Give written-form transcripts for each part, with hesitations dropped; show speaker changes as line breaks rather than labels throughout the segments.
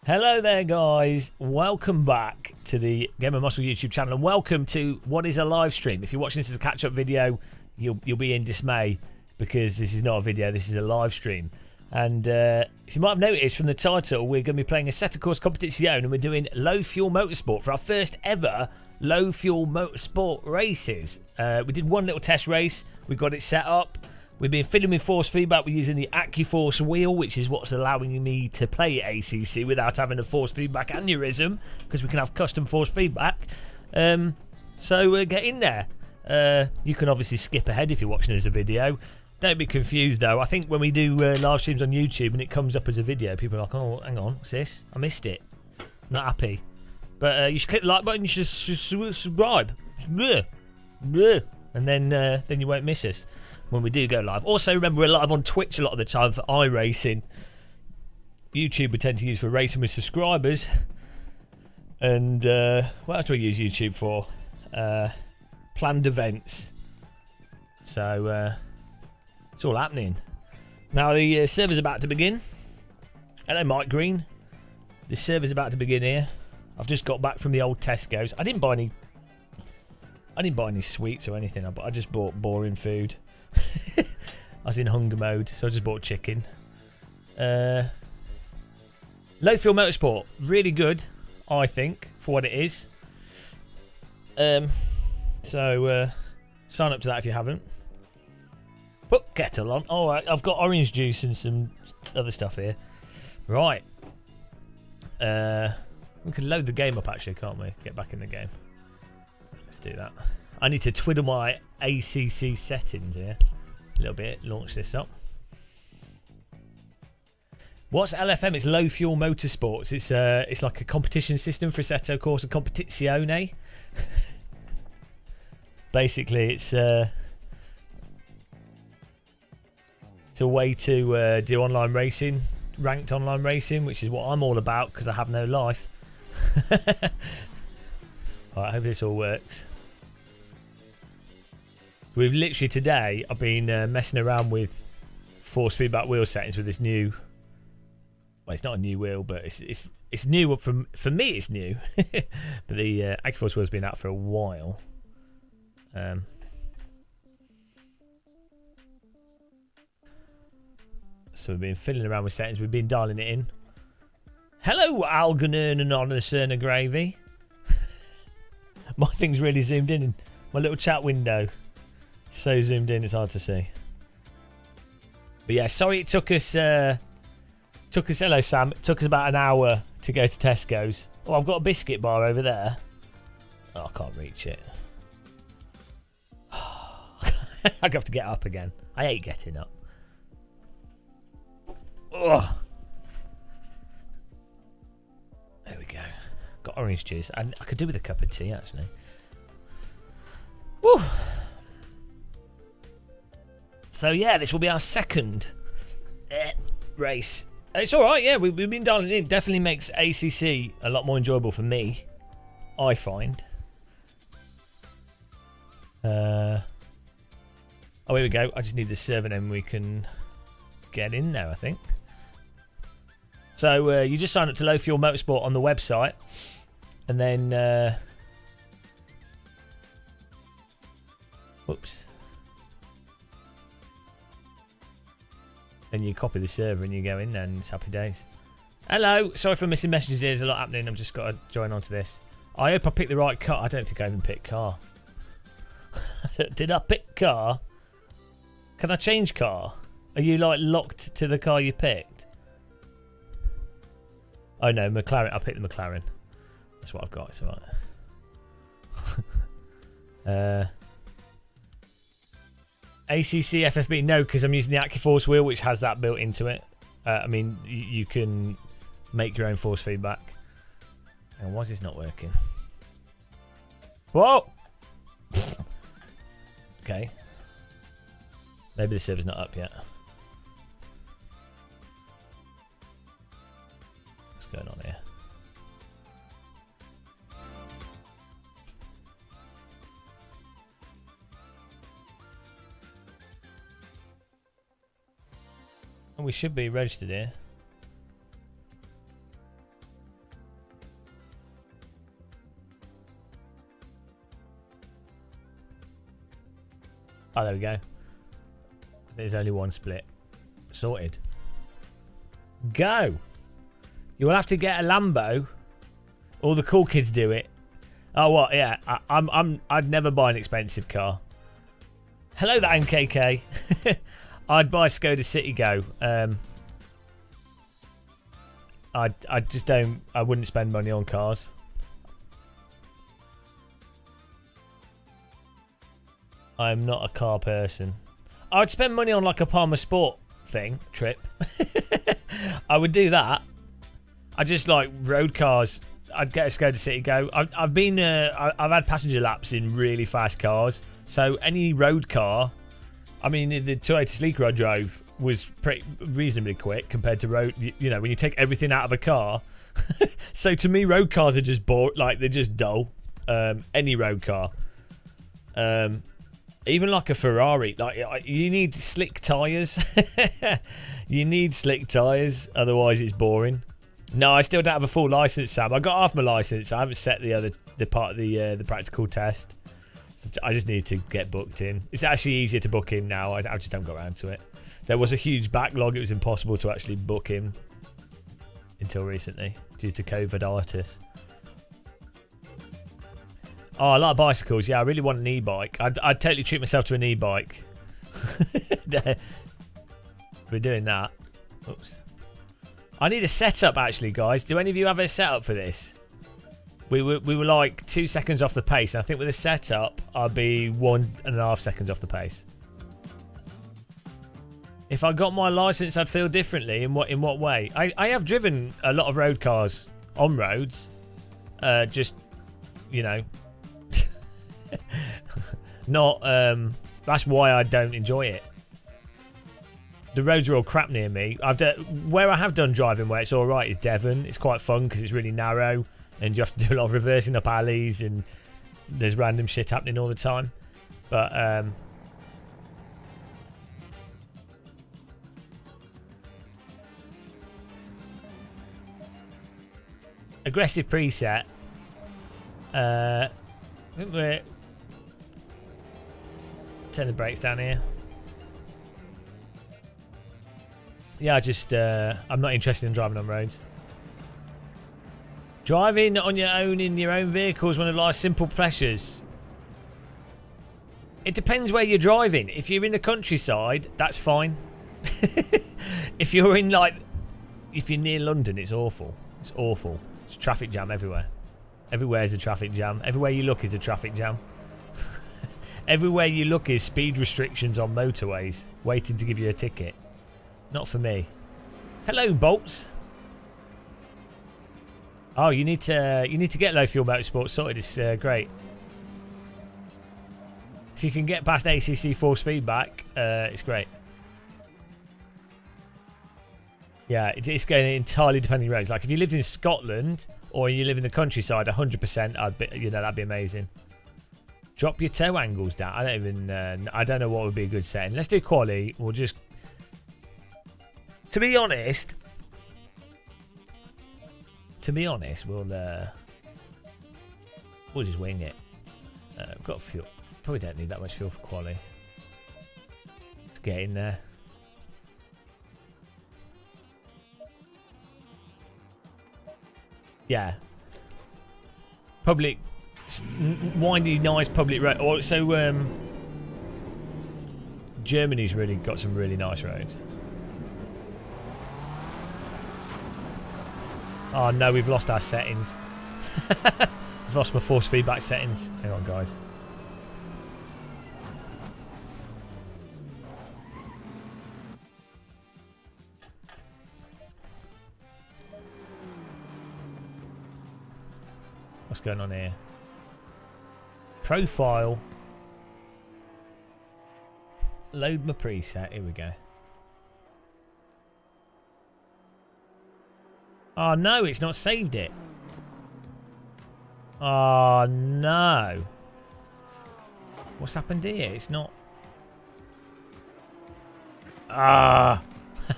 Hello there guys, welcome back to the Game of Muscle YouTube channel and welcome to what is a live stream. If you're watching this as a catch-up video, you'll be in dismay because this is not a video, this is a live stream. And if you might have noticed from the title, we're going to be playing Assetto Corsa Competizione and we're doing low fuel motorsport for our first ever low fuel motorsport races. We did one little test race, we got it set up. We've been fiddling with force feedback. We're using the AccuForce wheel, which is what's allowing me to play ACC without having a force feedback aneurysm, because we can have custom force feedback. So get in there. You can obviously skip ahead if you're watching it as a video. Don't be confused though. I think when we do live streams on YouTube and it comes up as a video, people are like, oh, hang on, what's this? I missed it. Not happy. But you should click the like button. You should subscribe. And then you won't miss us when we do go live. Also, remember, we're live on Twitch a lot of the time for iRacing. YouTube we tend to use for racing with subscribers. And what else do we use YouTube for? Planned events. So it's all happening. Now the server's about to begin. Hello, Mike Green. The server's about to begin here. I've just got back from the old Tesco's. I didn't buy any sweets or anything. I just bought boring food. I was in hunger mode, so I just bought chicken. Low fuel motorsport, really good, I think, for what it is. So sign up to that if you haven't. Put kettle on. All right, I've got orange juice and some other stuff here. Right. We could load the game up actually, can't we? Get back in the game. Let's do that. I need to twiddle my ACC settings here a little bit. Launch this up. What's LFM? It's low fuel motorsports. It's like a competition system for Assetto Corsa Competizione. Basically, it's a way to do online racing, ranked online racing, which is what I'm all about because I have no life. Alright, I hope this all works. We've literally today, I've been messing around with force feedback wheel settings with this new. Well, it's not a new wheel, but it's new. For me, it's new. But the AccuForce wheel's been out for a while. So we've been fiddling around with settings. We've been dialing it in. Hello, Algernon and Onacerna Gravy. My thing's really zoomed in. My little chat window. So zoomed in, it's hard to see. But yeah, sorry it took us. Hello, Sam. It took us about an hour to go to Tesco's. Oh, I've got a biscuit bar over there. Oh, I can't reach it. I have to get up again. I hate getting up. Oh. There we go. Got orange juice. I could do with a cup of tea actually. Woo. So yeah, this will be our second race. It's alright, yeah, we've been dialing it in. Definitely makes ACC a lot more enjoyable for me, I find. Oh, here we go. I just need the server name we can get in there, I think. So you just sign up to Low Fuel Motorsport on the website. And then... whoops. Then you copy the server and you go in there and it's happy days. Hello, sorry for missing messages. There's a lot happening. I've just got to join onto this. I hope I picked the right car. I don't think I even picked car. Did I pick car? Can I change car? Are you like locked to the car you picked? Oh no, McLaren. I picked the McLaren. That's what I've got. It's alright. ACC FFB, no, because I'm using the AccuForce wheel, which has that built into it. I mean, you can make your own force feedback. And why is this not working? Whoa! Okay. Maybe the server's not up yet. What's going on here? We should be registered here. Oh, there we go. There's only one split. Sorted. Go. You will have to get a Lambo. All the cool kids do it. Oh, what? Yeah, I'd never buy an expensive car. Hello, that MKK. I'd buy Skoda Citigo. I just don't. I wouldn't spend money on cars. I'm not a car person. I'd spend money on like a Palmer Sport trip. I would do that. I just like road cars. I'd get a Skoda Citigo. I've had passenger laps in really fast cars. So any road car, I mean, the Toyota Sleeker I drove was pretty reasonably quick compared to road. You know, when you take everything out of a car. So to me, road cars are just they're just dull. Any road car. Even like a Ferrari, like you need slick tyres. You need slick tyres, otherwise it's boring. No, I still don't have a full license, Sam. I got half my license. I haven't set the part of the practical test. So I just need to get booked in. It's actually easier to book in now. I just don't go around to it. There was a huge backlog. It was impossible to actually book in until recently due to COVID-itis. Oh, I like bicycles. Yeah, I really want an e-bike. I'd totally treat myself to an e-bike. We're doing that. Oops. I need a setup, actually, guys. Do any of you have a setup for this? We were like 2 seconds off the pace. And I think with a setup, I'd be 1.5 seconds off the pace. If I got my license, I'd feel differently. In what way? I have driven a lot of road cars on roads. Just, you know, not. That's why I don't enjoy it. The roads are all crap near me. Where I have done driving where it's all right is Devon. It's quite fun because it's really narrow and you have to do a lot of reversing up alleys and there's random shit happening all the time. But aggressive preset. I think we're turn the brakes down here. Yeah, I'm not interested in driving on roads. Driving on your own in your own vehicle is one of life's simple pleasures. It depends where you're driving. If you're in the countryside, that's fine. If you're near London, it's awful. It's awful. It's a traffic jam everywhere. Everywhere is a traffic jam. Everywhere you look is a traffic jam. Everywhere you look is speed restrictions on motorways, waiting to give you a ticket. Not for me. Hello, Bolts. Oh, you need to get low fuel motorsport sorted. It's great. If you can get past ACC force feedback, it's great. Yeah, it's going entirely depending on roads. Like if you lived in Scotland or you live in the countryside, 100%, that'd be amazing. Drop your toe angles down. I don't know what would be a good setting. Let's do quali. We'll just. To be honest, we'll just wing it. We've got fuel. Probably don't need that much fuel for quali. Let's get in there. Yeah. Public, windy, nice public road. Also, Germany's really got some really nice roads. Oh no, we've lost our settings. I've lost my force feedback settings. Hang on, guys. What's going on here? Profile. Load my preset. Here we go. Oh no, it's not saved it. Oh no. What's happened here? It's not. Ah.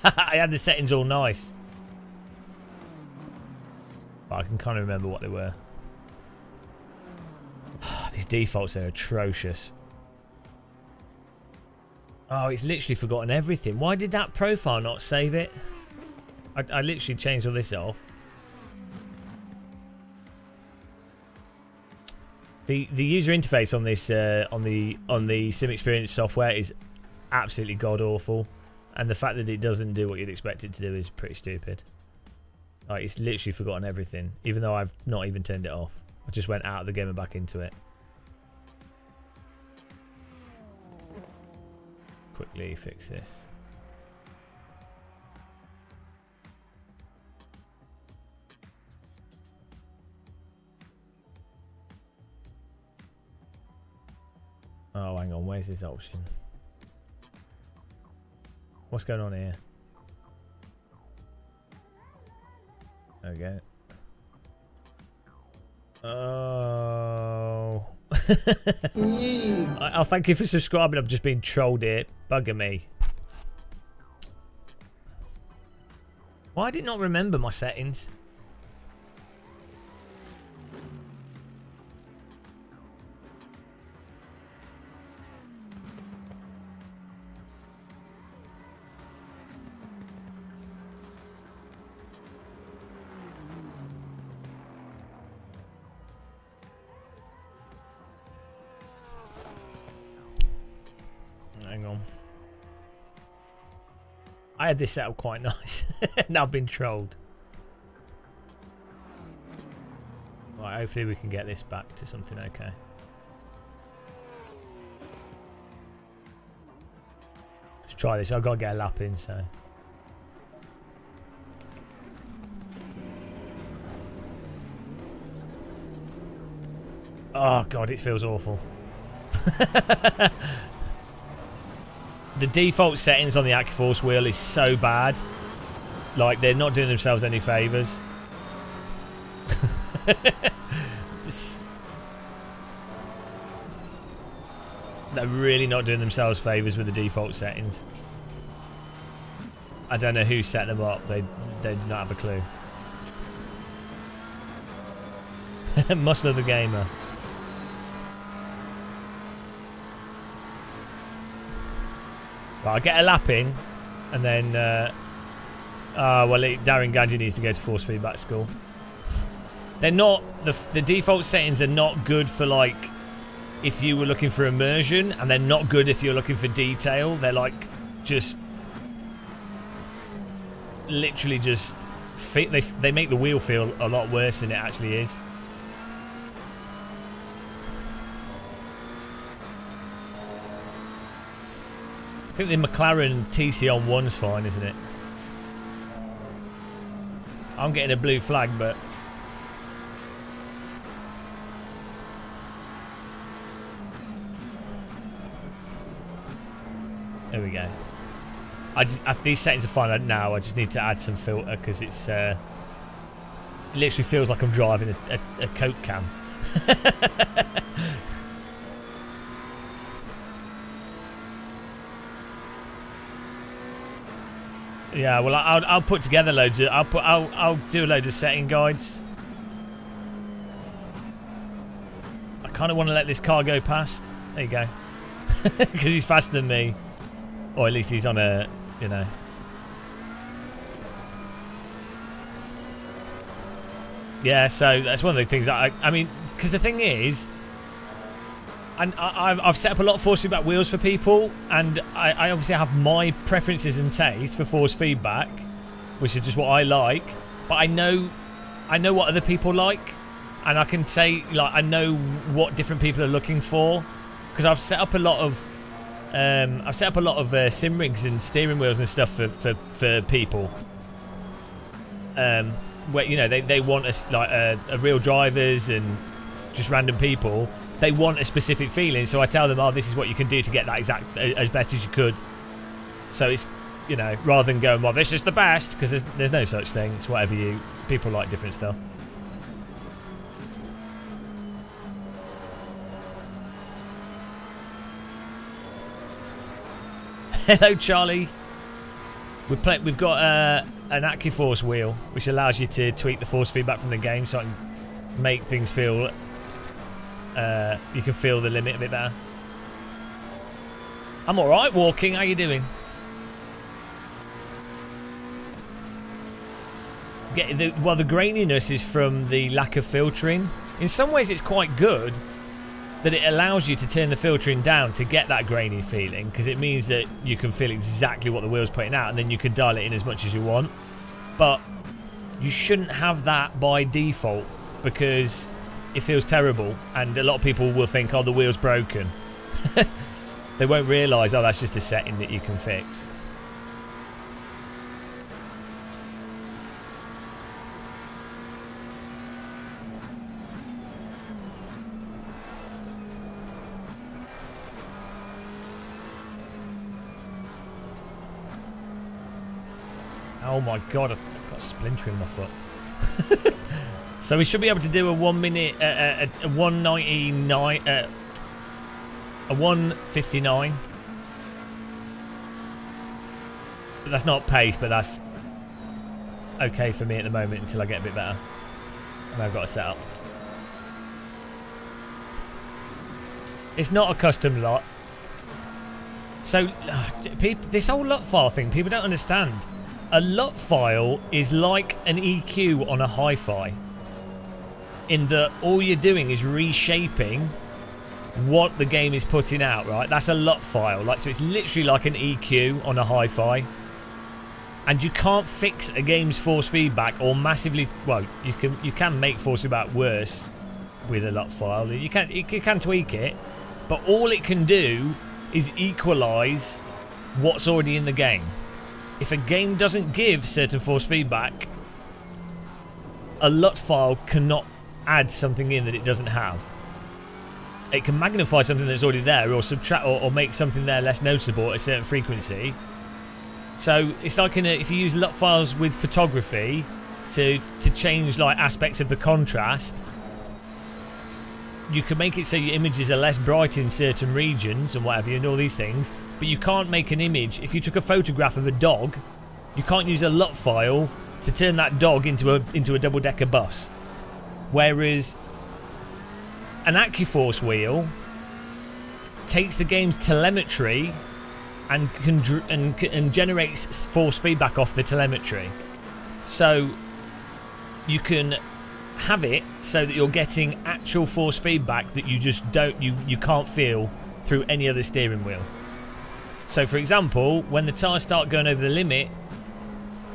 I had the settings all nice. But I can kind of remember what they were. These defaults are atrocious. Oh, it's literally forgotten everything. Why did that profile not save it? I literally changed all this off. The user interface on this on the Sim Experience software is absolutely god awful, and the fact that it doesn't do what you'd expect it to do is pretty stupid. Like, it's literally forgotten everything, even though I've not even turned it off. I just went out of the game and back into it. Quickly fix this. Oh, hang on, where's this option? What's going on here? Okay. Oh. I'll thank you for subscribing. I've just been trolled here. Bugger me. Why did I not remember my settings? Hang on. I had this set up quite nice. Now I've been trolled. Right, hopefully we can get this back to something okay. Let's try this. I've got to get a lap in, so. Oh god, it feels awful. The default settings on the AccuForce wheel is so bad. Like, they're not doing themselves any favours. They're really not doing themselves favours with the default settings. I don't know who set them up. They do not have a clue. Muscle of the gamer. Well, I'll get a lap in, and then, Darren Gadget needs to go to force feedback school. They're not, the default settings are not good for, like, if you were looking for immersion, and they're not good if you're looking for detail. They're, like, just, literally just, they make the wheel feel a lot worse than it actually is. I think the McLaren TC on 1's fine, isn't it? I'm getting a blue flag, but... There we go. These settings are fine now. I just need to add some filter because it's... it literally feels like I'm driving a Coke can. Yeah, well, I'll put together loads of I'll do loads of setting guides. I kind of want to let this car go past. There you go, because he's faster than me, or at least he's on a, you know. Yeah, so that's one of the things I mean, because the thing is, and I've set up a lot of force feedback wheels for people, and I obviously have my preferences and taste for force feedback, which is just what I like. But I know what other people like, and I can say, like, I know what different people are looking for, because I've set up a lot of sim rigs and steering wheels and stuff for people. Where, you know, they want us, like, a real drivers and just random people. They want a specific feeling, so I tell them, oh, this is what you can do to get that exact as best as you could. So it's, you know, rather than going, well, this is the best, because there's no such thing. It's whatever people like different stuff. Hello, Charlie. We've got an AccuForce wheel, which allows you to tweak the force feedback from the game, so I can make things feel. You can feel the limit a bit better. I'm all right walking. How you doing? Well, the graininess is from the lack of filtering. In some ways, it's quite good that it allows you to turn the filtering down to get that grainy feeling, because it means that you can feel exactly what the wheel's putting out, and then you can dial it in as much as you want. But you shouldn't have that by default, because it feels terrible, and a lot of people will think, oh, the wheel's broken. They won't realise, oh, that's just a setting that you can fix. Oh my god, I've got a splinter in my foot. So we should be able to do a 1 minute, a 199, a 159. But that's not pace, but that's okay for me at the moment until I get a bit better. And I've got a setup. It's not a custom lot. So, this whole lot file thing, people don't understand. A LUT file is like an EQ on a hi-fi, in that all you're doing is reshaping what the game is putting out, right? That's a LUT file. So it's literally like an EQ on a hi-fi. And you can't fix a game's force feedback or massively... Well, you can make force feedback worse with a LUT file. You can tweak it, but all it can do is equalise what's already in the game. If a game doesn't give certain force feedback, a LUT file cannot add something in that it doesn't have. It can magnify something that's already there, or subtract, or make something there less noticeable at a certain frequency. So it's like if you use LUT files with photography to change like aspects of the contrast, you can make it so your images are less bright in certain regions and whatever, and all these things, but you can't make an image. If you took a photograph of a dog, you can't use a LUT file to turn that dog into a double-decker bus. Whereas an AccuForce wheel takes the game's telemetry and generates force feedback off the telemetry. So you can have it so that you're getting actual force feedback that you just you can't feel through any other steering wheel. So for example, when the tyres start going over the limit,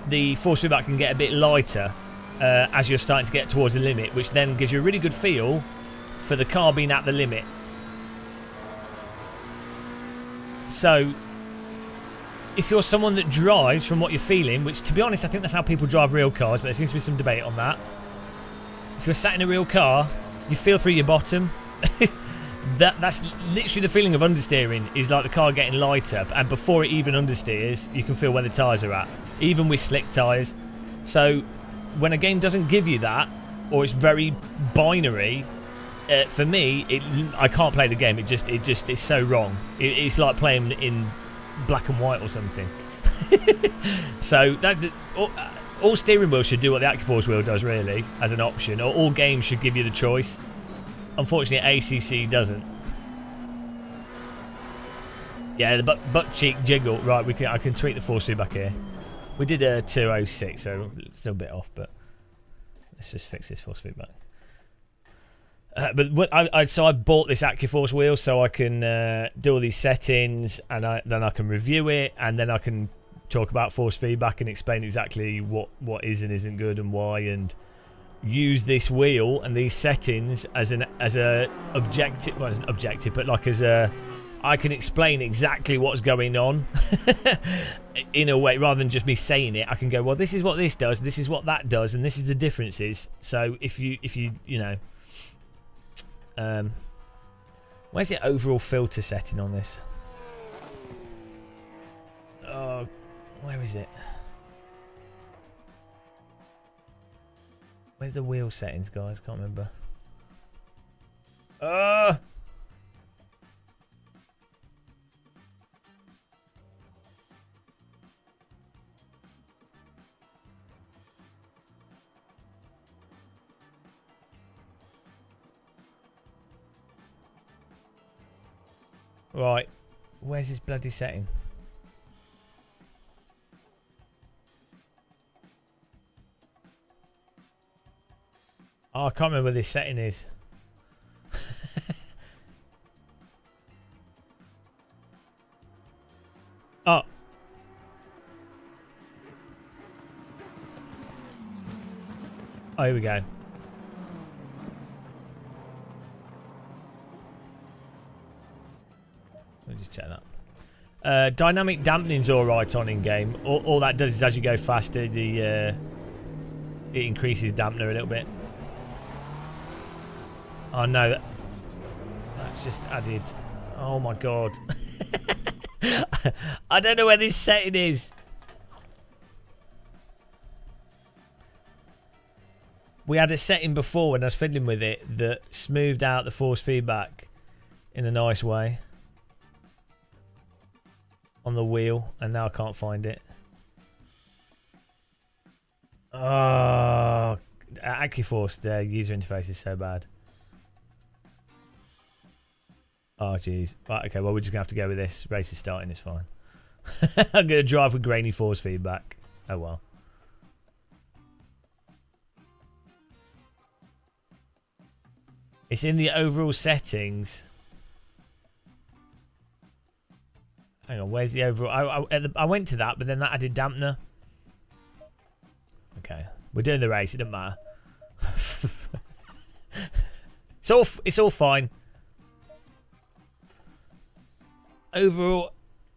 the force feedback can get a bit lighter as you're starting to get towards the limit, which then gives you a really good feel for the car being at the limit. So if you're someone that drives from what you're feeling, which to be honest I think that's how people drive real cars, but there seems to be some debate on that. If you're sat in a real car, you feel through your bottom. That's literally the feeling of understeering, is like the car getting lighter, and before it even understeers, you can feel where the tyres are at, even with slick tyres. So when a game doesn't give you that, or it's very binary, for me, I can't play the game. It just is so wrong. It's like playing in black and white or something. So all steering wheels should do what the AccuForce wheel does, really, as an option, or all games should give you the choice. Unfortunately, ACC doesn't. Yeah, the butt cheek jiggle. Right, I can tweak the force feedback here. We did a 206, so still a bit off, but let's just fix this force feedback. So I bought this AccuForce wheel so I can do all these settings, and then I can review it, and then I can talk about force feedback and explain exactly what is and isn't good and why, and use this wheel and these settings as a objective, well, not objective, but like I can explain exactly what's going on in a way, rather than just me saying it. I can go, well, this is what this does, this is what that does, and this is the differences. So if you know, where's the overall filter setting on this? Oh, where is it? Where's the wheel settings, guys? Can't remember. Right. Where's this bloody setting? Oh, I can't remember where this setting is. Oh. Oh, here we go. Let me just check that. Dynamic dampening's alright on in-game. All that does is as you go faster, it increases dampener a little bit. Oh no, that's just added. Oh my god. I don't know where this setting is. We had a setting before when I was fiddling with it that smoothed out the force feedback in a nice way on the wheel, and now I can't find it. Oh, AccuForce user interface is so bad. Oh jeez. Right, okay, well we're just gonna have to go with this. Race is starting, it's fine. I'm gonna drive with grainy force feedback. Oh well. It's in the overall settings. Hang on, where's the overall? I went to that, but then that added dampener. Okay, we're doing the race. It doesn't matter. It's all fine. Overall,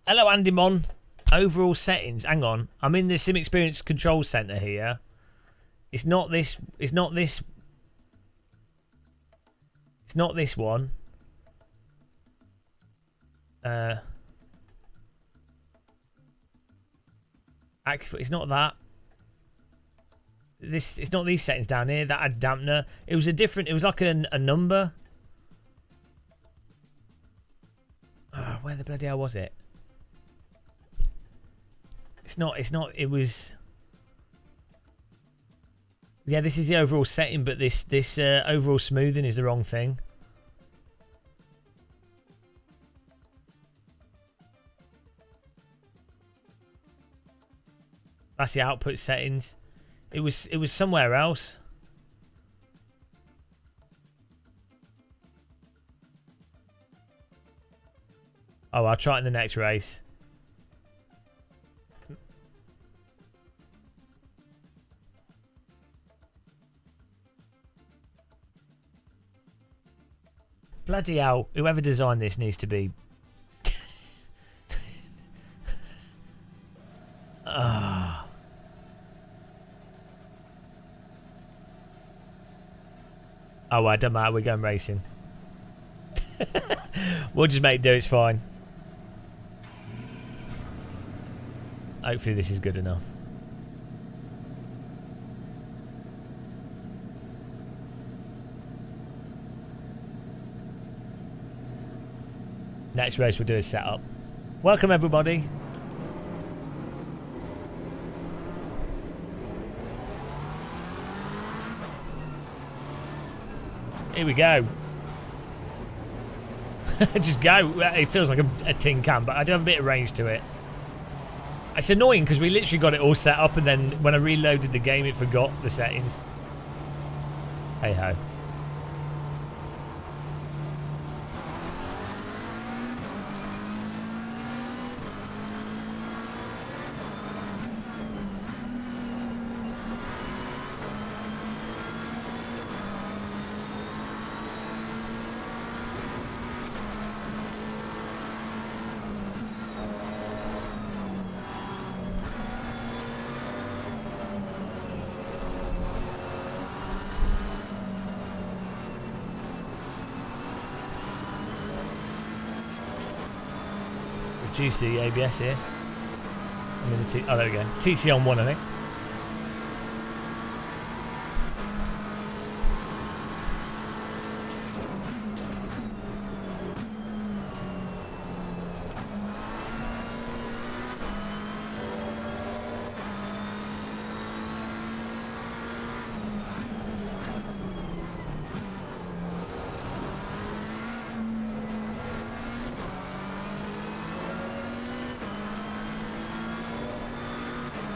hello Andy Mon. Overall settings. Hang on, I'm in the Sim Experience Control Center here. It's not this. It's not this. It's not this one. It's not that. It's not these settings down here. That had dampener. It was a different. It was like a number. Oh, where the bloody hell was it? It's not. It was. Yeah, this is the overall setting, but this overall smoothing is the wrong thing. That's the output settings. It was somewhere else. Oh, I'll try it in the next race. Bloody hell, whoever designed this needs to be... Oh, well, it doesn't matter, we're going racing. We'll just make it do, it's fine. Hopefully this is good enough. Next race we'll do a setup. Welcome everybody. Here we go. Just go. It feels like a tin can, but I do have a bit of range to it. It's annoying because we literally got it all set up and then when I reloaded the game it forgot the settings. Hey ho. Reduce the ABS here. I'm in the oh, there we go. TC on 1, I think.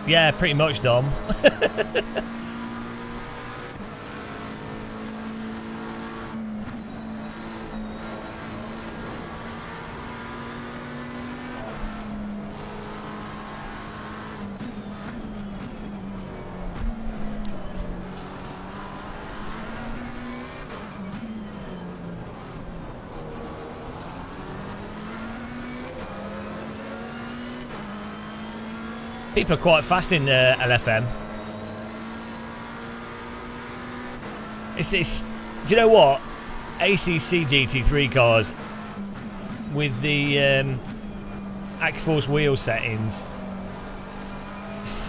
Yeah, pretty much, Dom. People are quite fast in LFM. It's do you know what? ACC GT3 cars with the AccuForce wheel settings,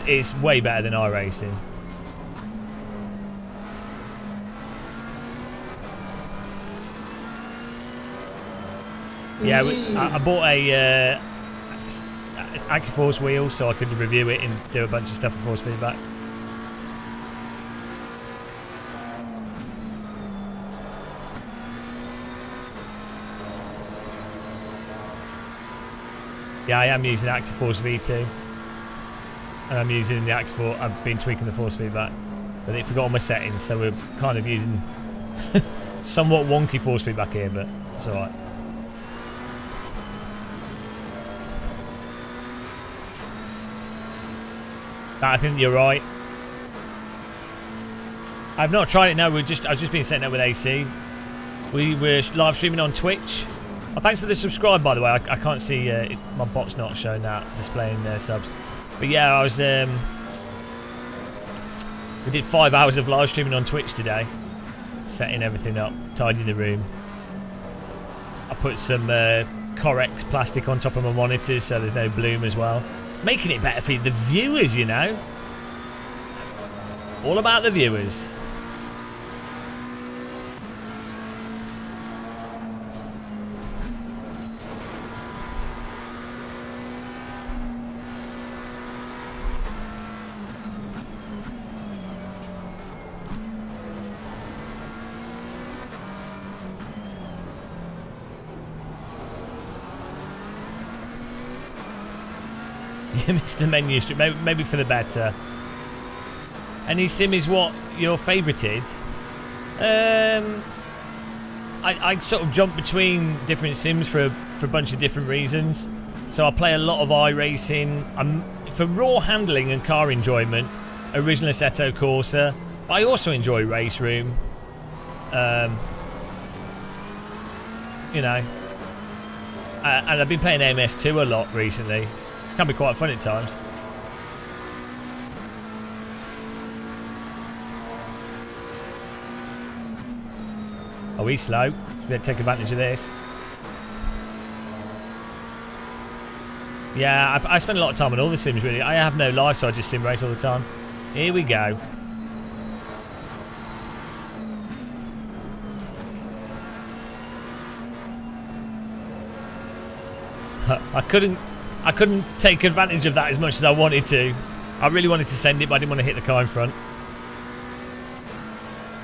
it's way better than iRacing. Yeah, I bought a AccuForce wheel so I could review it and do a bunch of stuff with force feedback. Yeah, I am using AccuForce V2, and I'm using the AccuForce. I've been tweaking the force feedback, but I forgot all my settings, so we're kind of using somewhat wonky force feedback here, but it's alright. I think you're right. I've not tried it now. I've just been setting up with AC. We were live streaming on Twitch. Oh, thanks for the subscribe, by the way. I can't see my bot's not showing that, displaying subs. But yeah, I was. We did 5 hours of live streaming on Twitch today, setting everything up, tidying the room. I put some Corex plastic on top of my monitors so there's no bloom as well. Making it better for the viewers, you know. All about the viewers. You missed the menu strip, maybe for the better. Any sim is what you're favourited? I sort of jump between different sims for a bunch of different reasons. So I play a lot of iRacing. For raw handling and car enjoyment, original Assetto Corsa. I also enjoy Race Room. You know. And I've been playing MS2 a lot recently. Can be quite fun at times. Oh, he's slow. Better take advantage of this. Yeah, I spend a lot of time on all the sims really. I have no life, so I just sim race all the time. Here we go. I couldn't take advantage of that as much as I wanted to. I really wanted to send it, but I didn't want to hit the car in front.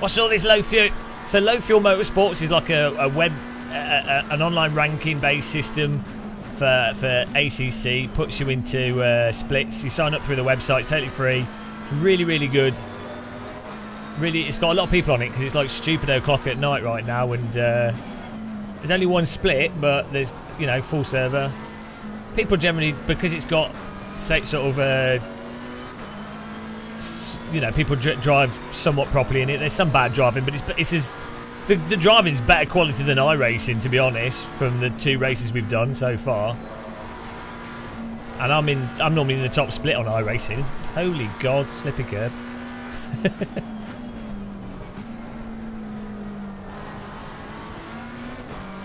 What's all this low fuel? So low fuel motorsports is like a web, an online ranking-based system for ACC. Puts you into splits. You sign up through the website. It's totally free. It's really, really good. Really, it's got a lot of people on it because it's like stupid o'clock at night right now, and there's only one split, but there's, you know, full server. People generally, because it's got, say, sort of, you know, people drive somewhat properly in it. There's some bad driving, but the driving is better quality than iRacing, to be honest, from the 2 races we've done so far. And I'm normally in the top split on iRacing. Holy God, slippy curb.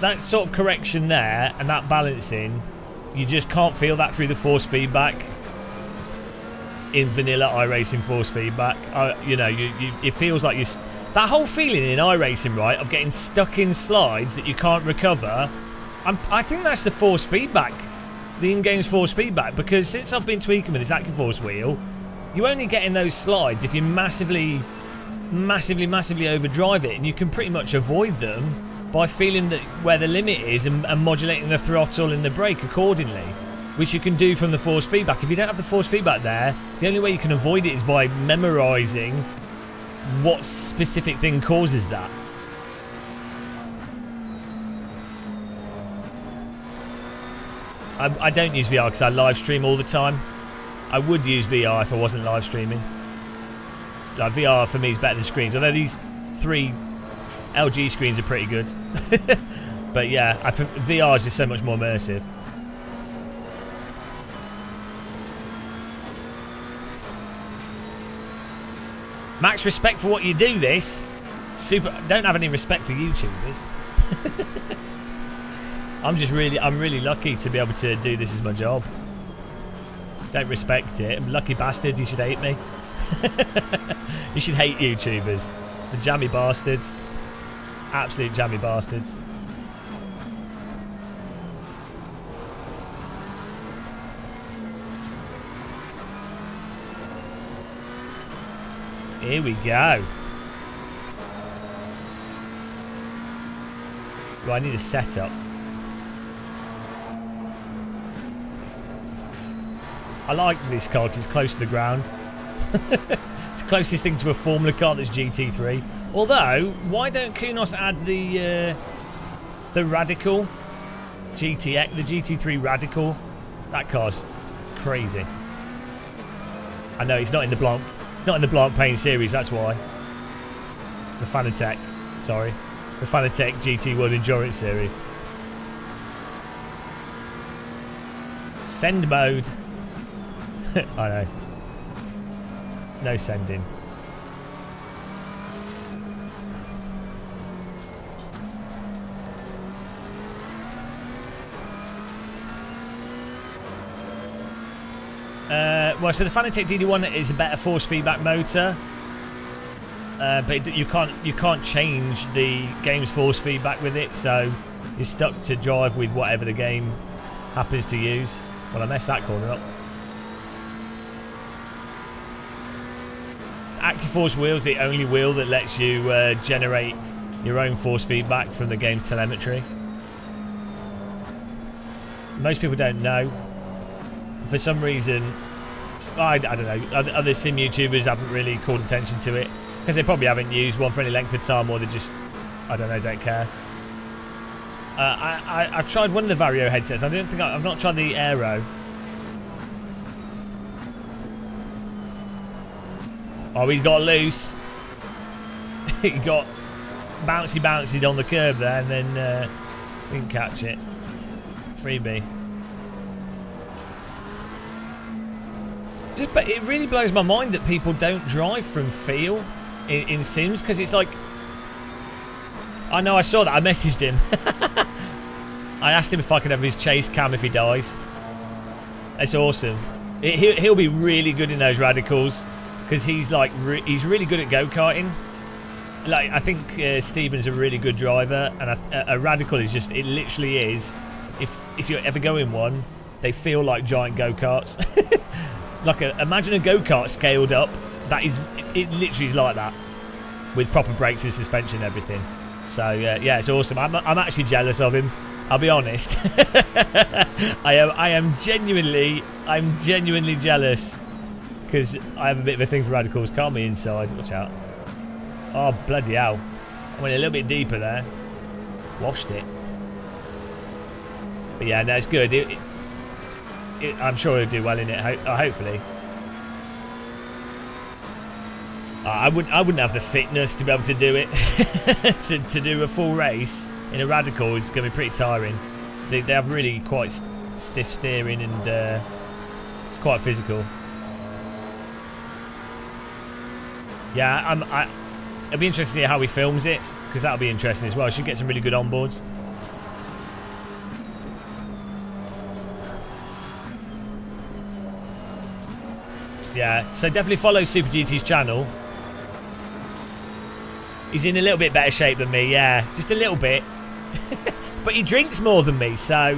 That sort of correction there and that balancing, you just can't feel that through the force feedback in vanilla iRacing force feedback. You know, it feels like that whole feeling in iRacing, right, of getting stuck in slides that you can't recover. I think that's the force feedback, the in-game's force feedback, because since I've been tweaking with this AccuForce wheel, you only get in those slides if you massively overdrive it, and you can pretty much avoid them by feeling that where the limit is and modulating the throttle and the brake accordingly. which you can do from the force feedback. If you don't have the force feedback there, the only way you can avoid it is by memorising what specific thing causes that. I don't use VR because I live stream all the time. I would use VR if I wasn't live streaming. Like, VR for me is better than screens, although these 3 LG screens are pretty good. But yeah, VR is just so much more immersive. Max respect for what you do, this. Super. Don't have any respect for YouTubers. I'm really lucky to be able to do this as my job. Don't respect it. I'm a lucky bastard. You should hate me. You should hate YouTubers. The jammy bastards. Absolute jammy bastards. Here we go. Well, I need a setup. I like this car because it's close to the ground. It's the closest thing to a Formula car that's GT3. Although, why don't Kunos add the Radical GTX, the GT3 Radical? That car's crazy. I know it's not in the Blanc. It's not in the Blanc Pain series. That's why. The Fanatec. Sorry, the Fanatec GT World Endurance series. Send mode. I know. No sending. Well, so the Fanatec DD1 is a better force feedback motor, but you can't change the game's force feedback with it, so you're stuck to drive with whatever the game happens to use. Well, I messed that corner up. AccuForce wheel's the only wheel that lets you generate your own force feedback from the game telemetry. Most people don't know. For some reason, I don't know, other sim YouTubers haven't really called attention to it because they probably haven't used one for any length of time, or they just, I don't know, don't care. I've tried one of the Vario headsets. I've not tried the Aero. Oh, he's got loose. He got bouncy on the curb there, and then didn't catch it. Freebie. But it really blows my mind that people don't drive from feel in Sims, because it's like, I know, I saw that, I messaged him. I asked him if I could have his chase cam if he dies. It's awesome. He'll be really good in those radicals, because he's like he's really good at go-karting. Like, I think Steven's a really good driver, and a radical is just, it literally is, if you ever go in one, they feel like giant go-karts. Like, imagine a go-kart scaled up. That is, it literally is like that, with proper brakes and suspension and everything. So yeah, it's awesome. I'm actually jealous of him, I'll be honest. I'm genuinely jealous, because I have a bit of a thing for radicals. Calm me inside. Watch out. Oh, bloody hell. I went a little bit deeper there. Washed it. But yeah, no, it's good. I'm sure he'll do well in it, hopefully. I wouldn't have the fitness to be able to do it. to do a full race in a radical is going to be pretty tiring. They have really quite stiff steering, and it's quite physical. Yeah, it'll be interesting to see how he films it, because that'll be interesting as well. Should get some really good onboards. Yeah, so definitely follow Super GT's channel. He's in a little bit better shape than me, yeah, just a little bit. But he drinks more than me, so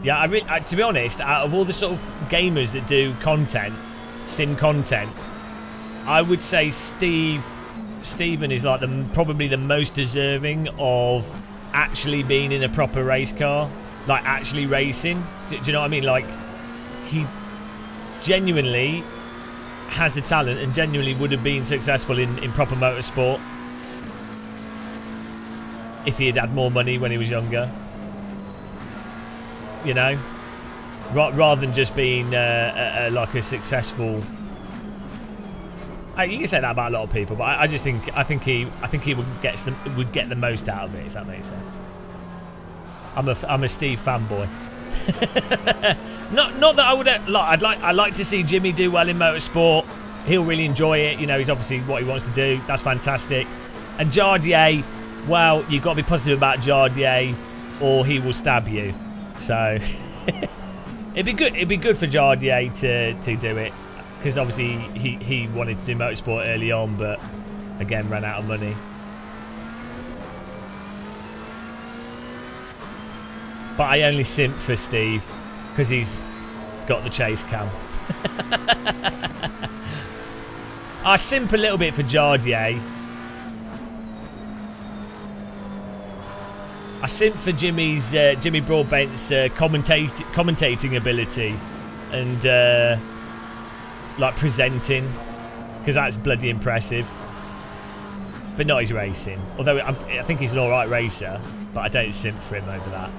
yeah, to be honest, out of all the sort of gamers that do content, sim content, I would say Steve Stephen is like probably the most deserving of actually being in a proper race car, like actually racing. Do you know what I mean? Like, he genuinely has the talent and genuinely would have been successful in proper motorsport if he had had more money when he was younger. You know, rather than just being like a successful. You can say that about a lot of people, but I think he would get the most out of it, if that makes sense. I'm a Steve fanboy. not that I would I'd like to see Jimmy do well in motorsport. He'll really enjoy it. You know, he's obviously what he wants to do. That's fantastic. And Jardier, well, you've got to be positive about Jardier, or he will stab you. So it'd be good. It'd be good for Jardier to do it, because obviously he wanted to do motorsport early on, but again ran out of money. But I only simp for Steve because he's got the chase cam. I simp a little bit for Jardier. I simp for Jimmy Broadbent's commentating ability and like presenting, because that's bloody impressive. But not his racing. Although I think he's an alright racer, but I don't simp for him over that.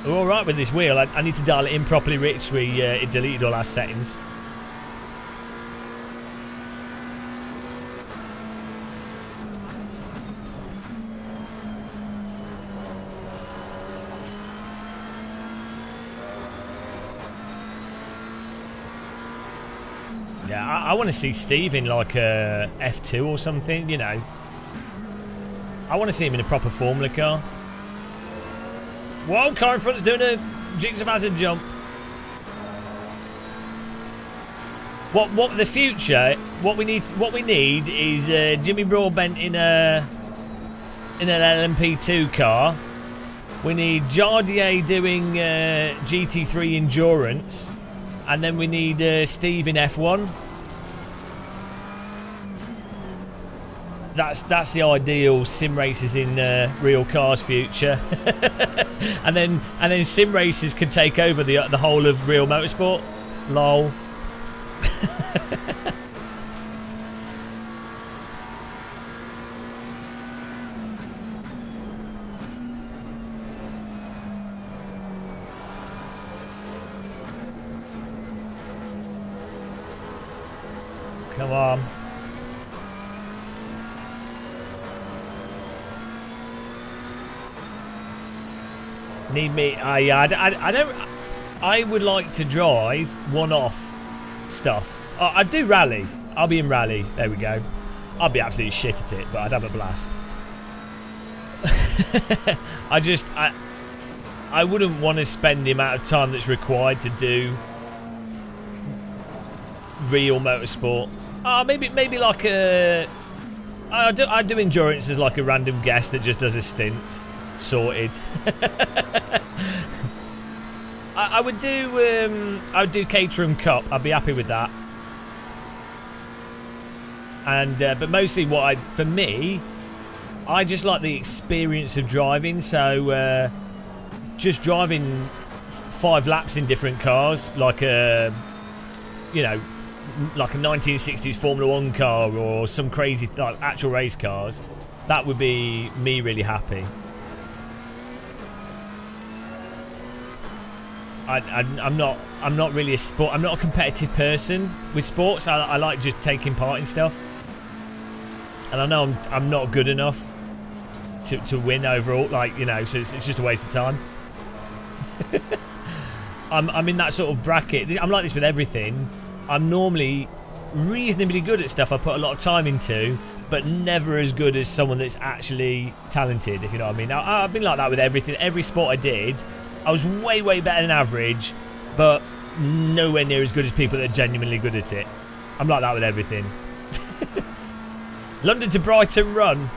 We're alright with this wheel. I need to dial it in properly, Rich. It deleted all our settings. Yeah, I want to see Steve in like a F2 or something, you know. I want to see him in a proper Formula car. Whoa, car in front's doing a Dukes of Hazzard jump. What the future? What we need is Jimmy Broadbent in an LMP2 car. We need Jardier doing GT3 endurance, and then we need Steve in F1. That's the ideal sim racers in real cars future. and then sim racers can take over the whole of real motorsport. Lol. Come on. Need me? I don't. I would like to drive one-off stuff. I'd do rally. I'll be in rally. There we go. I'd be absolutely shit at it, but I'd have a blast. I wouldn't want to spend the amount of time that's required to do real motorsport. Maybe like a. I'd do endurance as like a random guest that just does a stint. Sorted. I would do Caterham Cup. I'd be happy with that. And but mostly for me, I just like the experience of driving. So just driving 5 laps in different cars, like a 1960s Formula 1 car or some crazy like actual race cars. That would be me really happy. I'm not really a sport. I'm not a competitive person with sports. I like just taking part in stuff, and I know I'm not good enough to win overall. Like, you know, so it's just a waste of time. I'm in that sort of bracket. I'm like this with everything. I'm normally reasonably good at stuff I put a lot of time into, but never as good as someone that's actually talented, if you know what I mean. I've been like that with everything. Every sport I did, I was way better than average, but nowhere near as good as people that are genuinely good at it. I'm like that with everything. London to Brighton run.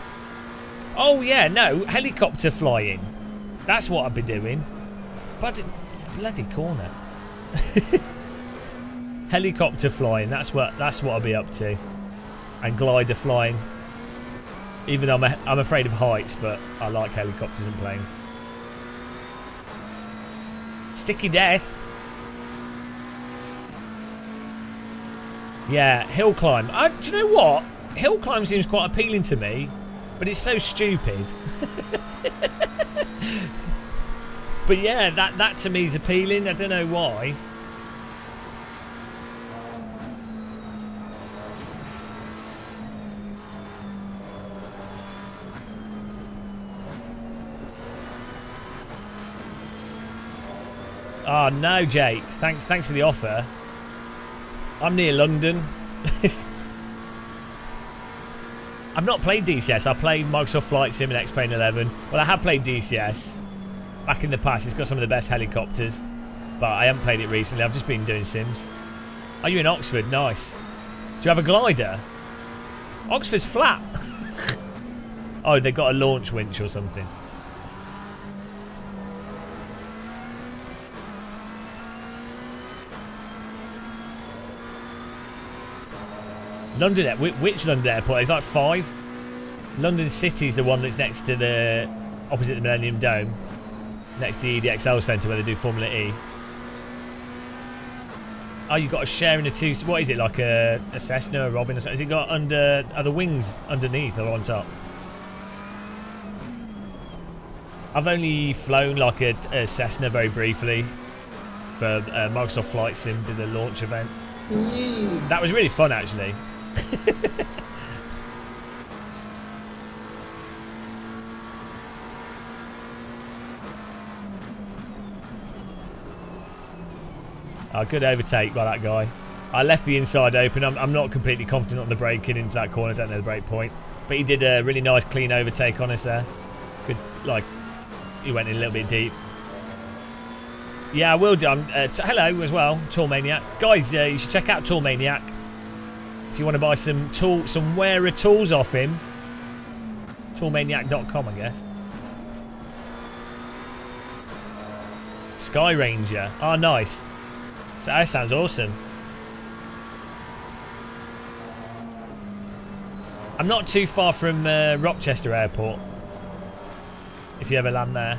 Oh yeah, no, helicopter flying. That's what I'd be doing. But it's bloody corner. Helicopter flying, that's what I'll be up to. And glider flying. Even though I'm afraid of heights, but I like helicopters and planes. Sticky death. Yeah, hill climb. Do you know what? Hill climb seems quite appealing to me, but it's so stupid. But yeah, that to me is appealing. I don't know why. Oh no, Jake. Thanks for the offer. I'm near London. I've not played DCS. I played Microsoft Flight Sim and X-Plane 11. Well, I have played DCS back in the past. It's got some of the best helicopters, but I haven't played it recently. I've just been doing Sims. Are you in Oxford? Nice. Do you have a glider? Oxford's flat. Oh, they got a launch winch or something. London, which London airport? There's like 5. London City is the one that's next to the opposite the Millennium Dome, next to the EDXL Centre where they do Formula E. Oh, you got a share in the two. What is it, like a Cessna, a Robin, or something? Has it got are the wings underneath or on top? I've only flown like a Cessna very briefly for Microsoft Flight Sim. Did a launch event. That was really fun, actually. Oh, good overtake by that guy. I left the inside open. I'm not completely confident on the braking into that corner. I don't know the brake point, but he did a really nice clean overtake on us there. Good, like he went in a little bit deep. Yeah, I will do. Hello as well, Tool Maniac. Guys, you should check out Tool Maniac if you want to buy some wearer tools off him. Toolmaniac.com, I guess. Sky Ranger. Oh, nice. So that sounds awesome. I'm not too far from Rochester Airport. If you ever land there.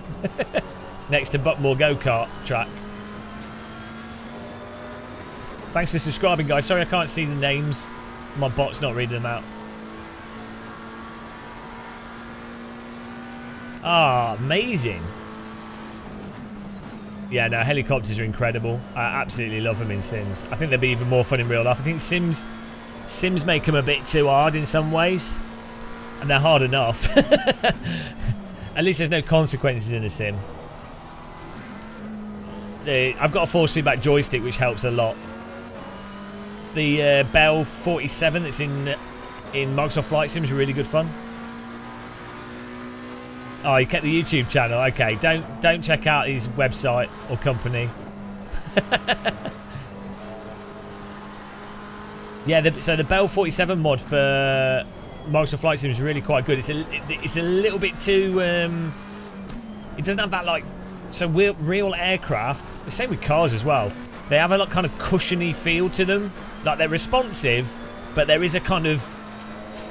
Next to Buckmore Go-Kart track. Thanks for subscribing, guys. Sorry I can't see the names. My bot's not reading them out. Ah, amazing. Yeah, no, helicopters are incredible. I absolutely love them in Sims. I think they'd be even more fun in real life. I think Sims make them a bit too hard in some ways. And they're hard enough. At least there's no consequences in a Sim. I've got a force feedback joystick, which helps a lot. The Bell 47 that's in Microsoft Flight Sim is really good fun. Oh, you kept the YouTube channel. Okay, don't check out his website or company. Yeah, so the Bell 47 mod for Microsoft Flight Sim is really quite good. It's a little bit too. It doesn't have that like. So real aircraft, the same with cars as well. They have a lot kind of cushiony feel to them. Like they're responsive, but there is a kind of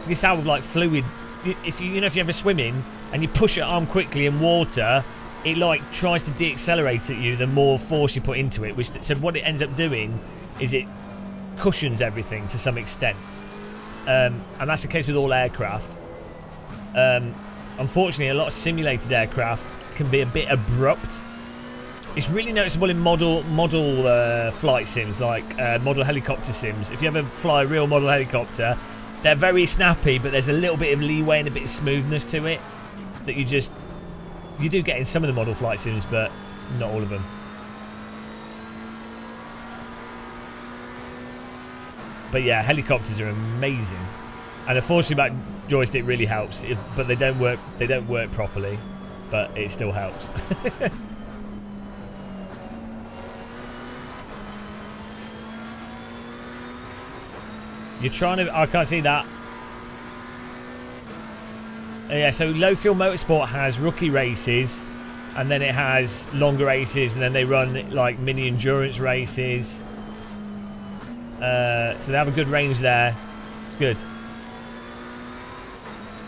this out of like fluid. If you're ever swimming and you push your arm quickly in water, it like tries to de-accelerate at you the more force you put into it. So what it ends up doing is it cushions everything to some extent, and that's the case with all aircraft. Unfortunately, a lot of simulated aircraft can be a bit abrupt. It's really noticeable in model flight sims, like model helicopter sims. If you ever fly a real model helicopter, they're very snappy, but there's a little bit of leeway and a bit of smoothness to it that you do get in some of the model flight sims, but not all of them. But yeah, helicopters are amazing, and the force feedback joystick really helps. But they don't work properly, but it still helps. You're trying to. I can't see that. Yeah, so Low Fuel Motorsport has rookie races, and then it has longer races, and then they run like mini endurance races. So they have a good range there. It's good.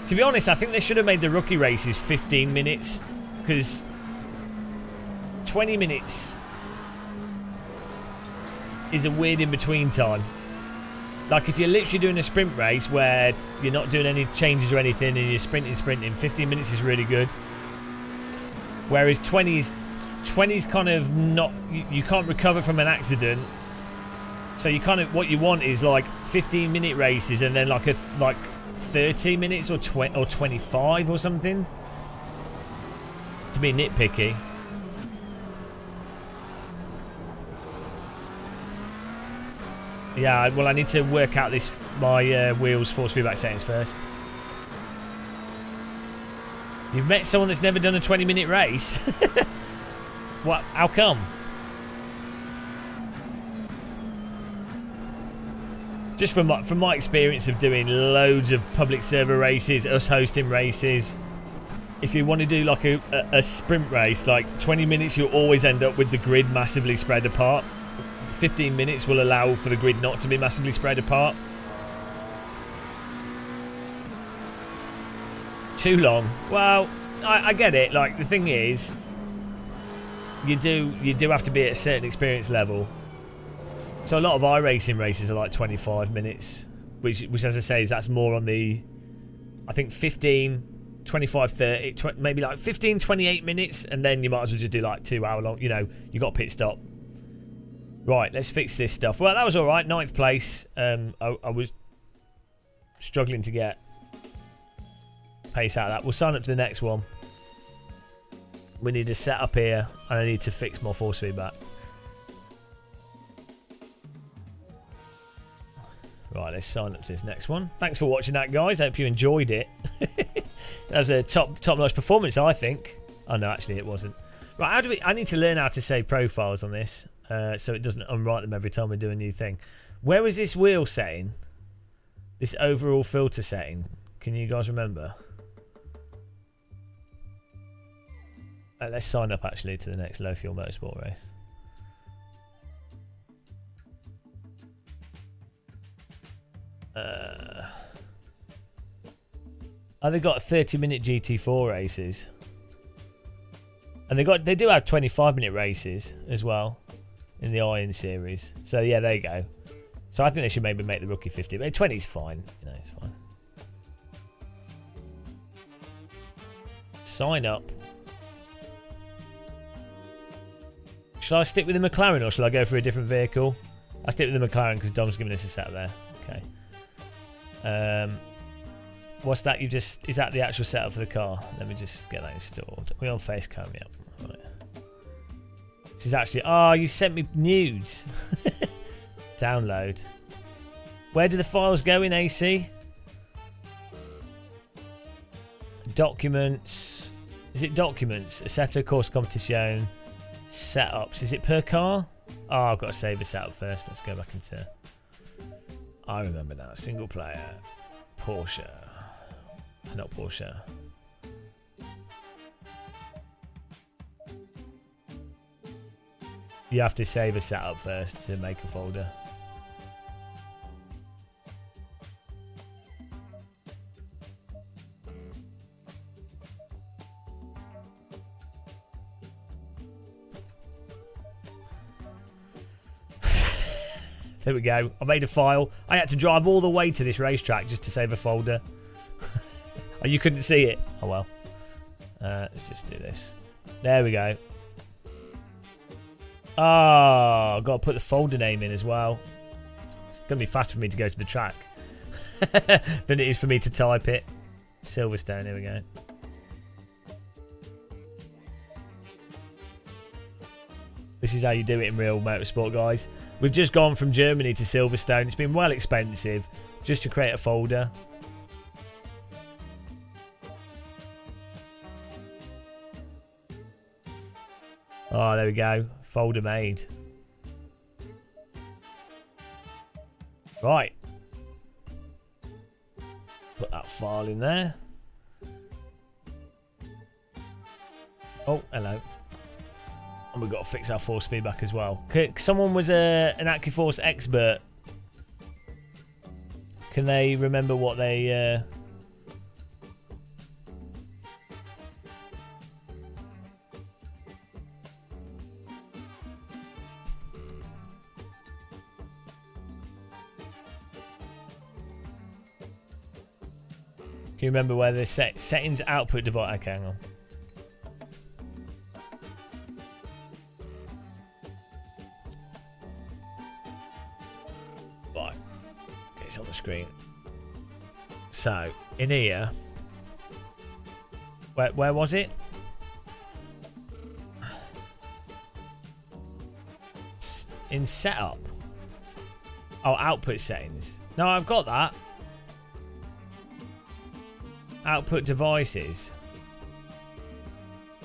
To be honest, I think they should have made the rookie races 15 minutes, because 20 minutes is a weird in-between time. Like, if you're literally doing a sprint race where you're not doing any changes or anything and you're sprinting, 15 minutes is really good. Whereas 20's kind of not... You can't recover from an accident. So you kind of... What you want is, like, 15-minute races and then, like, 30 minutes or 25 or something. To be nitpicky. Yeah, well, I need to work out my wheels force feedback settings first. You've met someone that's never done a 20-minute race? What? How come? Just from my experience of doing loads of public server races, us hosting races, if you want to do like a sprint race, like 20 minutes, you'll always end up with the grid massively spread apart. 15 minutes will allow for the grid not to be massively spread apart. Too long. Well, I get it. Like, the thing is, you do have to be at a certain experience level. So a lot of iRacing races are like 25 minutes, which as I say, that's more on the, I think 15, 25, 30, maybe like 15, 28 minutes, and then you might as well just do like 2 hour long, you know, you got a pit stop. Right, let's fix this stuff. Well, that was all right. 9th place. I was struggling to get pace out of that. We'll sign up to the next one. We need a setup here, and I need to fix my force feedback. Right, let's sign up to this next one. Thanks for watching that, guys. I hope you enjoyed it. That was a top-notch performance, I think. Oh, no, actually, it wasn't. Right, how do we... I need to learn how to save profiles on this. So it doesn't unwrite them every time we do a new thing. Where was this wheel setting? This overall filter setting? Can you guys remember? Let's sign up actually to the next low fuel motorsport race. Oh, they got 30-minute GT4 races, and they do have 25-minute races as well in the Iron series. So yeah, there you go. So I think they should maybe make the rookie 50, but 20 is fine. You know, it's fine. Sign up. Shall I stick with the McLaren or shall I go for a different vehicle? I'll stick with the McLaren because Dom's giving us a set there. Okay. What's that? Is that the actual setup for the car? Let me just get that installed. We're on face cam, yep. Right. This is actually... Oh, you sent me nudes. Download. Where do the files go in AC? Documents. Is it documents? Assetto Corsa Competizione. Setups. Is it per car? Oh, I've got to save a setup first. Let's go back into... I remember now. Single player. Porsche. Not Porsche. You have to save a setup first to make a folder. There we go. I made a file. I had to drive all the way to this racetrack just to save a folder. Oh, you couldn't see it. Oh well. Let's just do this. There we go. Oh, I've got to put the folder name in as well. It's going to be faster for me to go to the track than it is for me to type it. Silverstone, here we go. This is how you do it in real motorsport, guys. We've just gone from Germany to Silverstone. It's been well expensive just to create a folder. Oh, there we go. Folder made. Right. Put that file in there. Oh, hello. And we've got to fix our force feedback as well. Someone was an AccuForce expert Can they remember what they... Can you remember where the settings output device... Okay, hang on. Right. Okay, it's on the screen. So, in here... Where was it? In setup. Oh, output settings. No, I've got that. Output devices.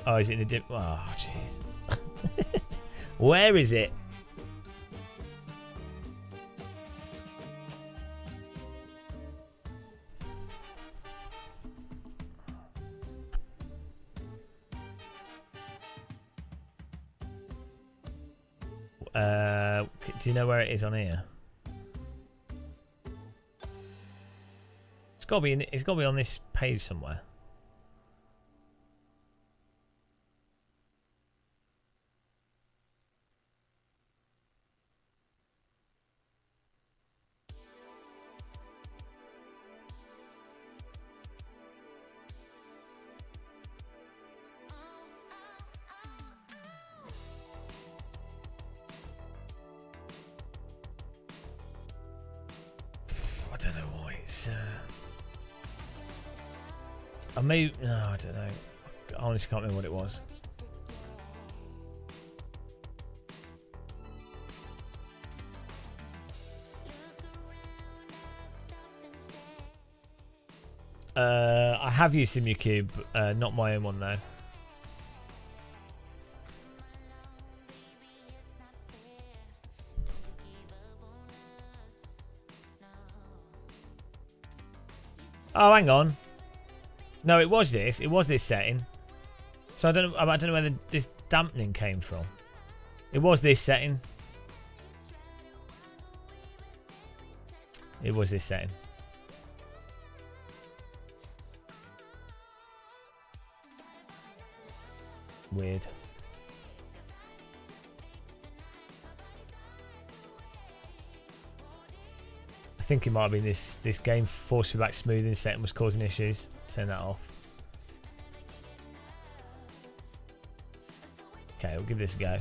Oh, is it in the dip? Oh, jeez. Where is it? Do you know where it is on here? It's got to be. It's got to be on this page somewhere. I don't know why it's. I may. No, I don't know. I honestly can't remember what it was. I have used SimuCube, not my own one though. Oh, hang on. No, it was this. It was this setting. So I don't know where this dampening came from. It was this setting. It was this setting. Weird. I think it might have been this game force feedback smoothing setting was causing issues. Turn that off. Okay, we'll give this a go.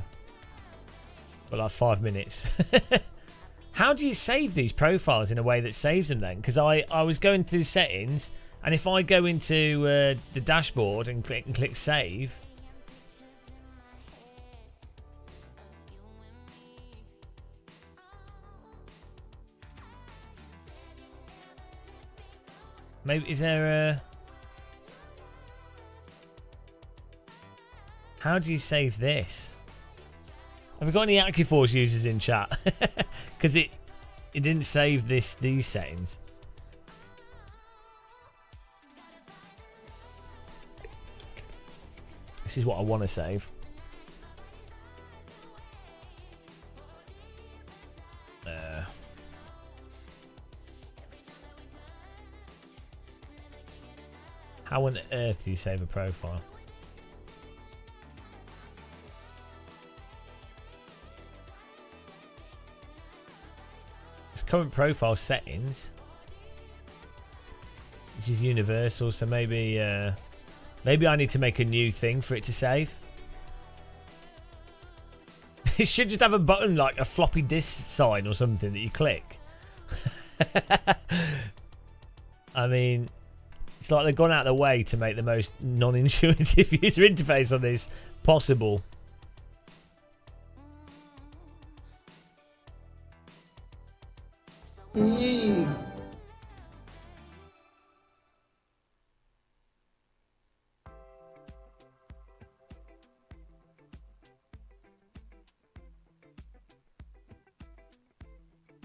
But like 5 minutes. How do you save these profiles in a way that saves them then? Because I was going through settings, and if I go into the dashboard and click save. Maybe is there a... How do you save this? Have we got any AccuForce users in chat? Because it didn't save these settings. This is what I want to save. How on earth do you save a profile? It's current profile settings. This is universal, so maybe I need to make a new thing for it to save. It should just have a button like a floppy disk sign or something that you click. I mean, it's like they've gone out of their way to make the most non-intuitive user interface on this possible.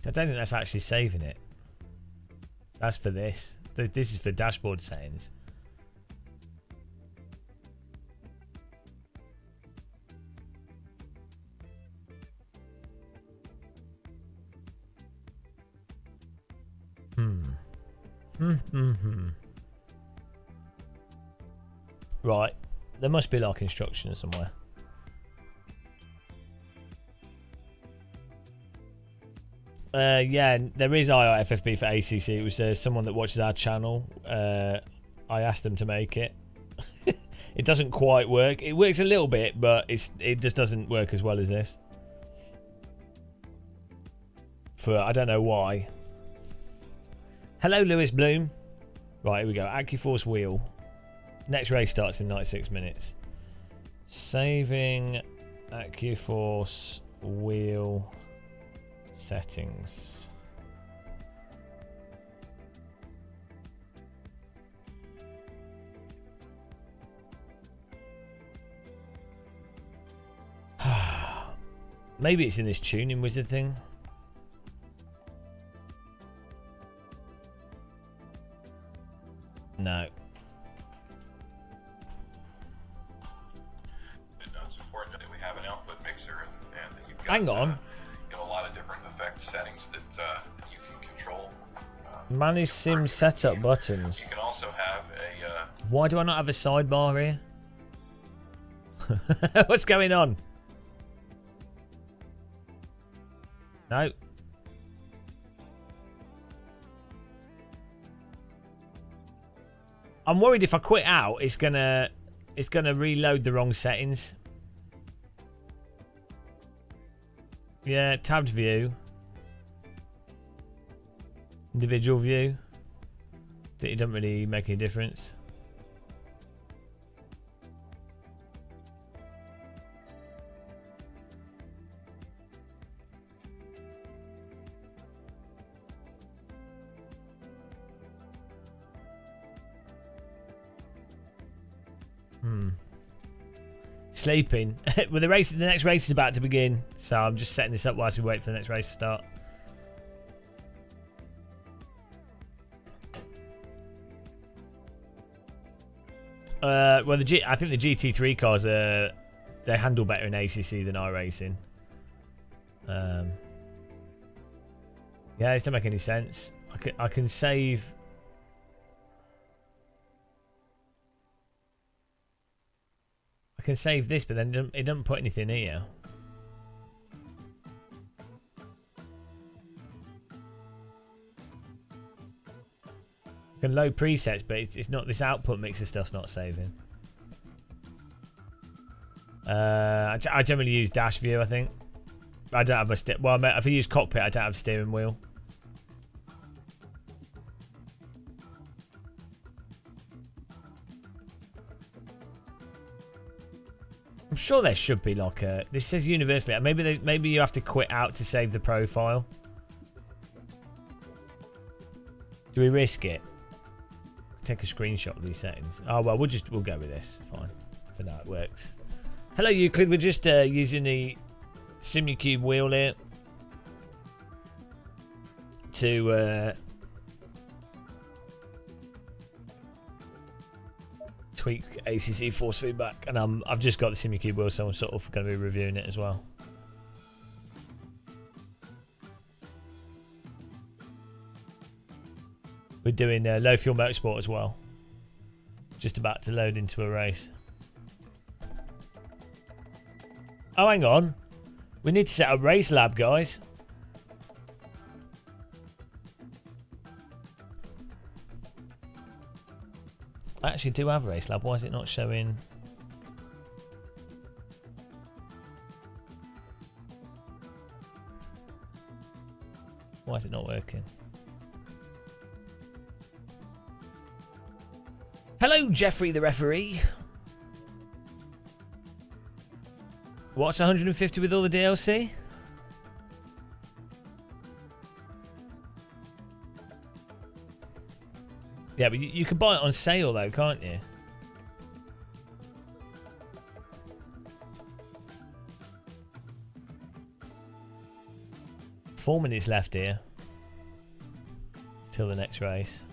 I don't think that's actually saving it. That's for this. This is for dashboard settings. Right. There must be like instructions somewhere. Yeah, there is IIFFB for ACC. It was someone that watches our channel. I asked them to make it. It doesn't quite work. It works a little bit, but it just doesn't work as well as this. I don't know why. Hello, Lewis Bloom. Right, here we go. AccuForce wheel. Next race starts in 96 minutes. Saving AccuForce wheel settings. Maybe it's in this tuning wizard thing. No.
It's important that we have an output mixer and that you've got,
Hang on.
You know, a lot of different effect settings that you can control.
Manage sim setup buttons.
You can also have a.
Why do I not have a sidebar here? What's going on? No. I'm worried if I quit out, it's gonna reload the wrong settings. Yeah, tabbed view. Individual view. It doesn't really make any difference. Sleeping. Well, the next race is about to begin, so I'm just setting this up whilst we wait for the next race to start. Well, I think the GT3 cars they handle better in ACC than iRacing. Yeah, it doesn't make any sense. I can save. I can save this, but then it doesn't put anything here. I can load presets, but it's not. This output mixer stuff's not saving. I generally use dash view. I think I don't have a well. If I use cockpit, I don't have a steering wheel. I'm sure there should be like a. This says universally. Maybe you have to quit out to save the profile. Do we risk it? Take a screenshot of these settings. Oh well, we'll go with this. Fine. For now, it works. Hello, Euclid. We're just using the Simucube wheel here to tweak ACC force feedback, and I've just got the Simucube wheel, so I'm sort of going to be reviewing it as well. We're doing low fuel motorsport as well. Just about to load into a race. Oh, hang on. We need to set up Race Lab, guys. I actually do have Race Lab. Why is it not showing? Why is it not working? Hello, Jeffrey the referee. What's 150 with all the DLC? Yeah, but you can buy it on sale though, can't you? 4 minutes left here till the next race.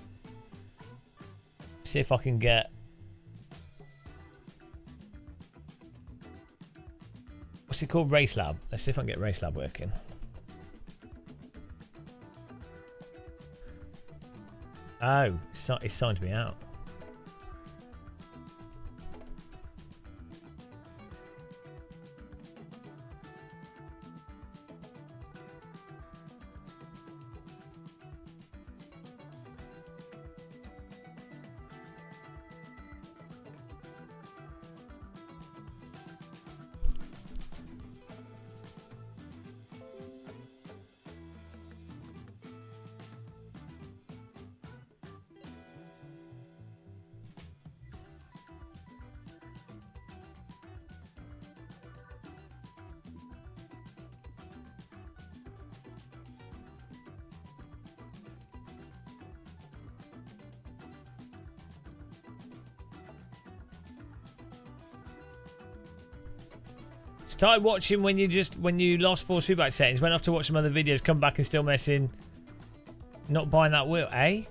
See if I can get. What's it called? Race Lab. Let's see if I can get Race Lab working. Oh, it's signed me out. Started watching when you lost force feedback settings, went off to watch some other videos, come back and still messing. Not buying that wheel, eh?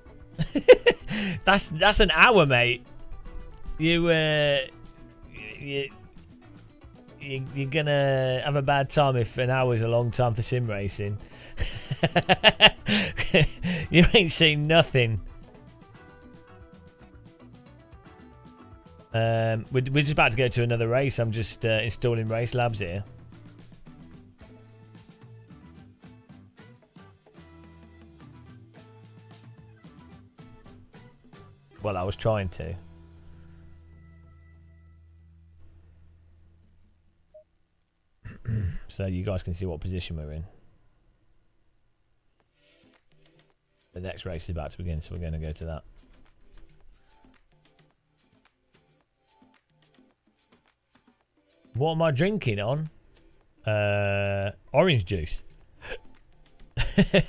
that's an hour, mate. You're gonna have a bad time if an hour is a long time for sim racing. You ain't seen nothing. We're just about to go to another race. I'm just installing race labs here. Well, I was trying to. So you guys can see what position we're in. The next race is about to begin, so we're going to go to that. What am I drinking on? Orange juice.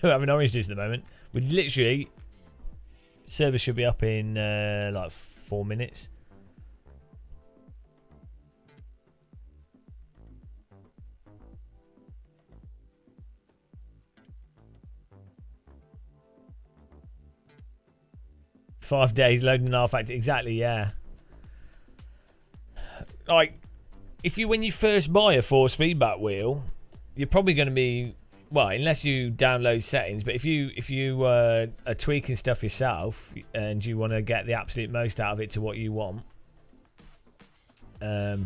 We're having orange juice at the moment. We literally... Service should be up in like 4 minutes. Five days loading an R factor. Exactly, yeah. Like... when you first buy a force feedback wheel, you're probably going to be, well, unless you download settings, but if you are tweaking stuff yourself and you want to get the absolute most out of it to what you want, you're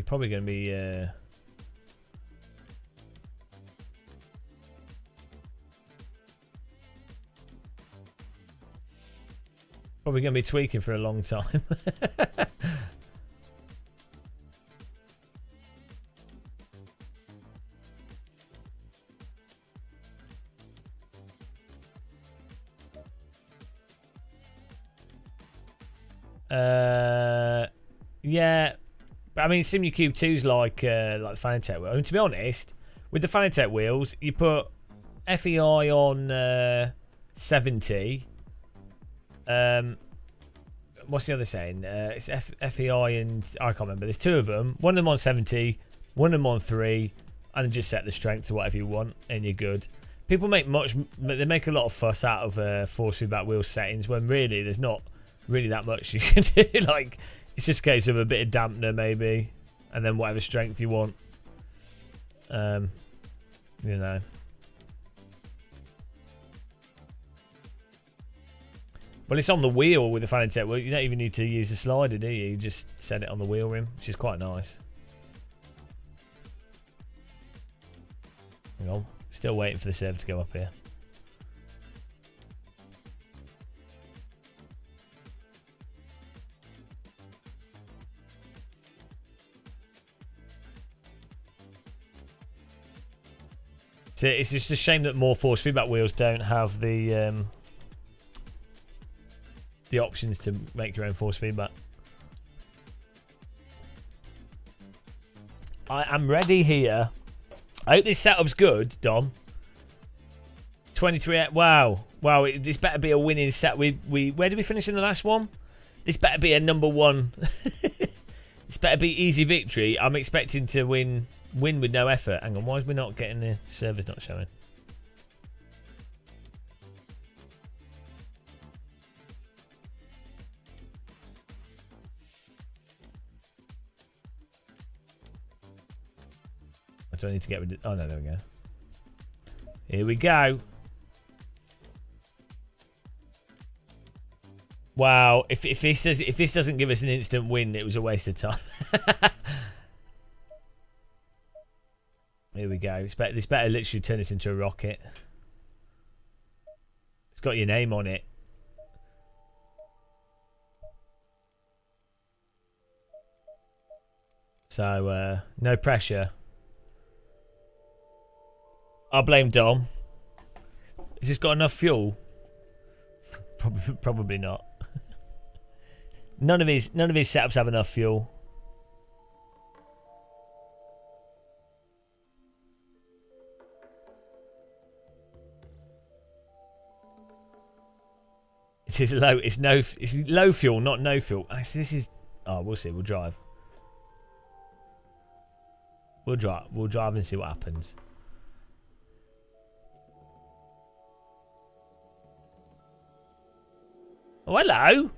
probably going to be probably going to be tweaking for a long time. Yeah, but I mean, SimuCube 2's like Fanatec wheel. I mean, to be honest, with the Fanatec wheels, you put FEI on 70. What's the other saying? It's FEI and I can't remember. There's two of them. One of them on 70, one of them on 3, and just set the strength to whatever you want, and you're good. People make they make a lot of fuss out of force feedback wheel settings when really there's not really that much you can do. Like, it's just a case of a bit of dampener maybe, and then whatever strength you want. You know. Well, it's on the wheel with the Fanatec wheel. You don't even need to use the slider, do you? You just set it on the wheel rim, which is quite nice. Hang on. Still waiting for the server to go up here. So it's just a shame that more force feedback wheels don't have the options to make your own force feedback. I am ready here. I hope this setup's good, Dom. 23. Wow. This better be a winning set. Where did we finish in the last one? This better be a number one. This better be easy victory. I'm expecting to win with no effort. Hang on, why is we not getting the server's not showing? do I need to get rid of... Oh, no, there we go. Here we go. Wow, if this doesn't give us an instant win, it was a waste of time. Here we go. This better literally turn this into a rocket. It's got your name on it. So, no pressure. I'll blame Dom. Has this got enough fuel? Probably not. None of his setups have enough fuel. It is low. It's low fuel, not no fuel. Actually, this is. Oh, we'll see. We'll drive. We'll drive and see what happens. Oh, hello.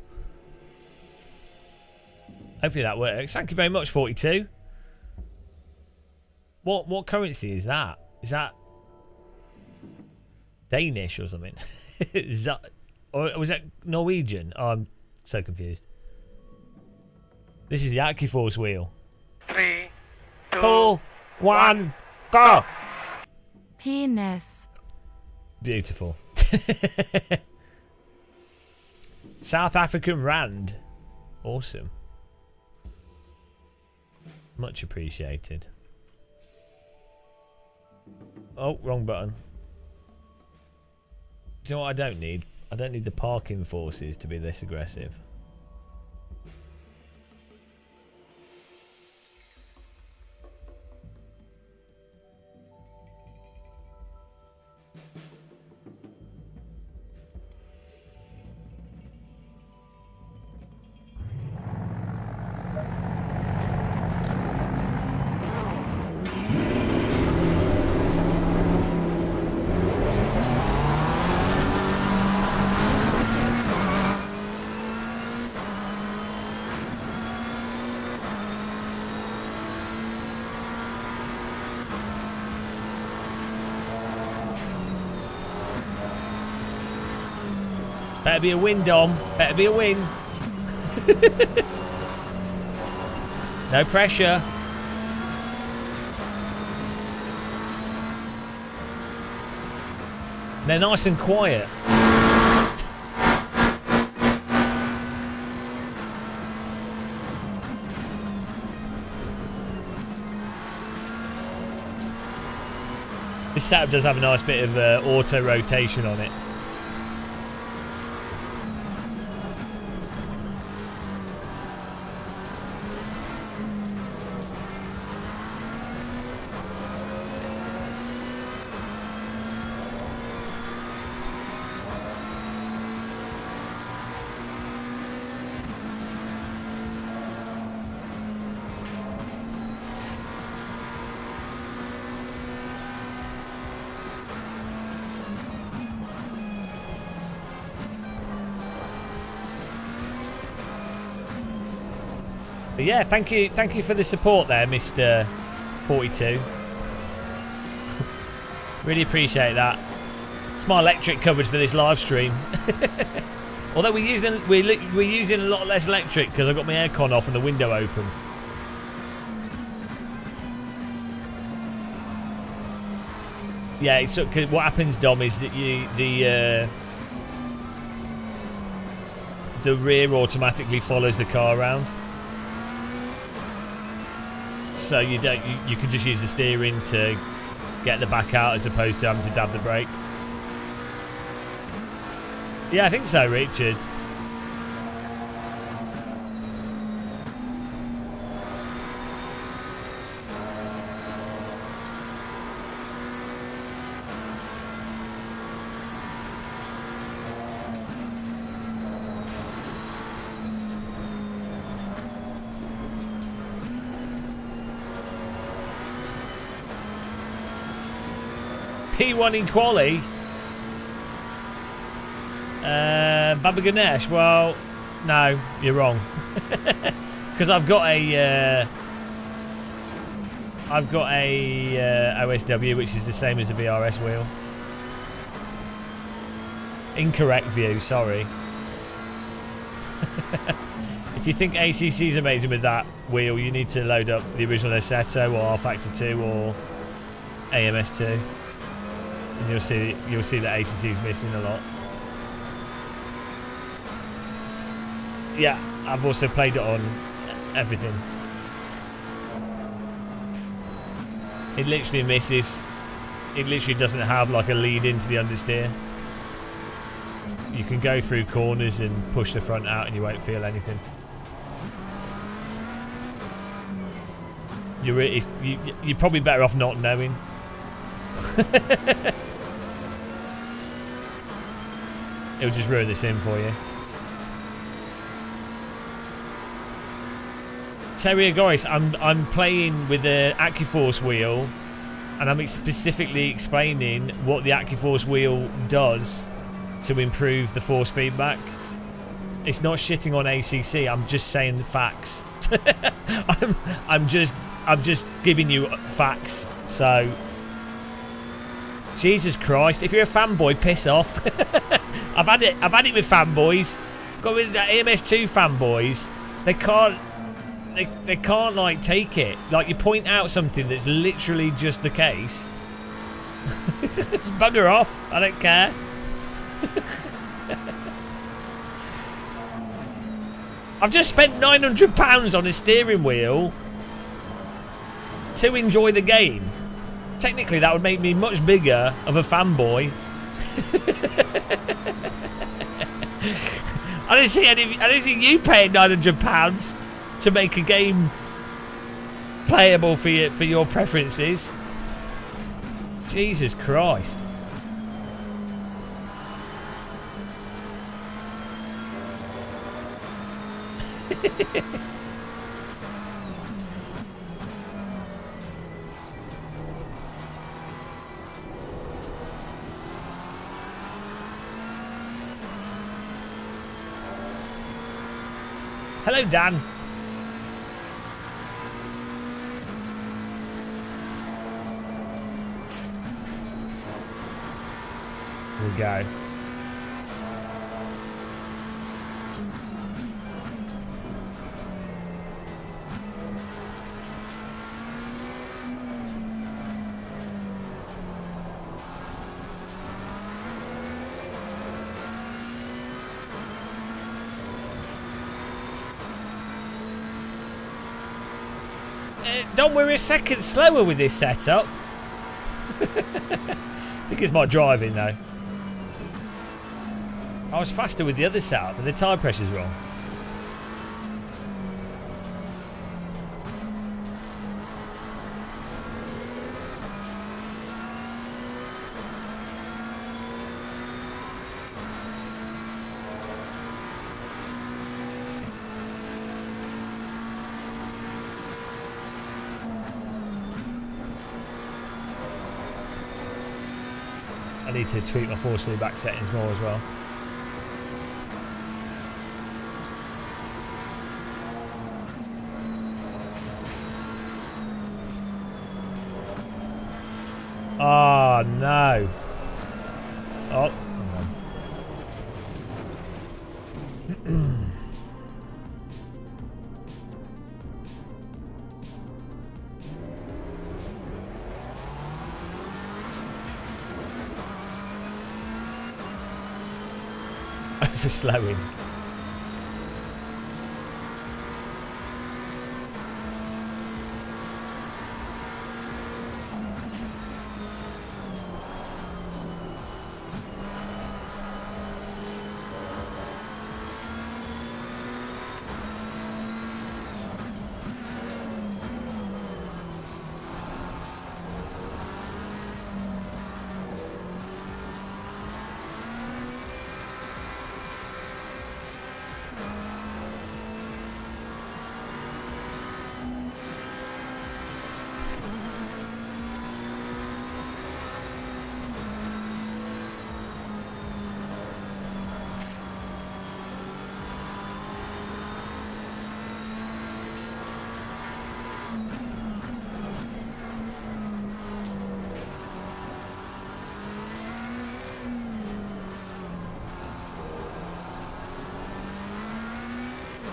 Hopefully that works. Thank you very much, 42. What currency is that? Is that Danish or something? Is that, or was that Norwegian? Oh, I'm so confused. This is the Force wheel.
3,
2, 1, go!
Penis.
Beautiful. South African Rand. Awesome. Much appreciated. Oh, wrong button. Do you know what I don't need? I don't need the parking forces to be this aggressive. Better be a win, Dom. Better be a win. No pressure. They're nice and quiet. This setup does have a nice bit of auto rotation on it. But yeah, thank you for the support there, Mr. 42. Really appreciate that. It's my electric covered for this live stream. Although we're using a lot less electric because I've got my aircon off and the window open. Yeah, so what happens, Dom, is that the rear automatically follows the car around. So you can just use the steering to get the back out as opposed to having to dab the brake. Yeah, I think so, Richard. P1 in quali. Baba Ganesh. Well, no, you're wrong. Because I've got a I've got a OSW, which is the same as a VRS wheel. Incorrect view, sorry. If you think ACC is amazing with that wheel, you need to load up the original Assetto or R-Factor 2 or AMS2. And you'll see that ACC is missing a lot. Yeah, I've also played it on everything. It literally misses. It literally doesn't have like a lead into the understeer. You can go through corners and push the front out and you won't feel anything. You're probably better off not knowing. It'll just ruin the sim for you. Terry Agoris, I'm playing with the AccuForce wheel, and I'm specifically explaining what the AccuForce wheel does to improve the force feedback. It's not shitting on ACC. I'm just saying the facts. I'm just giving you facts. So, Jesus Christ! If you're a fanboy, piss off. I've had it with fanboys. Got with the AMS2 fanboys. They can't like take it. Like, you point out something that's literally just the case. Just bugger off. I don't care. I've just spent £900 on a steering wheel to enjoy the game. Technically, that would make me much bigger of a fanboy. I didn't see you paying £900 to make a game playable for your preferences. Jesus Christ. Hello, Dan. Here we go. Don, we're a second slower with this setup. I think it's my driving though. I was faster with the other setup, but the tyre pressure's wrong. I need to tweak my force feedback settings more as well. Oh no. Oh, hang on. Overslowing.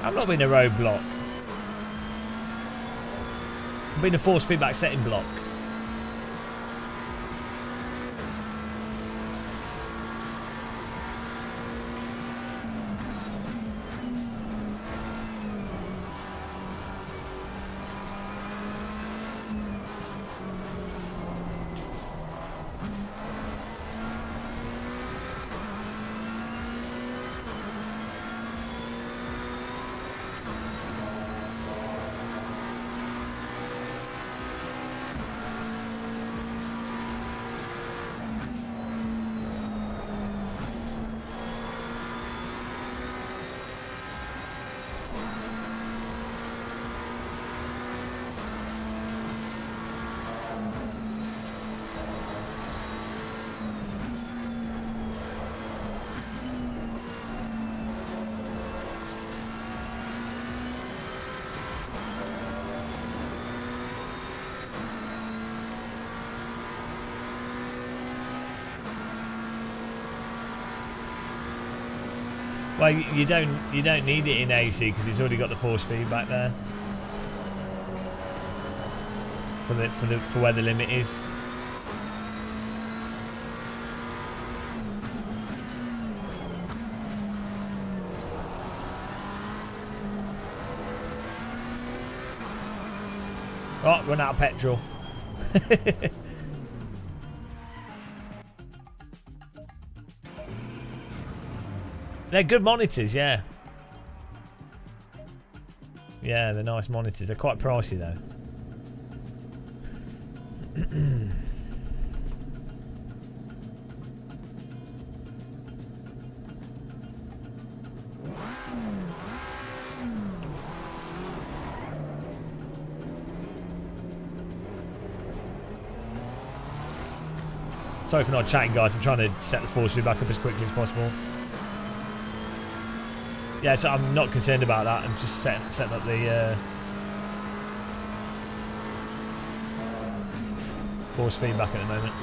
I'm not being a roadblock. I'm being a force feedback setting block. Well, you don't need it in AC because it's already got the force feedback there for where the limit is. Oh, run out of petrol. They're good monitors, yeah. Yeah, they're nice monitors. They're quite pricey though. Sorry for not chatting, guys. I'm trying to set the force feedback up as quickly as possible. Yeah, so I'm not concerned about that. I'm just setting up the force feedback at the moment.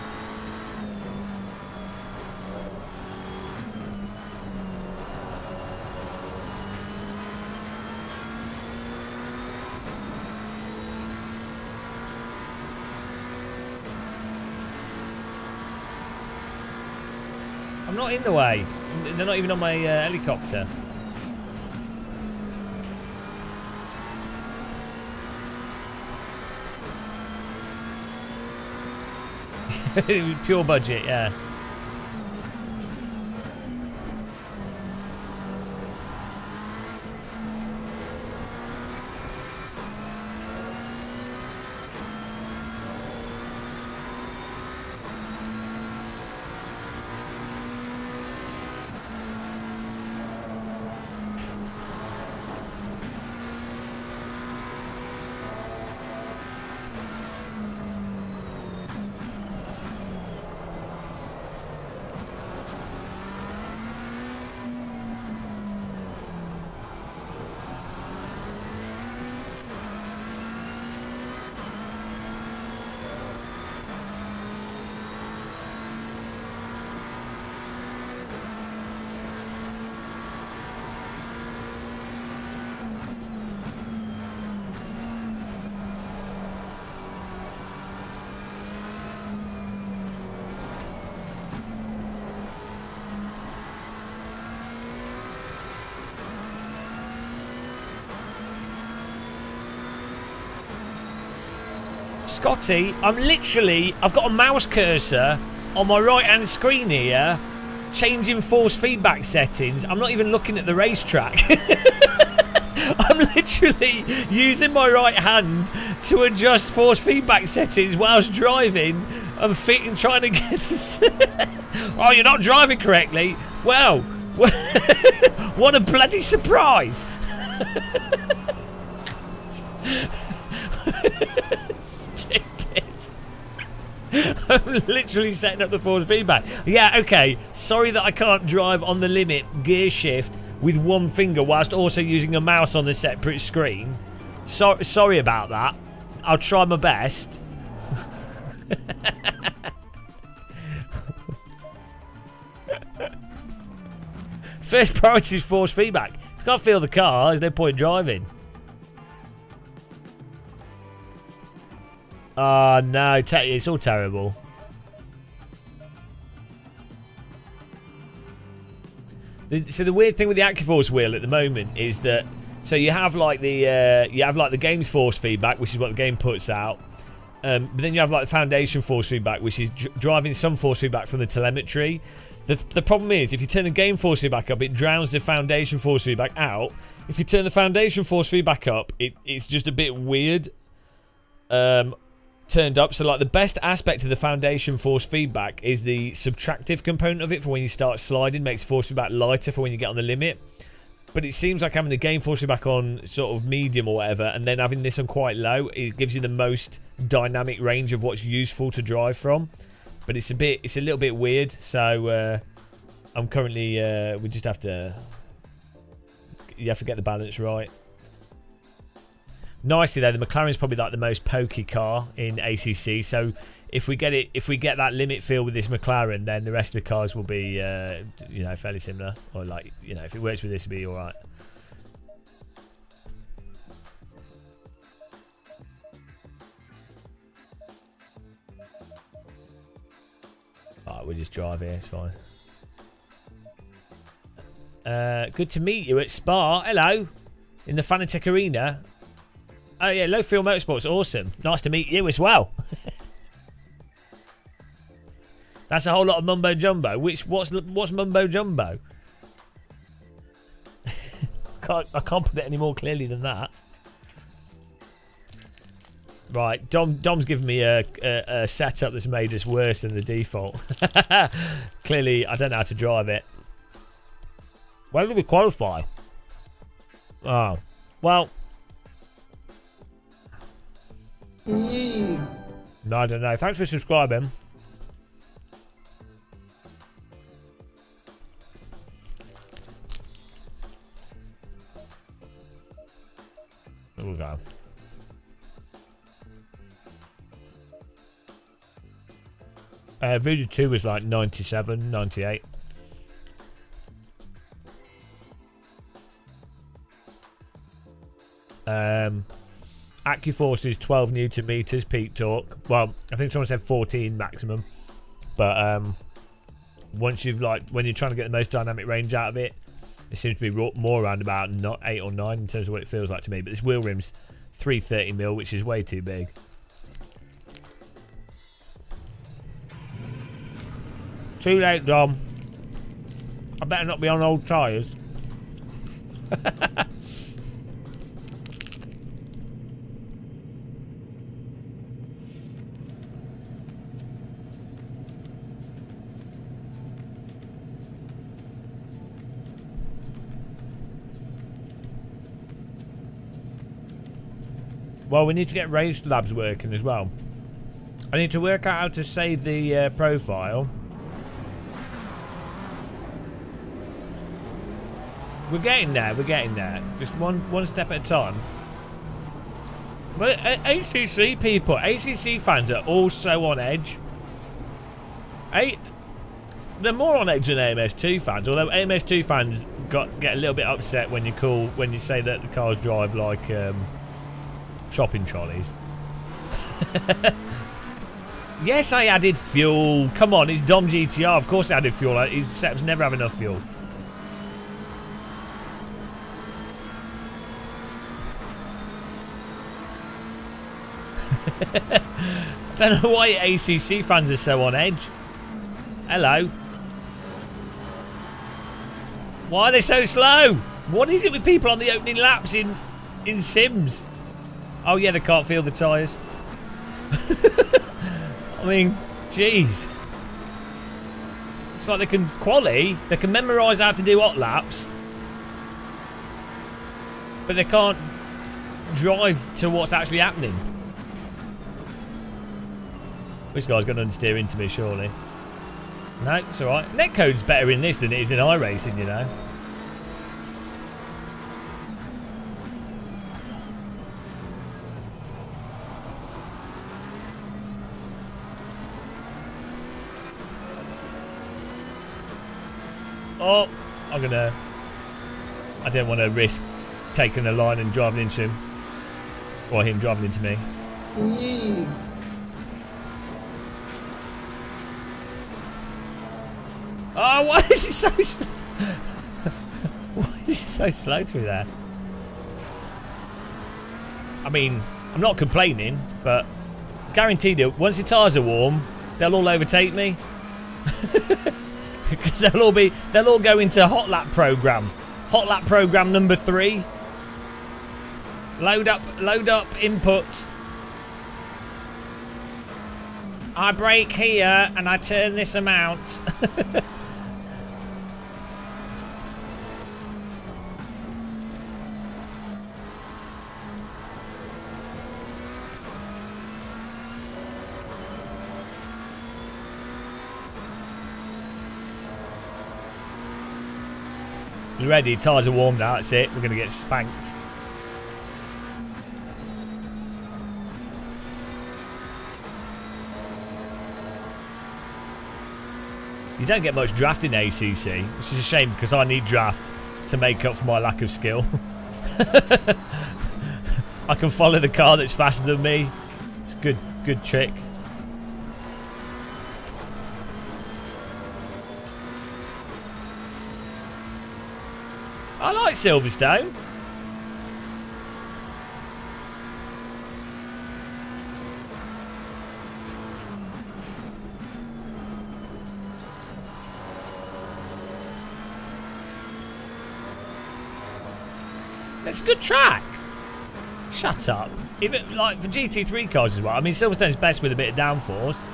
I'm not in the way. They're not even on my helicopter. Pure budget, yeah. Scotty, I've got a mouse cursor on my right hand screen here, changing force feedback settings. I'm not even looking at the racetrack. I'm literally using my right hand to adjust force feedback settings whilst driving and trying to get this. Oh, you're not driving correctly? Well, what a bloody surprise. I'm literally setting up the force feedback. Yeah, okay. Sorry that I can't drive on the limit gear shift with one finger whilst also using a mouse on the separate screen. Sorry about that. I'll try my best. First priority is force feedback. I can't feel the car, there's no point driving. Oh no, it's all terrible. So the weird thing with the AccuForce wheel at the moment is that so you have like the game's force feedback, which is what the game puts out. But then you have like the foundation force feedback, which is driving some force feedback from the telemetry. The problem is if you turn the game force feedback up, it drowns the foundation force feedback out. If you turn the foundation force feedback up, it's just a bit weird. Turned up. So like the best aspect of the foundation force feedback is the subtractive component of it for when you start sliding, makes force feedback lighter for when you get on the limit. But it seems like having the game force feedback on sort of medium or whatever and then having this on quite low, it gives you the most dynamic range of what's useful to drive from. But it's a little bit weird. So I'm currently we just have to get the balance right. Nicely though, the McLaren's probably like the most pokey car in ACC. So if we get that limit feel with this McLaren, then the rest of the cars will be, fairly similar. Or like, if it works with this, it'll be all right. Alright, we'll just drive here. It's fine. Good to meet you at Spa. Hello, in the Fanatec Arena. Oh yeah, Low Field Motorsports, awesome. Nice to meet you as well. That's a whole lot of mumbo jumbo. What's mumbo jumbo? I can't put it any more clearly than that. Right, Dom's given me a setup that's made this worse than the default. Clearly, I don't know how to drive it. Where did we qualify? Oh, well. No, I don't know. Thanks for subscribing. There we go. Video 2 was like 97, 98. AccuForce is 12 Newton meters peak torque. Well, I think someone said 14 maximum. But once when you're trying to get the most dynamic range out of it, it seems to be more around about not 8 or 9 in terms of what it feels like to me. But this wheel rim's 330mm, which is way too big. Too late, Dom. I better not be on old tyres. Well, we need to get race labs working as well. I need to work out how to save the profile. We're getting there. We're getting there. Just one step at a time. But ACC people, ACC fans are all so on edge. They're more on edge than AMS2 fans. Although AMS2 fans get a little bit upset when you say that the cars drive like shopping trolleys. Yes, I added fuel. Come on, it's Dom GTR. Of course I added fuel. His setups never have enough fuel. I don't know why ACC fans are so on edge. Hello. Why are they so slow? What is it with people on the opening laps in Sims? Oh yeah, they can't feel the tyres. I mean, jeez. It's like they can they can memorise how to do hot laps, but they can't drive to what's actually happening. This guy's going to understeer into me, surely. No, it's alright. Netcode's better in this than it is in iRacing, you know. Oh, I'm gonna I didn't want to risk taking the line and driving into him. Or him driving into me.
Wee.
Oh, why is he so slow? Why is he so slow through there? I mean, I'm not complaining, but guaranteed that once the tyres are warm, they'll all overtake me. Because they'll all go into hot lap program. Hot lap program number 3. Load up input. I brake here and I turn this amount. You ready? Tyres are warm now, that's it. We're going to get spanked. You don't get much draft in ACC, which is a shame because I need draft to make up for my lack of skill. I can follow the car that's faster than me. It's a good trick. I like Silverstone. It's a good track. Shut up. Even like for GT3 cars as well. I mean, Silverstone's best with a bit of downforce.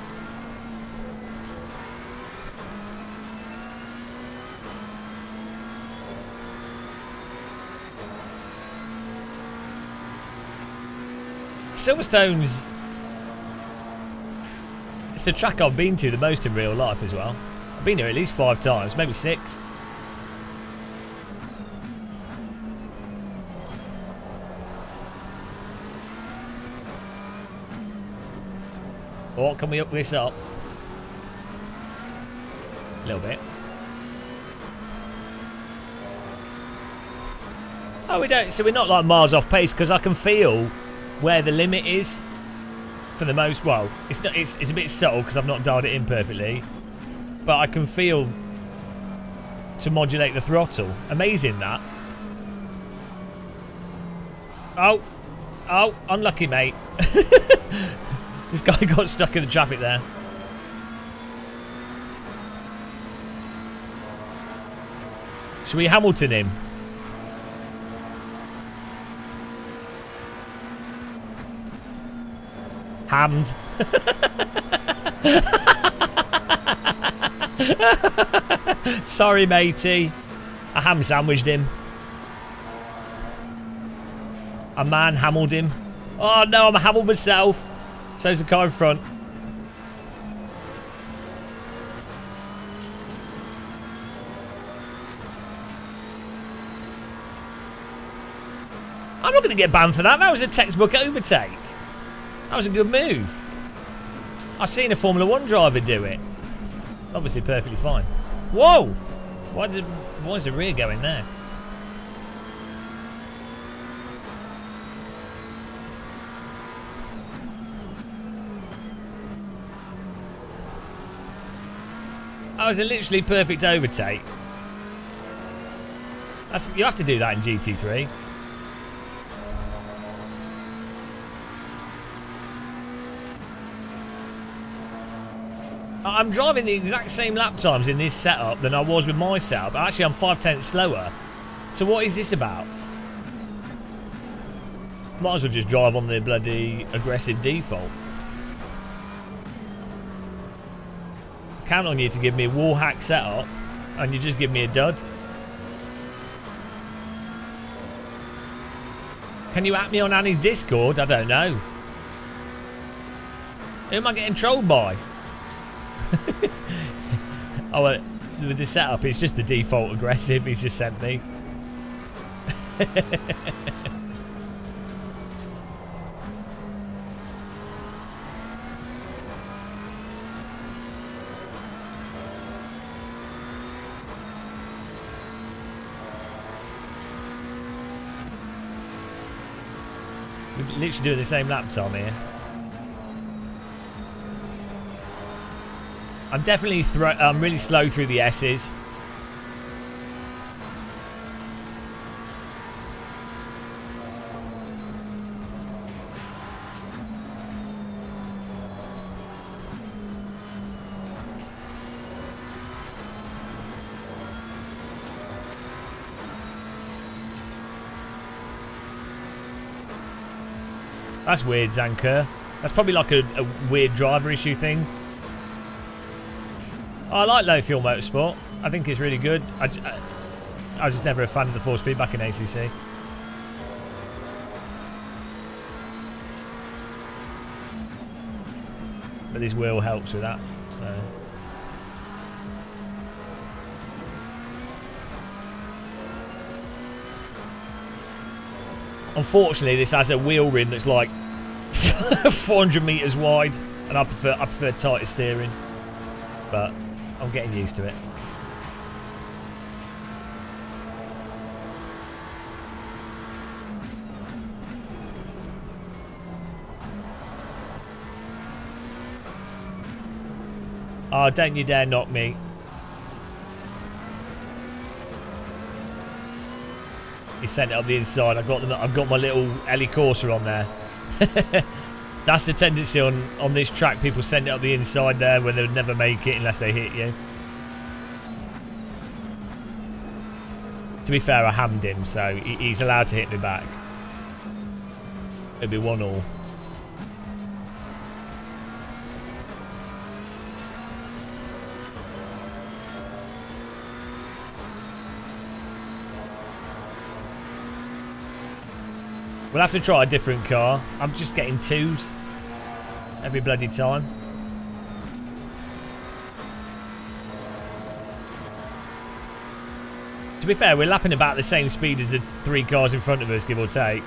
Silverstone's... It's the track I've been to the most in real life as well. I've been here at least 5 times, maybe 6. Or can we hook this up? A little bit. Oh, we don't. So we're not like miles off pace because I can feel where the limit is. For the most, well, it's not. It's a bit subtle because I've not dialed it in perfectly, but I can feel to modulate the throttle. Amazing that. Oh, unlucky, mate. This guy got stuck in the traffic there. Should we Hamilton him? Hammed. Sorry, matey. I ham sandwiched him. A man hammered him. Oh no, I'm hammered myself. So's the car in front. I'm not going to get banned for that. That was a textbook overtake. That was a good move. I've seen a Formula 1 driver do it. It's obviously perfectly fine. Whoa! Why is the rear going there? That was a literally perfect overtake. You have to do that in GT3. I'm driving the exact same lap times in this setup than I was with my setup. Actually, I'm 5/10 slower. So what is this about? Might as well just drive on the bloody aggressive default. Count on you to give me a wall hack setup and you just give me a dud. Can you at me on Annie's Discord? I don't know. Who am I getting trolled by? Oh, well, with the setup, it's just the default aggressive he's just sent me. We're literally doing the same lap time here. I'm definitely I'm really slow through the S's. That's weird, Zanker. That's probably like a weird driver issue thing. I like low fuel motorsport. I think it's really good. I was just never a fan of the force feedback in ACC. But this wheel helps with that. So. Unfortunately, this has a wheel rim that's like 400 meters wide, and I prefer tighter steering. But I'm getting used to it. Oh, don't you dare knock me. He sent it up the inside. I've got my little LE Corsa on there. That's the tendency on this track. People send it up the inside there when they would never make it unless they hit you. To be fair, I hammed him, so he's allowed to hit me back. It'd be 1-1. We'll have to try a different car. I'm just getting 2s every bloody time. To be fair, we're lapping about the same speed as the 3 cars in front of us, give or take.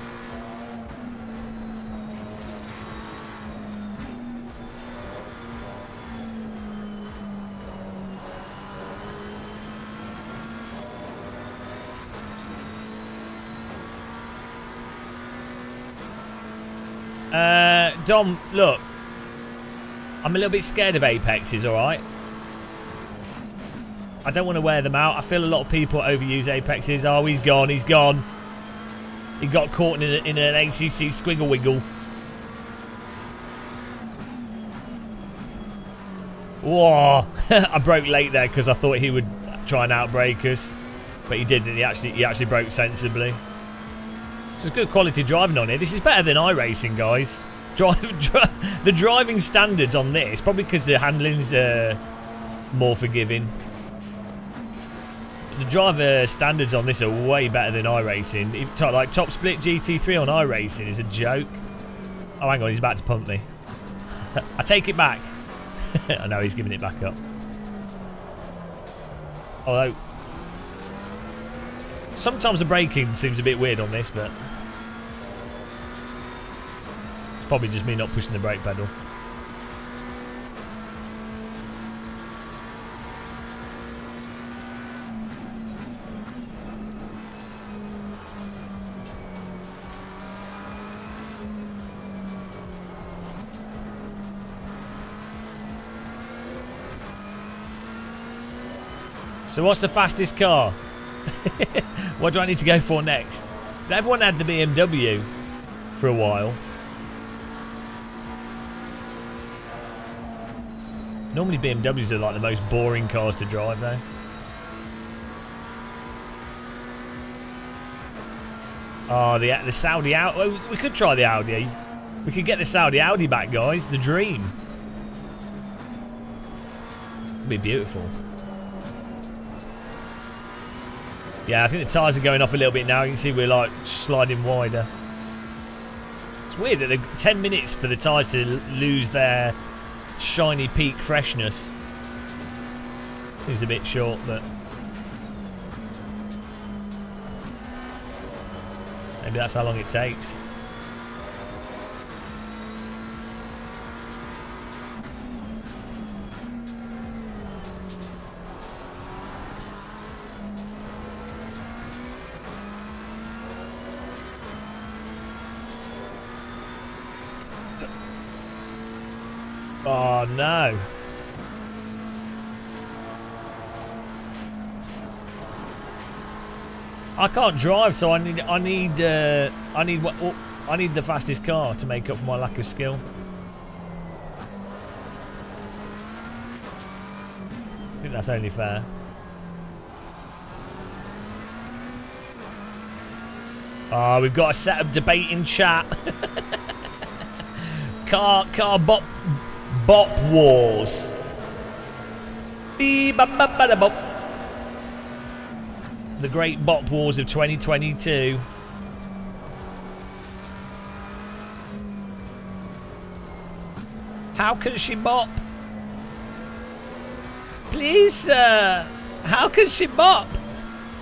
Dom, look, I'm a little bit scared of Apexes, alright? I don't want to wear them out. I feel a lot of people overuse Apexes. Oh, he's gone, he's gone. He got caught in an ACC squiggle wiggle. Whoa! I broke late there because I thought he would try and outbrake us. But he didn't. He actually broke sensibly. So it's good quality driving on here. This is better than iRacing, guys. The driving standards on this, probably because the handling's more forgiving. The driver standards on this are way better than iRacing. Like top split GT3 on iRacing is a joke. Oh, hang on, he's about to pump me. I take it back. I know he's giving it back up. Although sometimes the braking seems a bit weird on this, but it's probably just me not pushing the brake pedal. So what's the fastest car? What do I need to go for next? Everyone had the BMW for a while. Normally BMWs are like the most boring cars to drive though. Oh, the Saudi Audi. Well, we could try the Audi. We could get the Saudi Audi back, guys. The dream. It'd be beautiful. Yeah, I think the tyres are going off a little bit now. You can see we're like sliding wider. It's weird that 10 minutes for the tyres to lose their shiny peak freshness. Seems a bit short, but maybe that's how long it takes. Oh no. I can't drive, so I need the fastest car to make up for my lack of skill. I think that's only fair. Oh, we've got a set of debate in chat. car bop wars. The great bop wars of 2022. How can she bop? Please, sir. How can she bop?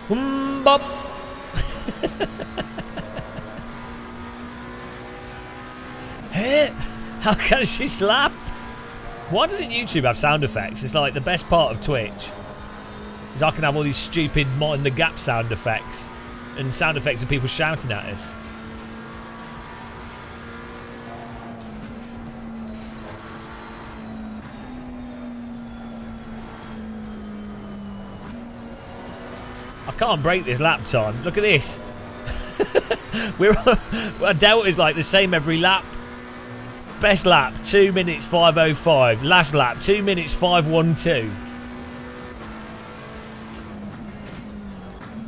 Bop. Hey, how can she slap? Why doesn't YouTube have sound effects? It's like the best part of Twitch. Is I can have all these stupid mind the gap sound effects and sound effects of people shouting at us. I can't break this lap time. Look at this. Our delta is like the same every lap. Best lap 2 minutes 5:05. Last lap 2 minutes 5:12.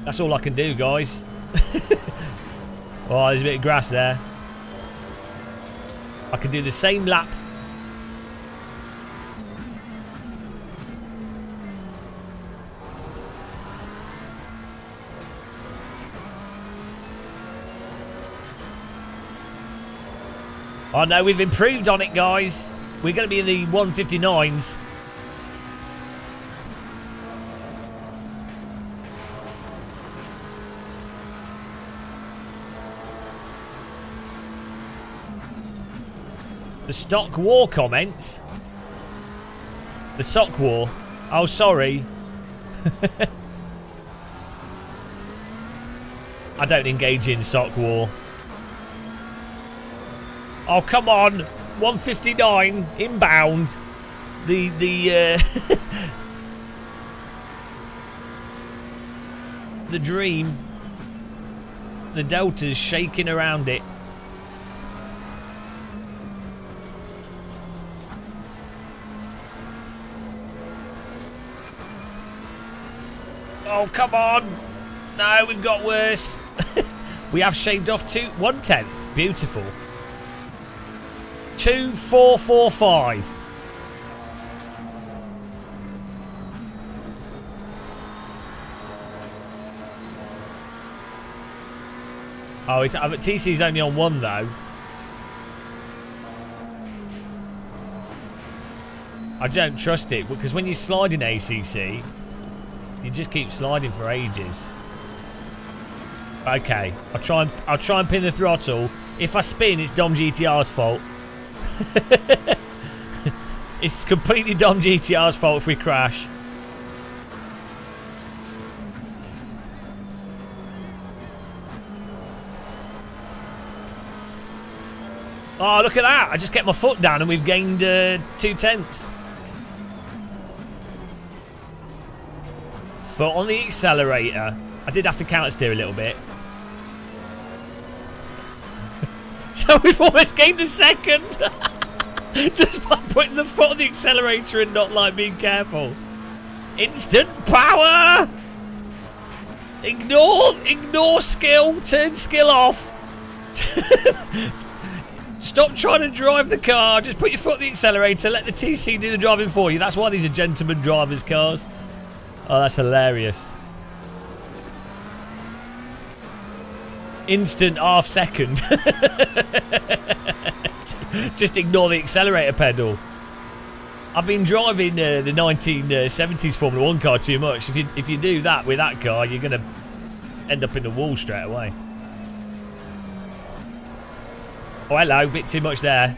That's all I can do, guys. Oh, there's a bit of grass there. I can do the same lap. Oh no, we've improved on it, guys. We're going to be in the 159s. The stock war comments. The sock war. Oh, sorry. I don't engage in sock war. Oh, come on. 159 inbound. The the dream. The delta's shaking around it. Oh, come on. No, we've got worse. We have shaved off 1/10. Beautiful. 2.445. Oh, TC's only on 1 though. I don't trust it because when you slide in ACC, you just keep sliding for ages. Okay, I'll try and pin the throttle. If I spin, it's Dom GTR's fault. It's completely Dom GTR's fault if we crash. Oh, look at that. I just kept my foot down and we've gained 2/10. Foot on the accelerator. I did have to counter steer a little bit. So we've almost gained a second. Just by putting the foot on the accelerator and not like being careful. Instant power. Ignore skill. Turn skill off. Stop trying to drive the car. Just put your foot on the accelerator. Let the TC do the driving for you. That's why these are gentleman drivers' cars. Oh, that's hilarious. Instant half second. Just ignore the accelerator pedal. I've been driving the 1970s Formula 1 car too much. If you do that with that car, you're going to end up in the wall straight away. Oh, hello. Bit too much there.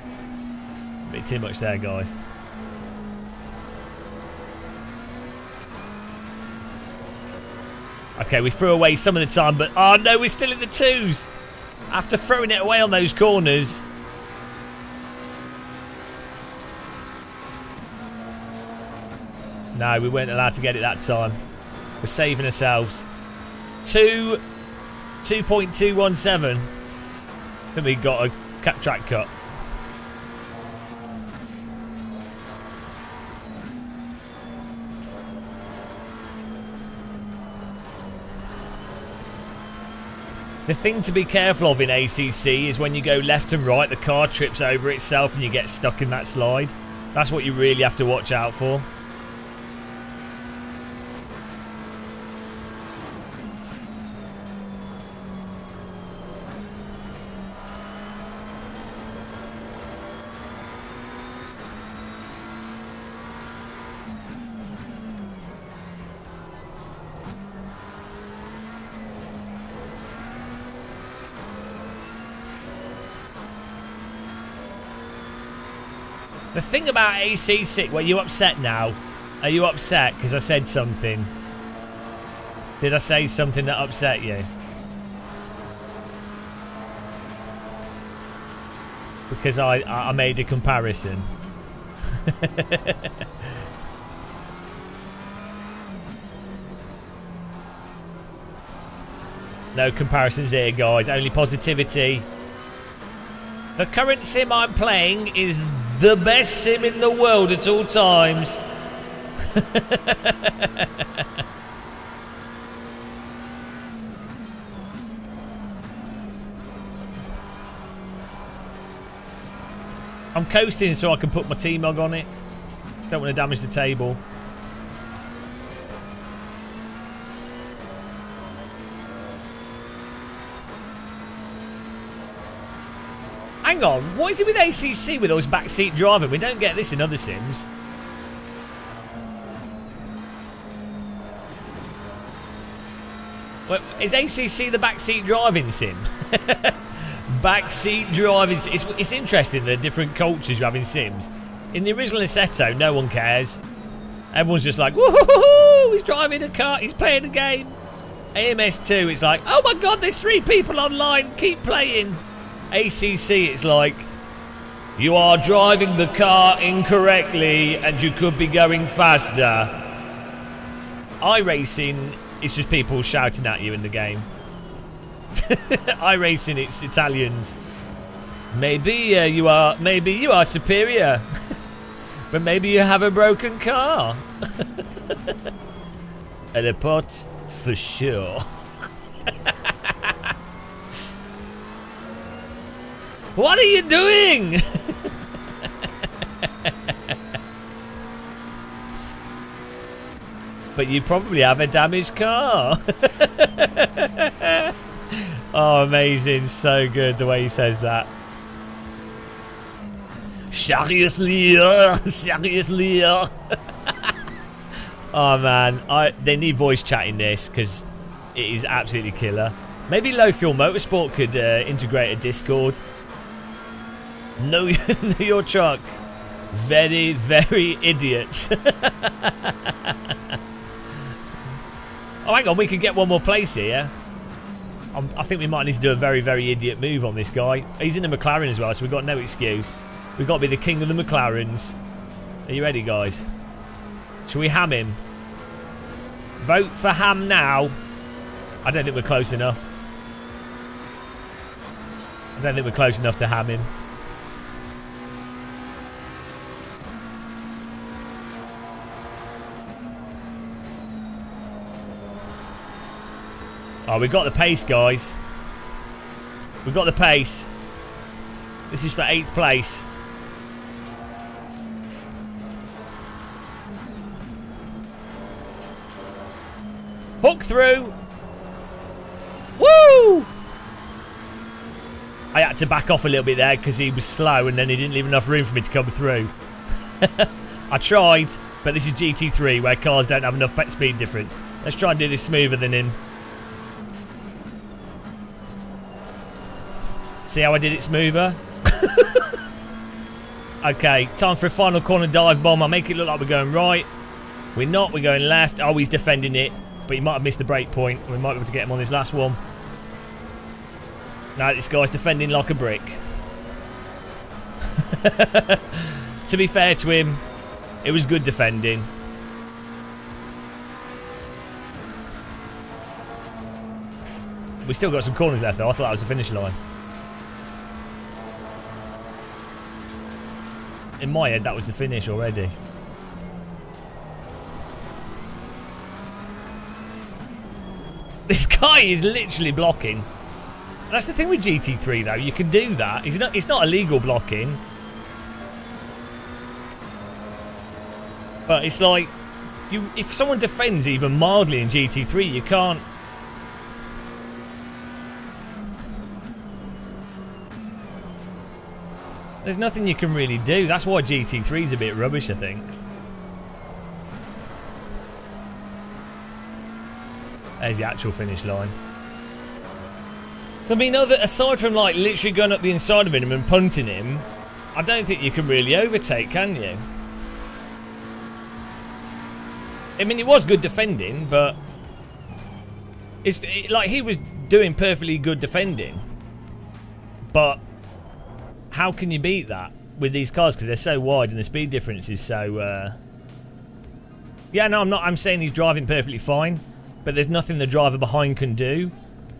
Bit too much there, guys. Okay, we threw away some of the time, but oh no, we're still in the 2s. After throwing it away on those corners. No, we weren't allowed to get it that time. We're saving ourselves. 2.217. I think we got a track cut. The thing to be careful of in ACC is when you go left and right, the car trips over itself and you get stuck in that slide. That's what you really have to watch out for. The thing about ACC, were you upset now? Are you upset because I said something? Did I say something that upset you? Because I made a comparison. No comparisons here, guys. Only positivity. The current sim I'm playing is the best sim in the world at all times. I'm coasting so I can put my T-Mog on it. Don't want to damage the table. Hang on, what is it with ACC with those backseat driving? We don't get this in other sims. Well, is ACC the backseat driving sim? Backseat driving. It's interesting the different cultures you have in sims. In the original Assetto, no one cares. Everyone's just like, woohoo! He's driving a car. He's playing a game. AMS2, it's like, oh my god, there's 3 people online. Keep playing. ACC, it's like, you are driving the car incorrectly and you could be going faster. iRacing is just people shouting at you in the game. iRacing, it's Italians. Maybe you are superior, but maybe you have a broken car. At a pot, for sure. What are you doing? But you probably have a damaged car. Oh, amazing. So good the way he says that. Seriously? Seriously? Oh, man. They need voice chat in this because it is absolutely killer. Maybe Low Fuel Motorsport could integrate a Discord. Know your truck. Very, very idiot. Oh, hang on. We could get one more place here. I think we might need to do a very, very idiot move on this guy. He's in the McLaren as well, so we've got no excuse. We've got to be the king of the McLarens. Are you ready, guys? Shall we ham him? Vote for ham now. I don't think we're close enough. I don't think we're close enough to ham him. Oh, we've got the pace, guys. We've got the pace. This is for 8th place. Hook through. Woo! I had to back off a little bit there because he was slow and then he didn't leave enough room for me to come through. I tried, but this is GT3 where cars don't have enough speed difference. Let's try and do this smoother than him. See how I did it smoother? Okay, time for a final corner dive bomb. I'll make it look like we're going right. We're not, we're going left. Oh, he's defending it, but he might have missed the break point. We might be able to get him on this last one. No, this guy's defending like a brick. To be fair to him, it was good defending. We still got some corners left though. I thought that was the finish line. In my head, that was the finish already. This guy is literally blocking. That's the thing with GT3 though. You can do that. It's not illegal blocking. But it's like, if someone defends even mildly in GT3, you can't. There's nothing you can really do. That's why GT3 is a bit rubbish, I think. There's the actual finish line. So, I mean, aside from like literally going up the inside of him and punting him, I don't think you can really overtake, can you? I mean, it was good defending, but like he was doing perfectly good defending. But how can you beat that with these cars? Because they're so wide and the speed difference is so... Yeah, no, I'm saying he's driving perfectly fine, but there's nothing the driver behind can do,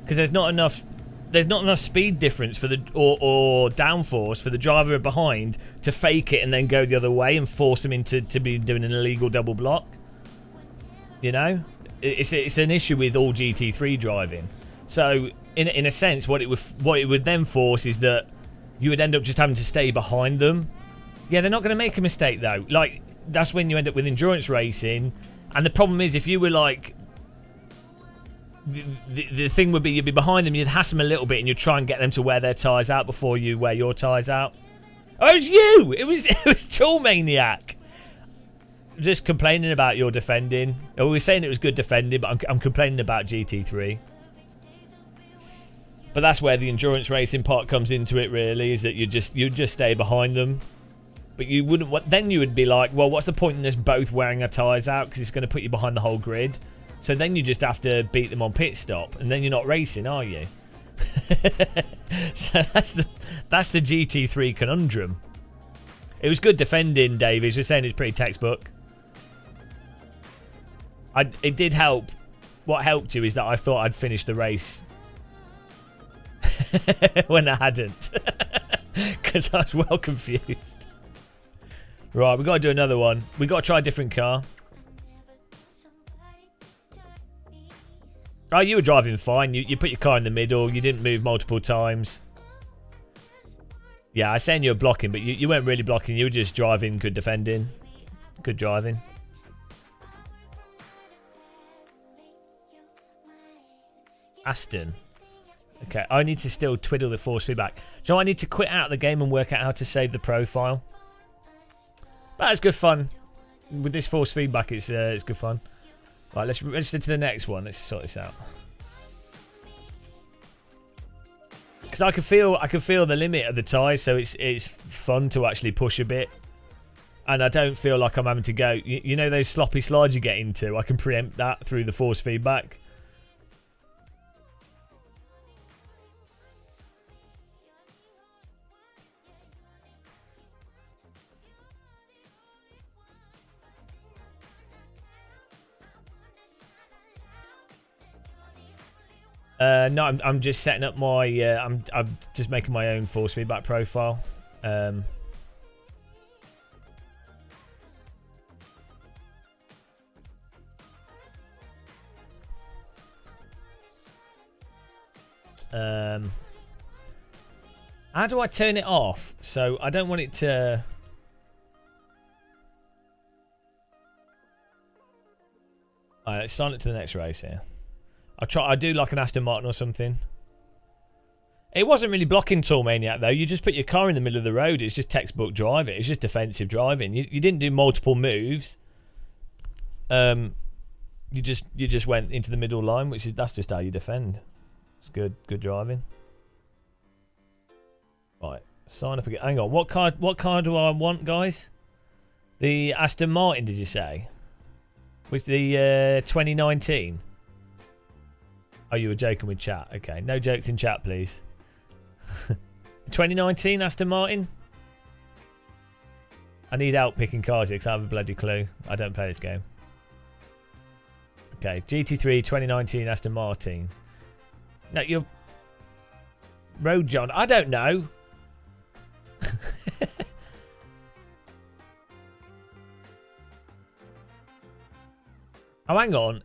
because there's not enough speed difference for the or downforce for the driver behind to fake it and then go the other way and force him into be doing an illegal double block. You know, it's an issue with all GT3 driving. So in a sense, what it would then force is that you would end up just having to stay behind them. Yeah, they're not going to make a mistake though. Like, that's when you end up with endurance racing. And the problem is, if you were like, the thing would be you'd be behind them, you'd hass them a little bit, and you'd try and get them to wear their tyres out before you wear your tyres out. Oh, it was you! It was Tool Maniac. Just complaining about your defending. We were saying it was good defending, but I'm complaining about GT3. But that's where the endurance racing part comes into it, really, is that you just stay behind them. But you wouldn't. Then you would be like, well, what's the point in us both wearing our tyres out? Because it's going to put you behind the whole grid. So then you just have to beat them on pit stop, and then you're not racing, are you? So that's the GT3 conundrum. It was good defending, Davies. We're saying it's pretty textbook. It did help. What helped you is that I thought I'd finished the race when I hadn't, because I was well confused. Right, we've got to do another one. We've got to try a different car. Oh, you were driving fine. You put your car in the middle. You didn't move multiple times. Yeah, I was saying you were blocking, but you weren't really blocking. You were just driving, good defending. Good driving. Aston. Okay, I need to still twiddle the force feedback. So I need to quit out of the game and work out how to save the profile. But it's good fun. With this force feedback, it's good fun. Right, let's register to the next one. Let's sort this out. Because I can feel the limit of the tyres, so it's fun to actually push a bit. And I don't feel like I'm having to go. You know those sloppy slides you get into? I can preempt that through the force feedback. No, I'm just setting up my. I'm just making my own force feedback profile. How do I turn it off? So I don't want it to. Alright, let's sign it to the next race here. I do like an Aston Martin or something. It wasn't really blocking Tool Maniac though. You just put your car in the middle of the road. It's just textbook driving. It's just defensive driving. You didn't do multiple moves. You just went into the middle line, that's just how you defend. It's good driving. Right, sign up again. Hang on, what car do I want, guys? The Aston Martin, did you say? With the 2019. Oh, you were joking with chat. Okay, no jokes in chat, please. 2019 Aston Martin. I need help picking cars here because I have a bloody clue. I don't play this game. Okay, GT3 2019 Aston Martin. No, you're... Road John. I don't know. Oh, hang on.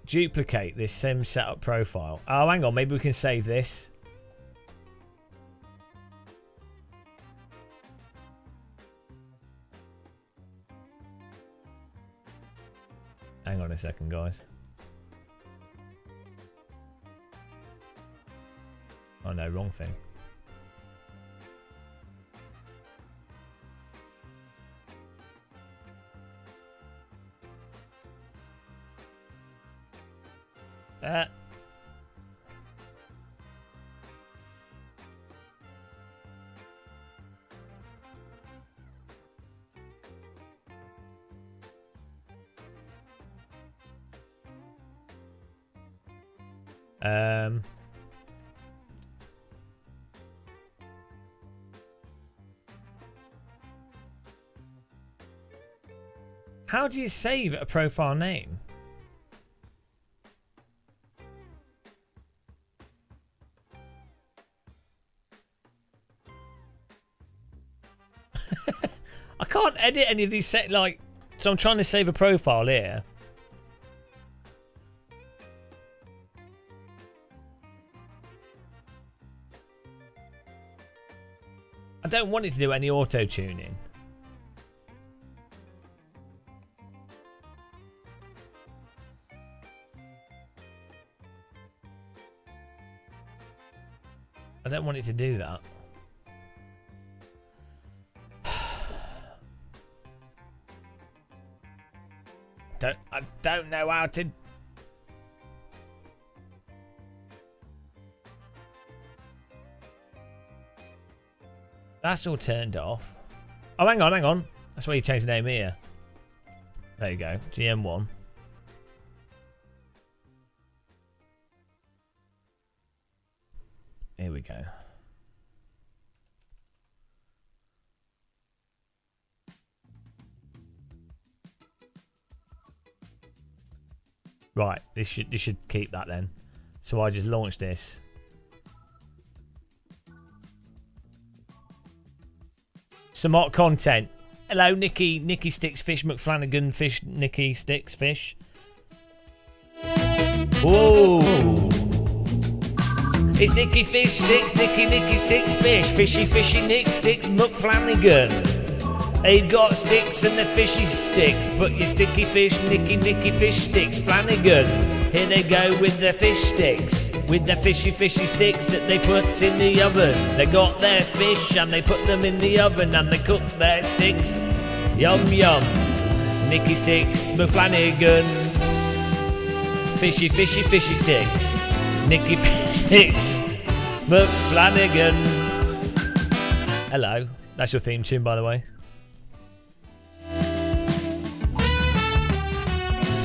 Duplicate this same setup profile. Oh, hang on. Maybe we can save this. Hang on a second, guys. Oh, no. Wrong thing. How do you save a profile name? I can't edit any of these like, so I'm trying to save a profile here. I don't want it to do any auto tuning. I don't want it to do that. I don't know how to. That's all turned off. Oh, hang on, hang on. That's why you changed the name here. There you go. GM1. Here we go. Right, this should keep that then. So I just launched this. Some hot content. Hello, Nikki. Nikki Sticks Fish McFlanagan Fish. Nikki Sticks Fish. Whoa. It's Nikki Fish Sticks. Nikki Sticks Fish. Fishy Nick Sticks McFlanagan. They've got sticks and the fishy sticks. Put your sticky fish, Nikki Fish Sticks Flanagan. Here they go with their fish sticks. With their fishy sticks that they put in the oven. They got their fish and they put them in the oven and they cook their sticks. Yum yum. Nikki Sticks McFlanagan. Fishy sticks. Nikki Fish Sticks McFlanagan. Hello. That's your theme tune, by the way.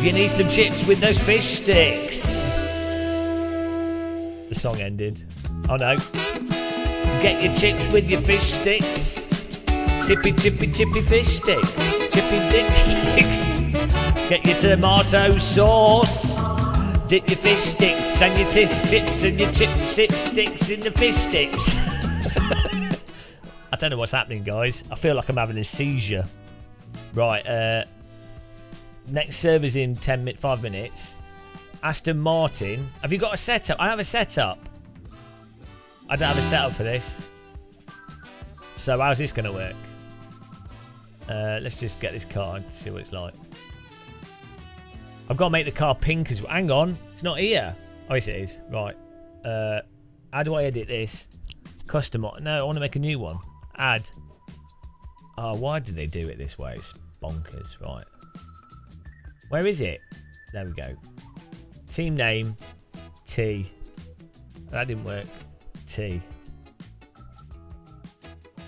You need some chips with those fish sticks. The song ended. Oh no. Get your chips with your fish sticks. Chippy fish sticks. Chippy dick sticks. Get your tomato sauce. Dip your fish sticks and your chips and your chip sticks in the fish sticks. I don't know what's happening, guys. I feel like I'm having a seizure. Right, next server's in 5 minutes. Aston Martin. Have you got a setup? I have a setup. I don't have a setup for this. So how's this going to work? Let's just get this car and see what it's like. I've got to make the car pink as well. Hang on. It's not here. Oh, yes it is. Right. How do I edit this? Custom. No, I want to make a new one. Add. Oh, why did they do it this way? It's bonkers. Right. Where is it? There we go. Team name. T. That didn't work. T.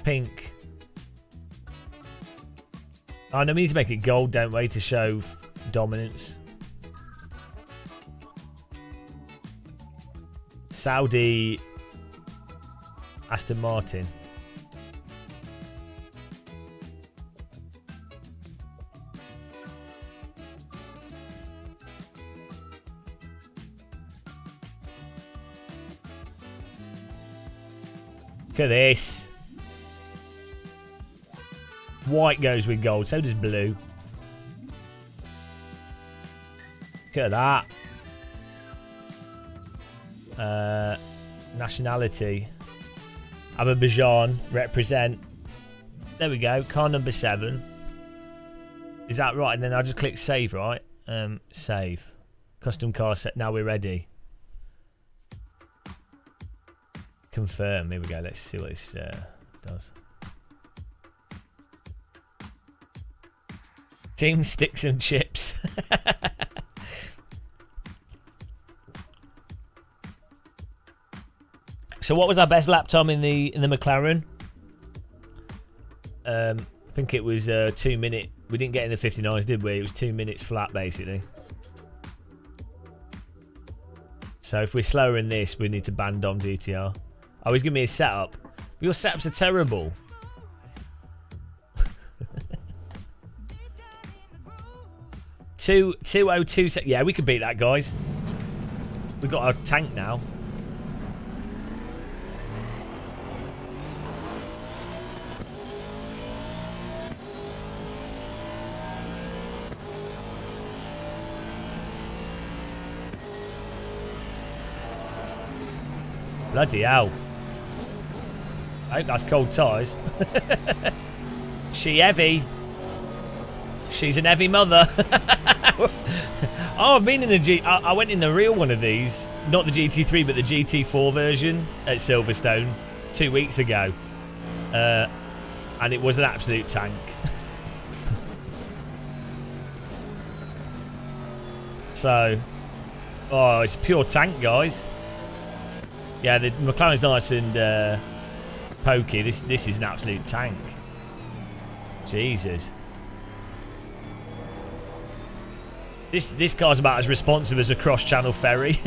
Pink. Oh, no, we need to make it gold, don't we, to show dominance. Saudi. Aston Martin. Look at this. White goes with gold. So does blue. Look at that. Nationality. Azerbaijan. Represent. There we go. Car number 7. Is that right? And then I'll just click save, right? Save. Custom car set. Now we're ready. Confirm. Here we go. Let's see what this does. Team Sticks and Chips. So what was our best lap time in the McLaren? I think it was 2 minute. We didn't get in the 59s, did we? It was 2 minutes flat, basically. So if we're slower in this, we need to ban Dom GTR. Oh, he's giving me a setup. Your setups are terrible. 202. Yeah, we could beat that, guys. We've got our tank now. Bloody hell. I hope that's cold tyres. She heavy. She's an heavy mother. Oh, I've been in I went in the real one of these. Not the GT3, but the GT4 version at Silverstone 2 weeks ago. And it was an absolute tank. So, oh, it's a pure tank, guys. Yeah, the McLaren's nice and pokey. This is an absolute tank. Jesus. This car's about as responsive as a cross-channel ferry.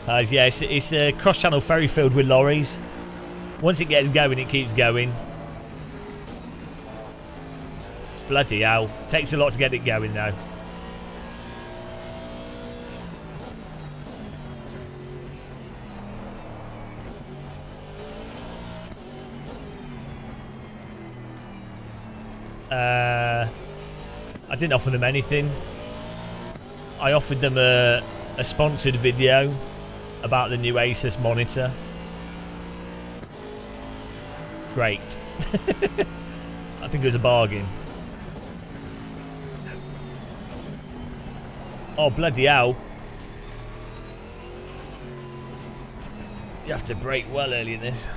Yeah, it's a cross-channel ferry filled with lorries. Once it gets going, it keeps going. Bloody hell. Takes a lot to get it going, though. I didn't offer them anything. I offered them a sponsored video about the new Asus monitor. Great. I think it was a bargain. Oh, bloody hell. You have to brake well early in this.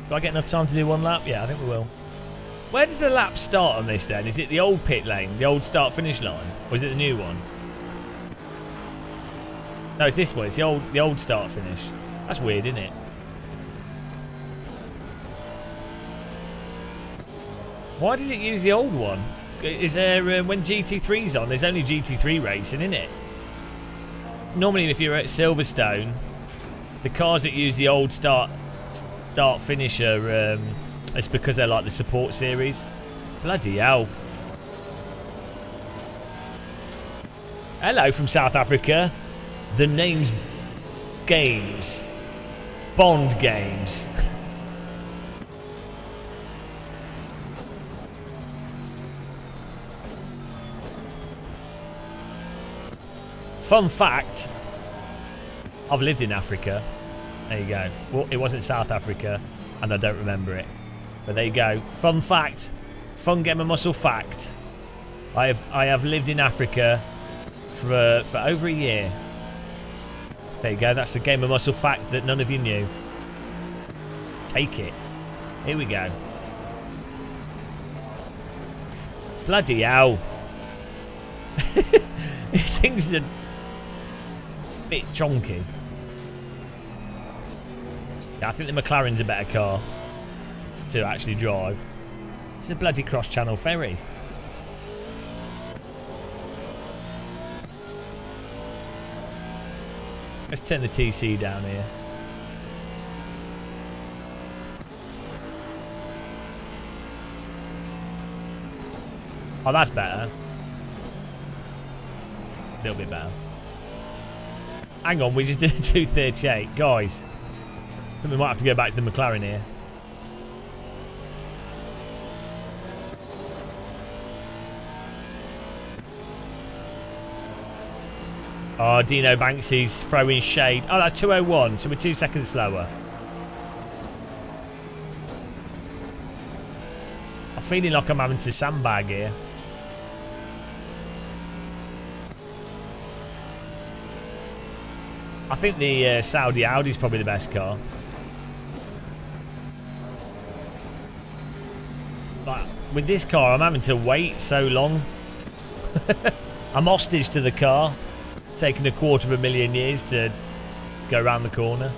Do I get enough time to do one lap? Yeah, I think we will. Where does the lap start on this then? Is it the old pit lane, the old start-finish line? Or is it the new one? No, it's this one. It's the old start-finish. That's weird, isn't it? Why does it use the old one? Is there, when GT3's on, there's only GT3 racing, isn't it? Normally, if you're at Silverstone, the cars that use the old start-finish are... it's because they're like the support series. Bloody hell. Hello from South Africa. The name's Games. Bond Games. Fun fact. I've lived in Africa. There you go. Well, it wasn't South Africa, and I don't remember it. But there you go. Fun fact. Fun Gamer Muscle fact. I have lived in Africa for over a year. There you go. That's the Gamer Muscle fact that none of you knew. Take it. Here we go. Bloody hell. These things are a bit chonky. Yeah, I think the McLaren's a better car to actually drive. It's a bloody cross-channel ferry. Let's turn the TC down here. Oh, that's better. A little bit better. Hang on, we just did a 238. Guys, I think we might have to go back to the McLaren here. Oh, Dino Banksy's throwing shade. Oh, that's 201, so we're 2 seconds slower. I'm feeling like I'm having to sandbag here. I think the Saudi Audi is probably the best car. But with this car, I'm having to wait so long. I'm hostage to the car. Taking 250,000 years to go around the corner.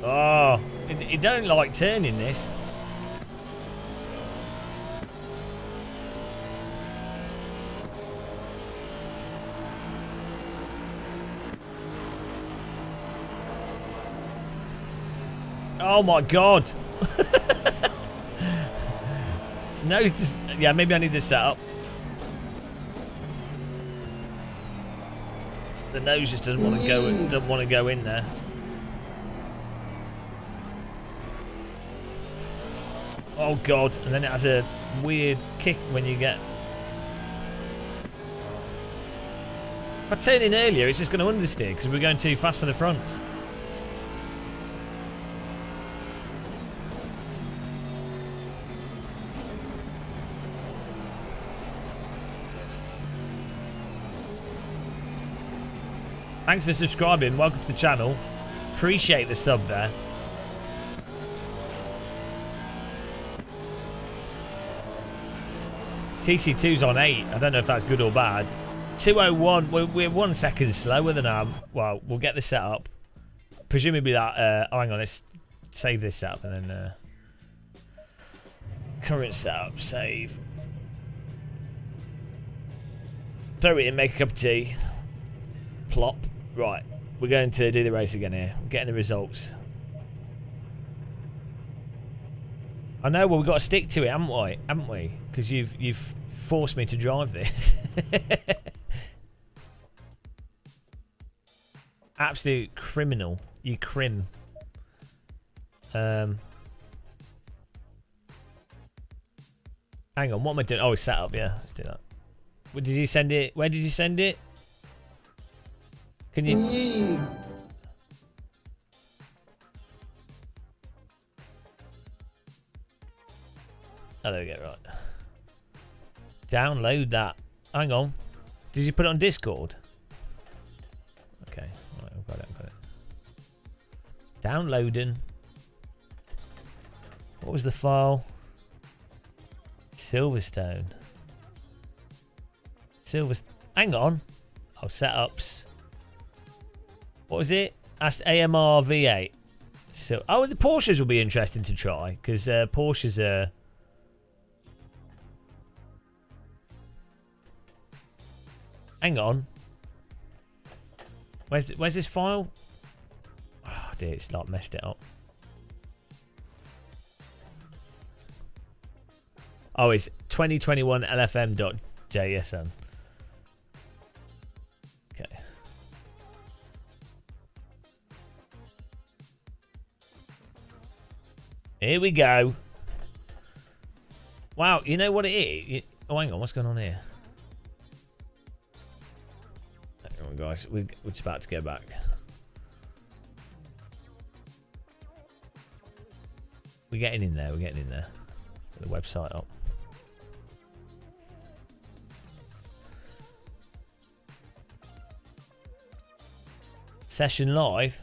Oh, it don't like turning this. Oh my god. No, just, yeah, maybe I need this set up. The nose just doesn't want to go in there. Oh god, and then it has a weird kick when you get... If I turn in earlier, it's just going to understeer because we're going too fast for the fronts. Thanks for subscribing. Welcome to the channel. Appreciate the sub there. TC2's on 8. I don't know if that's good or bad. 201. We're 1 second slower than our... Well, we'll get the setup. Presumably that... oh, hang on. Let's save this setup and then... current setup. Save. Throw it in. Make a cup of tea. Plop. Right. We're going to do the race again here. We're getting the results. I know, well, we've got to stick to it, haven't we? Because you've forced me to drive this. Absolute criminal. You crim. Hang on, what am I doing? Oh, it's set up, yeah. Let's do that. Where did you send it? Where did you send it? Can you... Oh, there we go, right. Download that. Hang on. Did you put it on Discord? Okay, right, I've got it, Downloading. What was the file? Silverstone. Hang on. Oh, setups. What was it? Asked AMR V8. So, oh, the Porsches will be interesting to try because Porsches are. Hang on. Where's this file? Oh dear, it's like messed it up. Oh, it's 2021 LFM.jsn. Okay. Here we go. Wow, you know what it is? Oh, hang on, what's going on here? Hang on, guys, we're just about to go back. We're getting in there, Get the website up. Session live.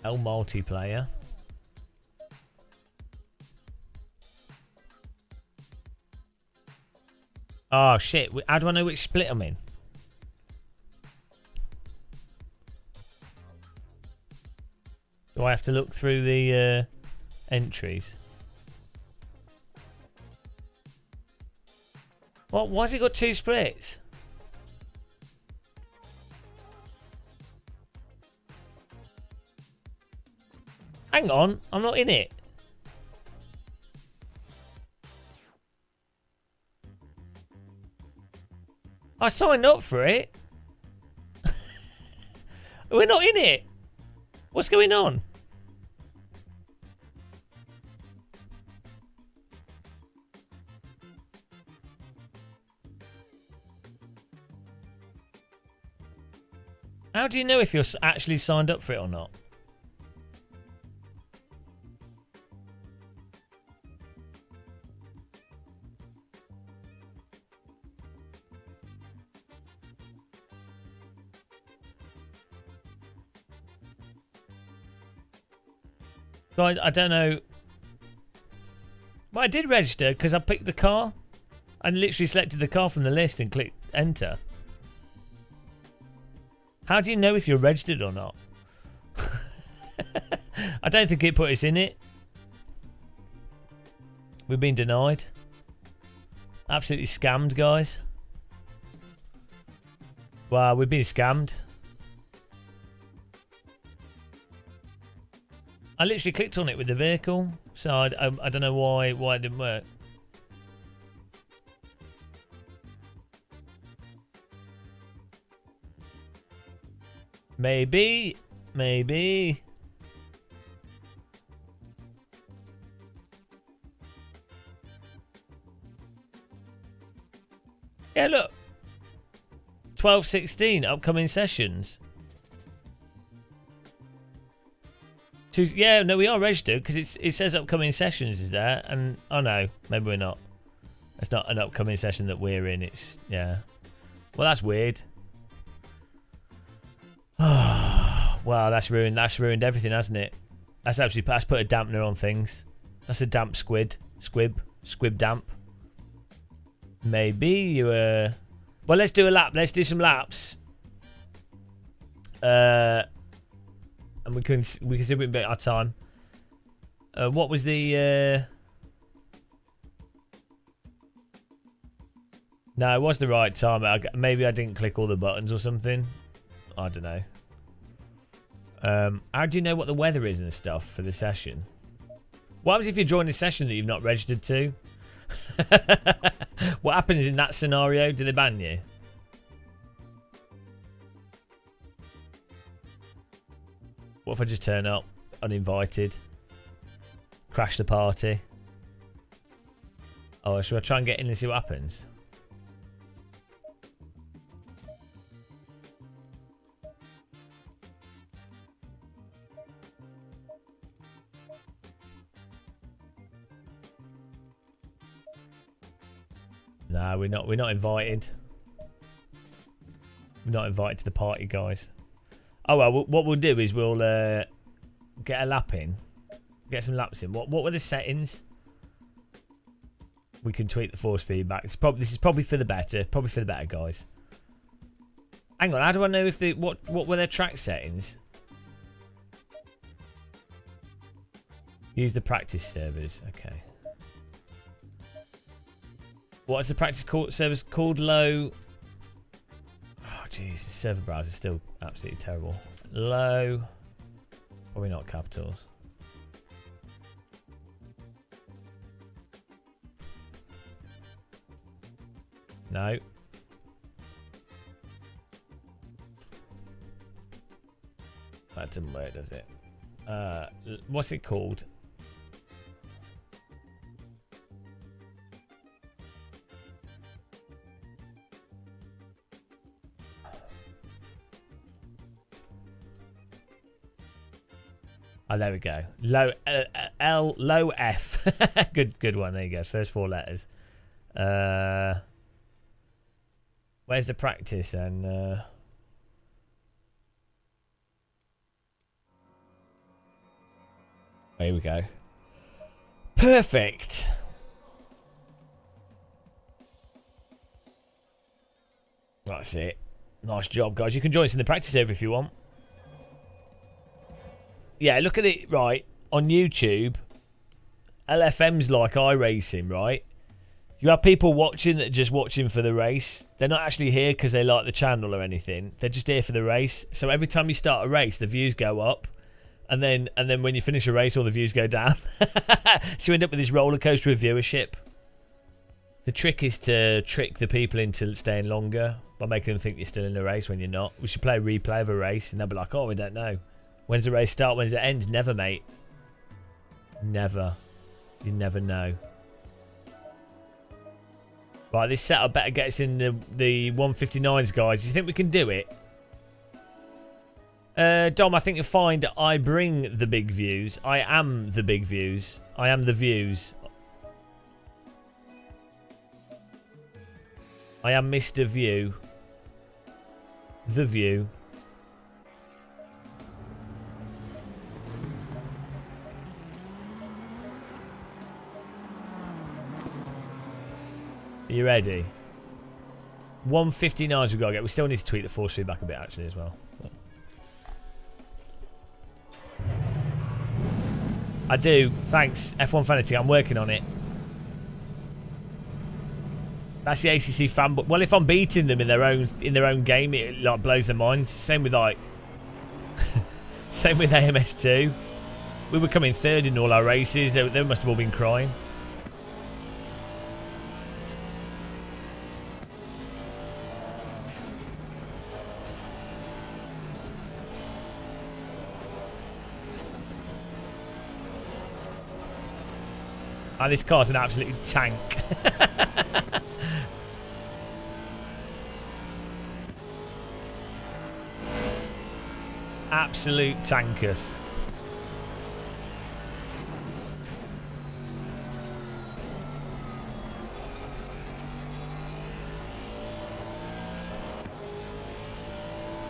L multiplayer. Oh shit, how do I know which split I'm in? Do I have to look through the entries? What? Why's it got 2 splits? Hang on, I'm not in it. I signed up for it. We're not in it. What's going on? How do you know if you're actually signed up for it or not? So I don't know. But I did register because I picked the car. I literally selected the car from the list and clicked enter. How do you know if you're registered or not? I don't think it put us in it. We've been denied. Absolutely scammed, guys. Wow, we've been scammed. I literally clicked on it with the vehicle, so I don't know why it didn't work. Maybe. Yeah, look. 12/16 upcoming sessions. Yeah, no, we are registered because it says upcoming sessions is there, and oh no, maybe we're not. It's not an upcoming session that we're in. It's yeah. Well, that's weird. Wow, that's ruined. That's ruined everything, hasn't it? That's put a dampener on things. That's a damp squib damp. Maybe you well, let's do a lap. Let's do some laps. And we can see we can bit our time. What was the? No, it was the right time. Maybe I didn't click all the buttons or something. I don't know. How do you know what the weather is and stuff for the session? What happens if you join a session that you've not registered to? What happens in that scenario? Do they ban you? What if I just turn up uninvited? Crash the party? Oh, should I try and get in and see what happens? No, we're not invited. We're not invited to the party, guys. Oh well, what we'll do is we'll get a lap in, get some laps in. What were the settings? We can tweak the force feedback. This is probably for the better. Probably for the better, guys. Hang on, how do I know if what were their track settings? Use the practice servers. Okay. What is the practice servers called? Low. Oh jeez, the server browser is still absolutely terrible. Low. Probably not capitals. No. That didn't work, does it? What's it called? Oh, there we go. Low low F. good one. There you go. First 4 letters. Where's the practice? And here we go. Perfect. That's it. Nice job, guys. You can join us in the practice server if you want. yeah, look at it, right, on YouTube, LFM's like iRacing, right? You have people watching that are just watching for the race. They're not actually here because they like the channel or anything. They're just here for the race. So every time you start a race, the views go up. And then when you finish a race, all the views go down. So you end up with this roller coaster of viewership. The trick is to trick the people into staying longer by making them think you're still in the race when you're not. We should play a replay of a race and they'll be like, oh, we don't know. When's the race start? When's it end? Never, mate. Never. You never know. Right, this setup better get us in the 159s, guys. Do you think we can do it? Dom, I think you'll find I bring the big views. I am the big views. I am the views. I am Mr. View. The View. Are you ready? 159s we've got to get. We still need to tweak the force feedback a bit, actually, as well. I do. Thanks, F1 Fanity. I'm working on it. That's the ACC fan. But well, if I'm beating them in their own game, it like blows their minds. Same with like, same with AMS2. We were coming third in all our races. They must have all been crying. And this car's an absolute tank. Absolute tankers.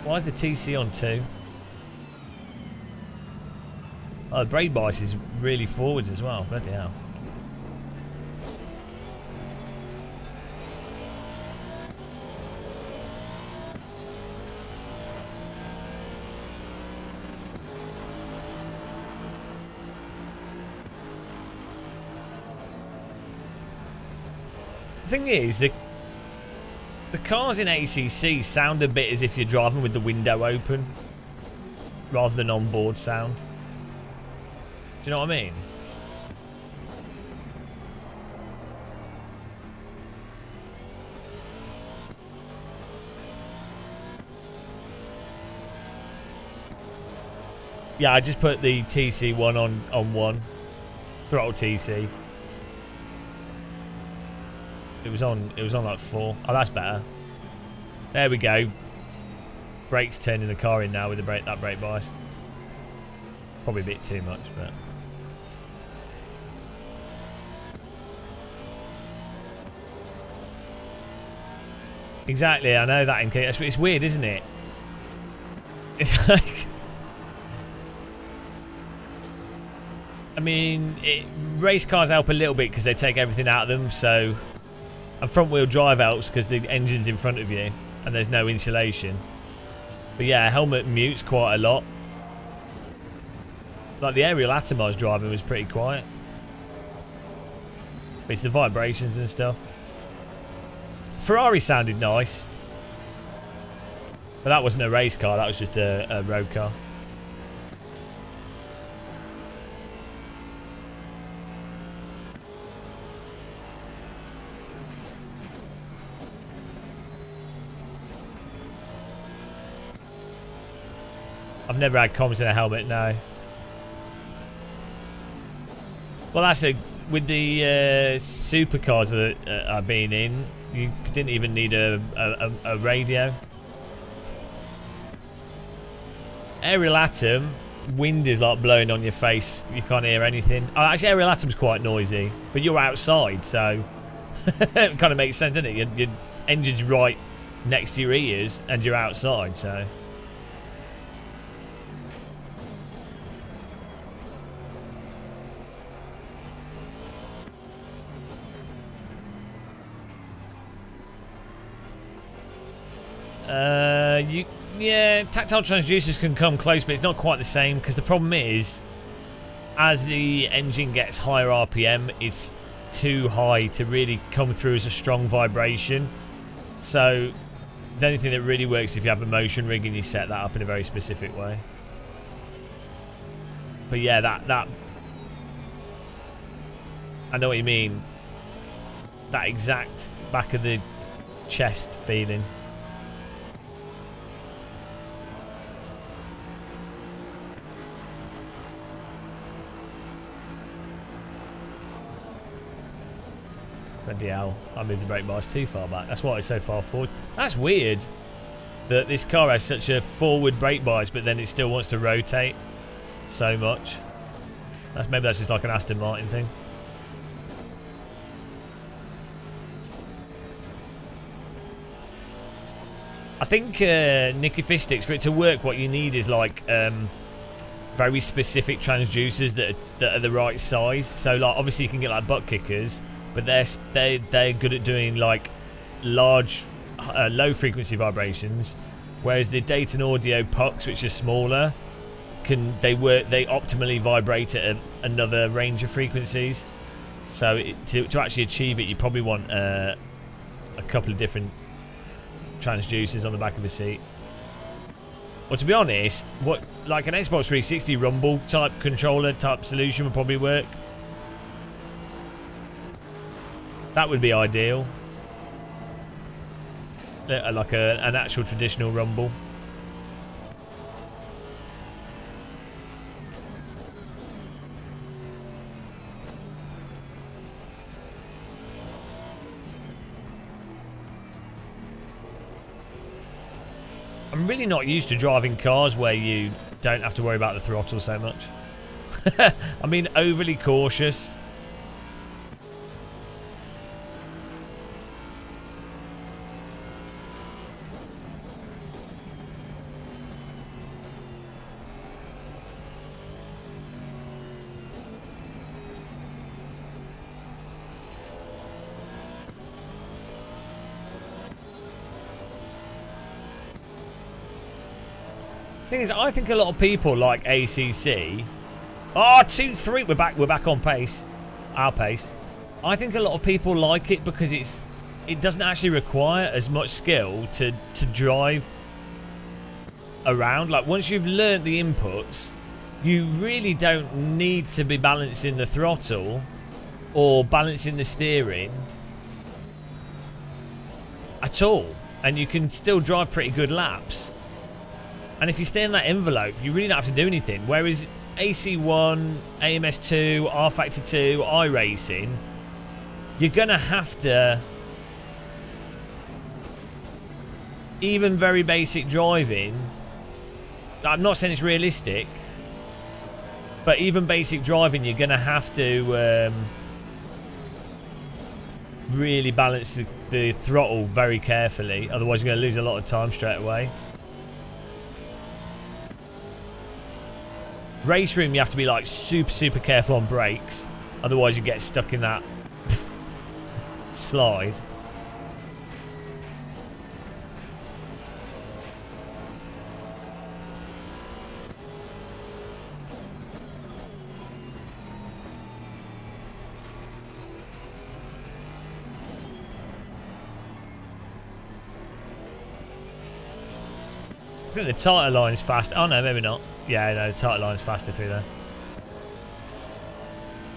Why is the TC on 2? Oh, the brake bias is really forwards as well. Bloody hell. The thing is, the cars in ACC sound a bit as if you're driving with the window open rather than onboard sound. Do you know what I mean? Yeah, I just put the TC1 on 1. Throttle TC. It was on like 4. Oh, that's better. There we go. Brakes turning the car in now with that brake bias. Probably a bit too much, but exactly. I know that. It's weird, isn't it? It's like, I mean, race cars help a little bit because they take everything out of them. So. And front wheel drive helps because the engine's in front of you and there's no insulation. But yeah, helmet mutes quite a lot. Like the aerial atom I was driving was pretty quiet. But it's the vibrations and stuff. Ferrari sounded nice. But that wasn't a race car, that was just a road car. I've never had comms in a helmet, no. Well, that's with the supercars that I've been in, you didn't even need a radio. Aerial atom, wind is like blowing on your face. You can't hear anything. Oh, actually, aerial atom's quite noisy, but you're outside, so it kind of makes sense, doesn't it? Your engine's right next to your ears, and you're outside, so. Yeah, tactile transducers can come close, but it's not quite the same because the problem is, as the engine gets higher RPM, it's too high to really come through as a strong vibration. So the only thing that really works is if you have a motion rig and you set that up in a very specific way. But yeah, that I know what you mean. That exact back of the chest feeling. Bloody hell, I moved the brake bars too far back. That's why it's so far forward. That's weird that this car has such a forward brake bars, but then it still wants to rotate so much. Maybe that's just like an Aston Martin thing. I think Nicky Fistics, for it to work, what you need is like very specific transducers that are the right size. So like obviously you can get like butt kickers, but they're good at doing like large low frequency vibrations, whereas the Dayton Audio pucks, which are smaller, they optimally vibrate at another range of frequencies. So to actually achieve it, you probably want a couple of different transducers on the back of the seat. Well, to be honest, what like an Xbox 360 rumble type controller type solution would probably work. That would be ideal. Like an actual traditional rumble. I'm really not used to driving cars where you don't have to worry about the throttle so much. I mean, overly cautious. Thing is, I think a lot of people like ACC. Oh, 2-3. We're back on pace. Our pace. I think a lot of people like it because it doesn't actually require as much skill to drive around. Like once you've learnt the inputs, you really don't need to be balancing the throttle or balancing the steering at all, and you can still drive pretty good laps. And if you stay in that envelope, you really don't have to do anything. Whereas AC1, AMS2, R Factor 2, iRacing, you're going to have to, even very basic driving, I'm not saying it's realistic, but even basic driving, you're going to have to really balance the throttle very carefully. Otherwise, you're going to lose a lot of time straight away. Race room, you have to be like super careful on brakes, otherwise you get stuck in that slide. I think the tighter line's fast. Oh no, maybe not. Yeah, no, the tighter line's faster through there.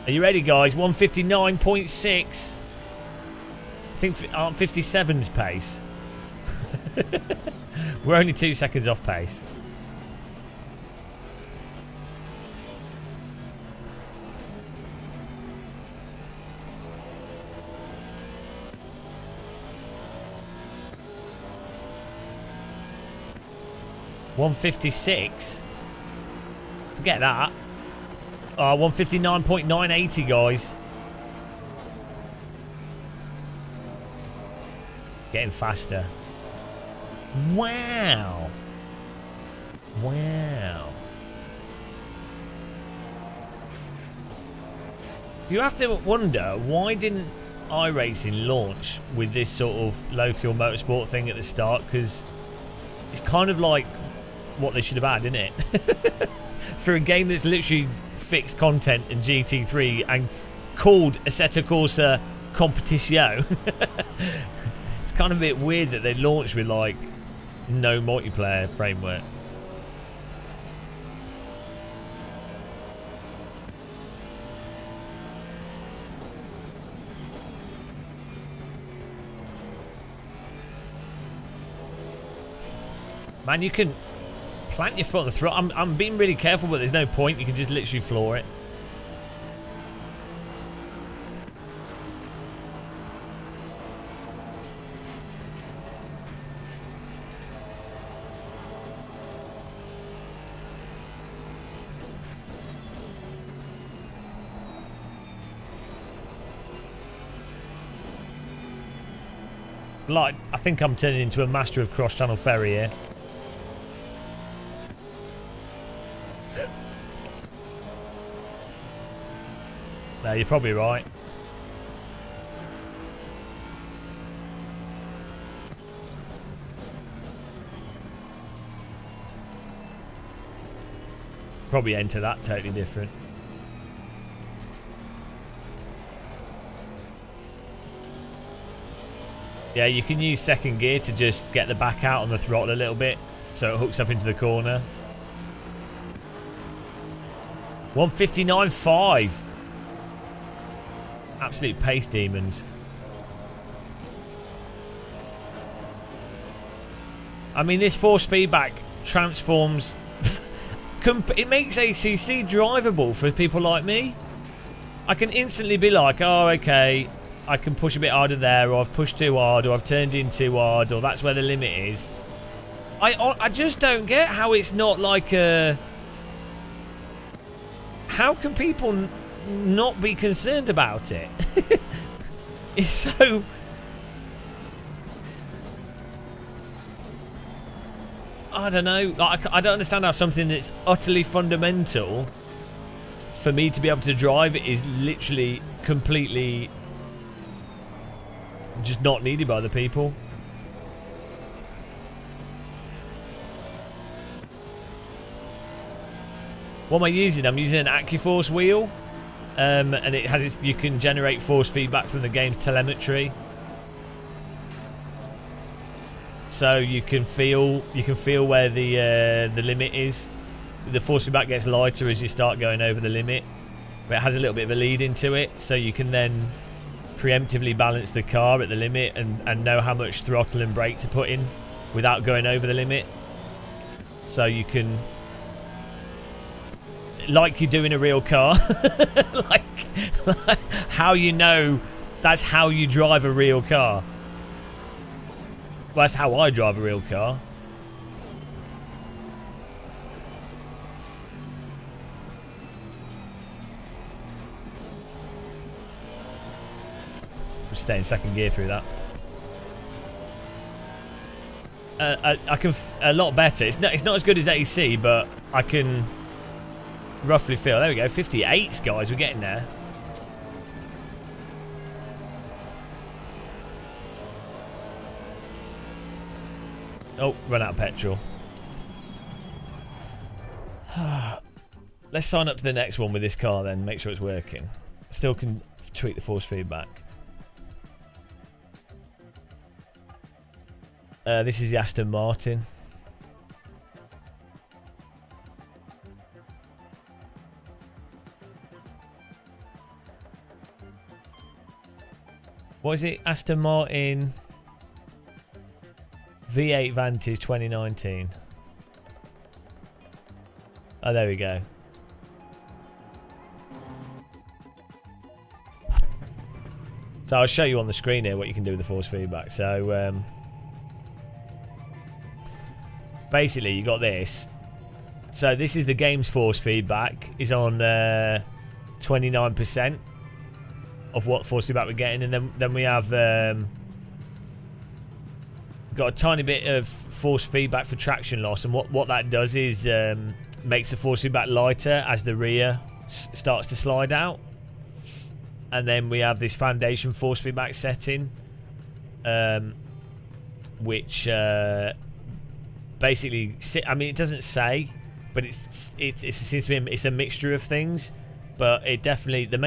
Are you ready, guys? 159.6. I think 57's pace. We're only 2 seconds off pace. $156. Forget that. 159.980, guys. Getting faster. Wow. Wow. You have to wonder, why didn't iRacing launch with this sort of low fuel motorsport thing at the start? Because It's kind of like what they should have had, isn't it? For a game that's literally fixed content in GT3 and called Assetto Corsa Competizione. It's kind of a bit weird that they launched with like no multiplayer framework. Man, you can plant your foot on the throttle. I'm being really careful, but there's no point. You can just literally floor it. Like, I think I'm turning into a master of cross-channel ferry here. No, you're probably right. Probably enter that totally different. Yeah, you can use second gear to just get the back out on the throttle a little bit so it hooks up into the corner. 159.5. Absolute pace demons. I mean, this force feedback transforms... it makes ACC drivable for people like me. I can instantly be like, oh, okay, I can push a bit harder there, or I've pushed too hard, or I've turned in too hard, or that's where the limit is. I just don't get how it's not like a... How can people not be concerned about it? It's so... I don't know. Like, I don't understand how something that's utterly fundamental for me to be able to drive it is literally completely just not needed by the people. What am I using? I'm using an AccuForce wheel, and it has its, you can generate force feedback from the game's telemetry, so you can feel where the limit is. The force feedback gets lighter as you start going over the limit, but it has a little bit of a lead into it, so you can then preemptively balance the car at the limit and know how much throttle and brake to put in without going over the limit. So you can, like you do in a real car, like how you know that's how you drive a real car. Well, that's how I drive a real car. Just stay in second gear through that. I can a lot better. It's not as good as AC, but I can roughly feel. There we go, 58s, guys. We're getting there. Oh, run out of petrol. Let's sign up to the next one with this car then. Make sure it's working. Still can tweak the force feedback. This is the Aston Martin. What is it? Aston Martin V8 Vantage 2019. Oh, there we go. So I'll show you on the screen here what you can do with the force feedback. So basically you got this. So this is the game's force feedback is on 29% of what force feedback we're getting, and then we have got a tiny bit of force feedback for traction loss, and what that does is makes the force feedback lighter as the rear starts to slide out. And then we have this foundation force feedback setting, which basically, I mean, it doesn't say, but it seems to be it's a mixture of things. But it definitely, the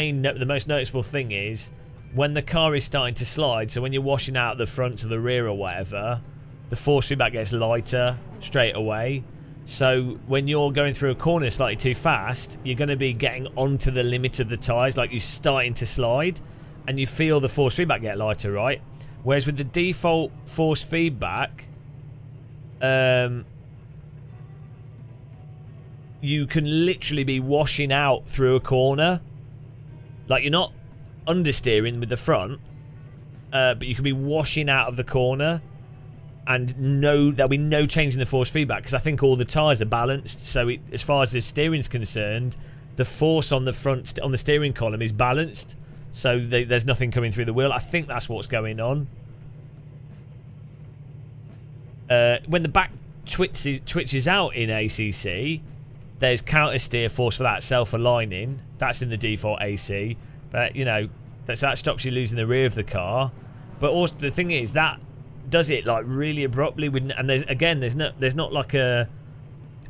most noticeable thing is when the car is starting to slide. So when you're washing out the front to the rear or whatever, the force feedback gets lighter straight away. So when you're going through a corner slightly too fast, you're going to be getting onto the limit of the tyres, like you're starting to slide, and you feel the force feedback get lighter, right? Whereas with the default force feedback, you can literally be washing out through a corner. Like, you're not understeering with the front, but you can be washing out of the corner, and there'll be no change in the force feedback because I think all the tyres are balanced. So as far as the steering's concerned, the force on the front, on the steering column, is balanced. So there's nothing coming through the wheel. I think that's what's going on. When the back twitches out in ACC, there's counter steer force for that, self-aligning. That's in the default AC. But, you know, that stops you losing the rear of the car. But also the thing is that does it like really abruptly, and there's not like a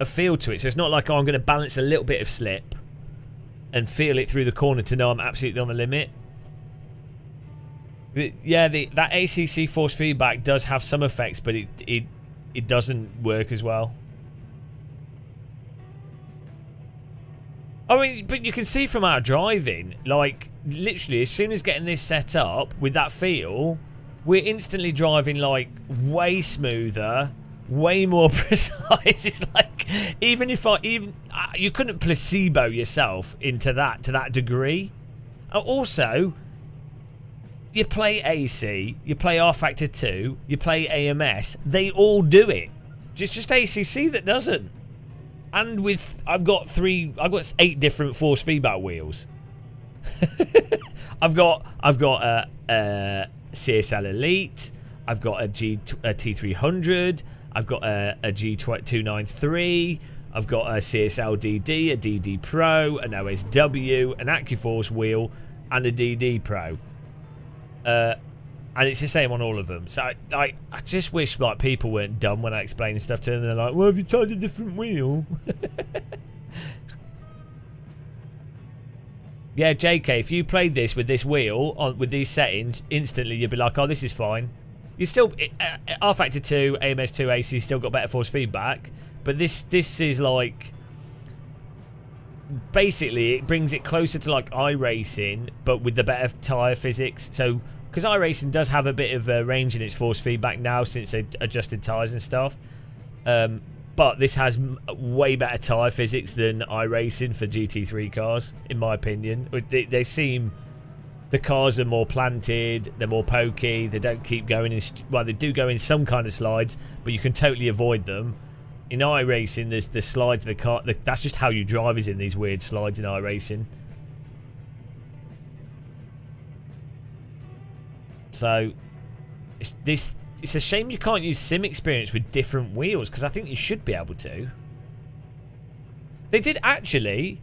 feel to it. So it's not like, oh, I'm going to balance a little bit of slip and feel it through the corner to know I'm absolutely on the limit. Yeah, that ACC force feedback does have some effects, but it doesn't work as well. I mean, but you can see from our driving, like, literally, as soon as getting this set up with that feel, we're instantly driving, like, way smoother, way more precise. It's like, you couldn't placebo yourself into that, to that degree. Also, you play AC, you play R Factor 2, you play AMS, they all do it. Just ACC that doesn't. And I've got 8 different force feedback wheels. I've got a CSL Elite. I've got a T300. I've got a G293. I've got a CSL DD, a DD Pro, an OSW, an AccuForce wheel, and a DD Pro. And it's the same on all of them. So I just wish like people weren't dumb when I explain stuff to them. They're like, well, have you tried a different wheel? Yeah, JK, if you played this with this wheel, with these settings, instantly you'd be like, oh, this is fine. You still, R Factor 2, AMS2 AC still got better force feedback. But this is like, basically it brings it closer to like iRacing, but with the better tyre physics. So, because iRacing does have a bit of range in its force feedback now since they adjusted tyres and stuff. But this has way better tyre physics than iRacing for GT3 cars, in my opinion. They seem, the cars are more planted, they're more pokey, they don't keep going in, well, they do go in some kind of slides, but you can totally avoid them. In iRacing, there's the slides of the car, that's just how you drive, is in these weird slides in iRacing. So, it's a shame you can't use sim experience with different wheels, because I think you should be able to. They did actually.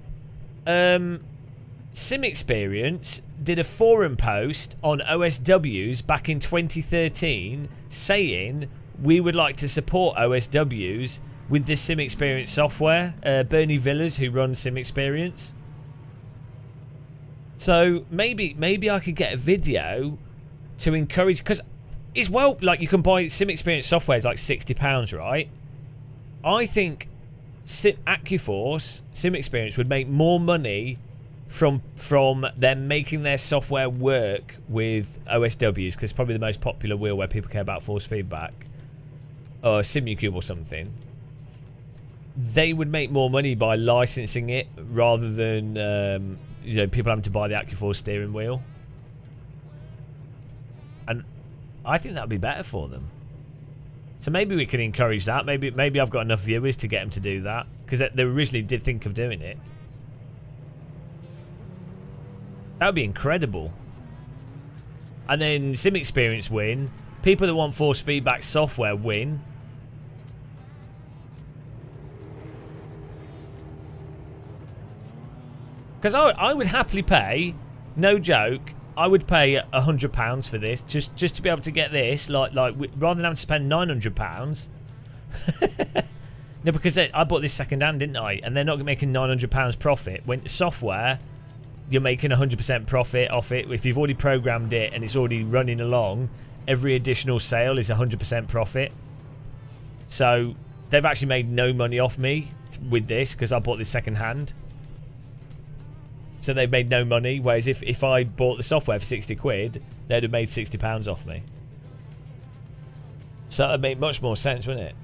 Sim Experience did a forum post on OSWs back in 2013 saying we would like to support OSWs with this Sim Experience software. Bernie Villas, who runs Sim Experience. So maybe I could get a video to encourage, because it's, well, like, you can buy Sim Experience software, it's like £60, right? I think AccuForce Sim Experience would make more money from them making their software work with OSWs, because it's probably the most popular wheel where people care about force feedback, or SimuCube or something. They would make more money by licensing it rather than people having to buy the AccuForce steering wheel. And I think that would be better for them. So maybe we can encourage that. Maybe I've got enough viewers to get them to do that, because they originally did think of doing it. That would be incredible. And then Sim Experience win. People that want force feedback software win. Because I would happily pay, no joke, I would pay £100 for this, just to be able to get this, like rather than having to spend £900. Yeah, because I bought this second hand, didn't I? And they're not making £900 profit. When software, you're making 100% profit off it. If you've already programmed it and it's already running along, every additional sale is 100% profit. So they've actually made no money off me with this because I bought this second hand. So they've made no money. Whereas if I bought the software for 60 quid, they'd have made £60 off me. So that'd make much more sense, wouldn't it?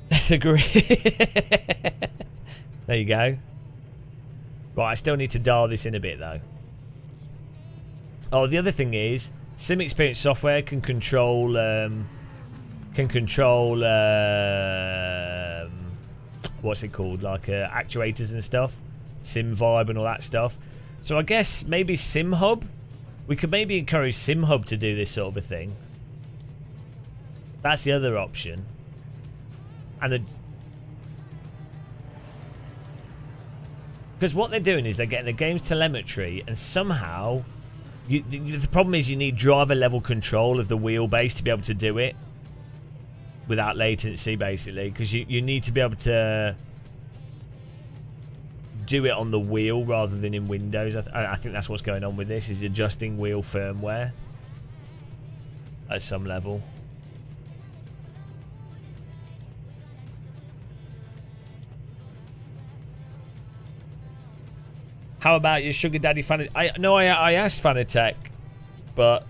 Disagree. There you go. Right, I still need to dial this in a bit though. Oh, the other thing is, Sim Experience software can control what's it called, like actuators and stuff, Sim Vibe and all that stuff. So I guess maybe Sim Hub, we could maybe encourage Sim Hub to do this sort of a thing. That's the other option. And because what they're doing is they're getting the game's telemetry, and somehow the problem is you need driver level control of the wheelbase to be able to do it without latency, basically, because you need to be able to do it on the wheel rather than in Windows. I think that's what's going on with this, is adjusting wheel firmware at some level. How about your sugar daddy Fanatec? I asked Fanatec, but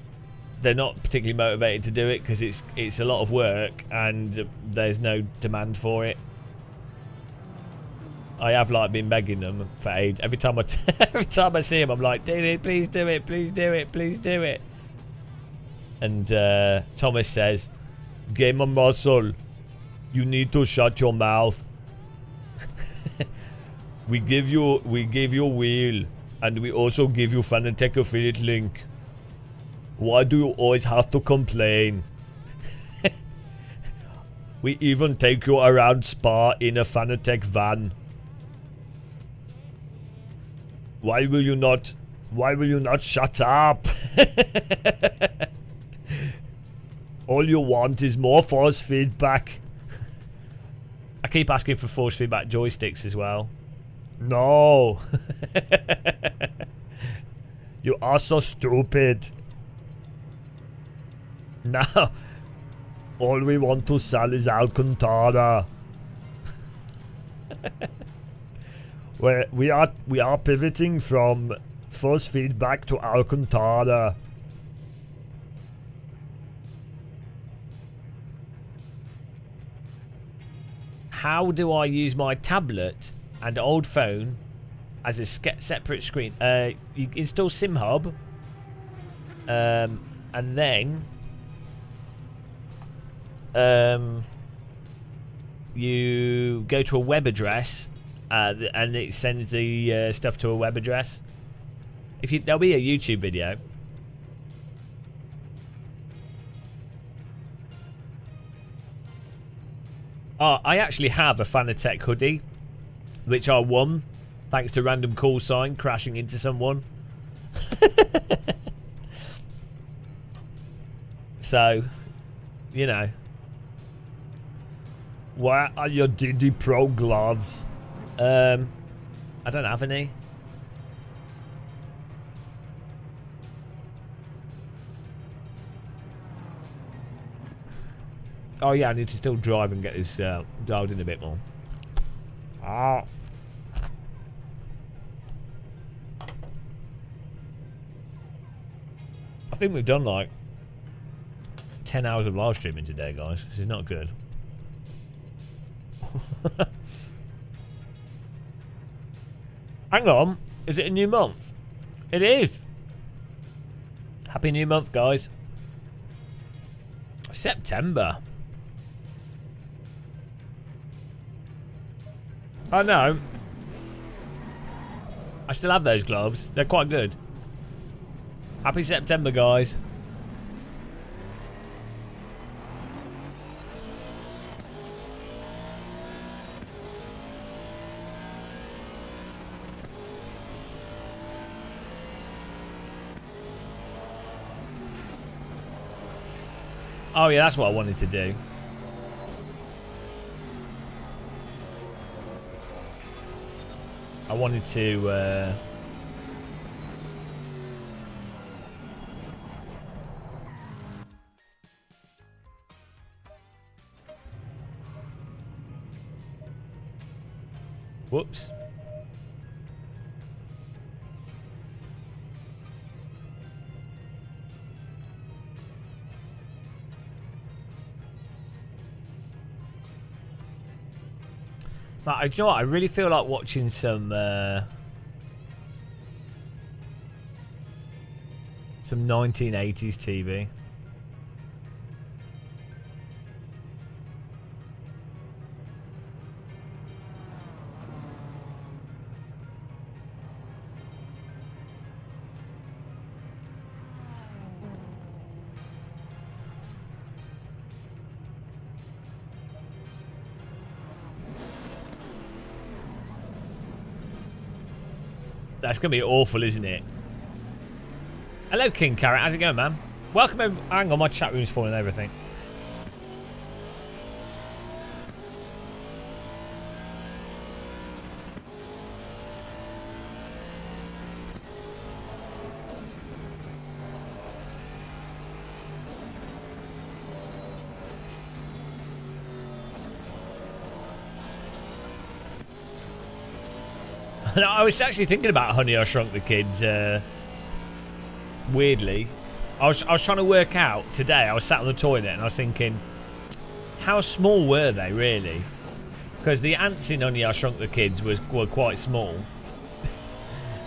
they're not particularly motivated to do it because it's a lot of work and there's no demand for it. I have like been begging them for age. Every time I see him, I'm like, Didi, please do it, please do it, please do it. And Thomas says, Gamer Muscle, you need to shut your mouth. We give you a wheel, and we also give you Fanatec affiliate link. Why do you always have to complain? We even take you around Spa in a Fanatec van. Why will you not shut up? All you want is more force feedback. I keep asking for force feedback joysticks as well. No. You are so stupid. Now, all we want to sell is Alcantara. we are pivoting from force feedback to Alcantara. How do I use my tablet and old phone as a separate screen? You install SimHub, and then you go to a web address, and it sends the stuff to a web address. There'll be a YouTube video. I actually have a Fanatec hoodie, which I won thanks to random call sign crashing into someone. So, you know. Where are your Didi Pro gloves? I don't have any. Oh yeah, I need to still drive and get this dialed in a bit more. Ah. I think we've done like 10 hours of live streaming today, guys. This is not good. Hang on, is it a new month? It is. Happy new month, guys. September. I know. I still have those gloves. They're quite good. Happy September, guys. Oh yeah, that's what I wanted to do. I wanted to whoops. Like, you know what? I really feel like watching some 1980s TV. That's going to be awful, isn't it? Hello, King Carrot. How's it going, man? Welcome over. Hang on, my chat room's falling and everything. I was actually thinking about Honey, I Shrunk the Kids. Weirdly, I was trying to work out today. I was sat on the toilet and I was thinking, how small were they really? Because the ants in Honey, I Shrunk the Kids were quite small,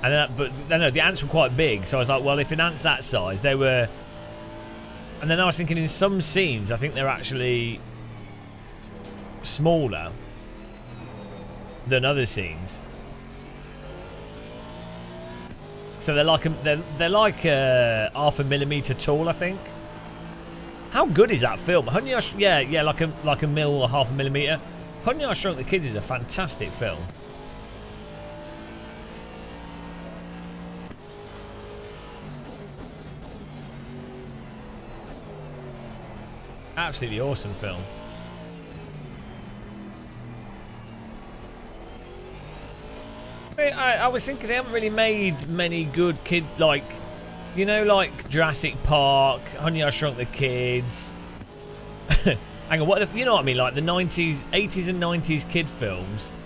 and then, the ants were quite big. So I was like, well, if an ant's that size, they were. And then I was thinking, in some scenes, I think they're actually smaller than other scenes. So they're like half a millimeter tall, I think. How good is that film? Honey, yeah, like a mil or half a millimeter. Honey, I Shrunk the Kids is a fantastic film. Absolutely awesome film. I was thinking they haven't really made many good kid, like, you know, like Jurassic Park, Honey, I Shrunk the Kids. Hang on, you know what I mean? Like the 90s, 80s and 90s kid films.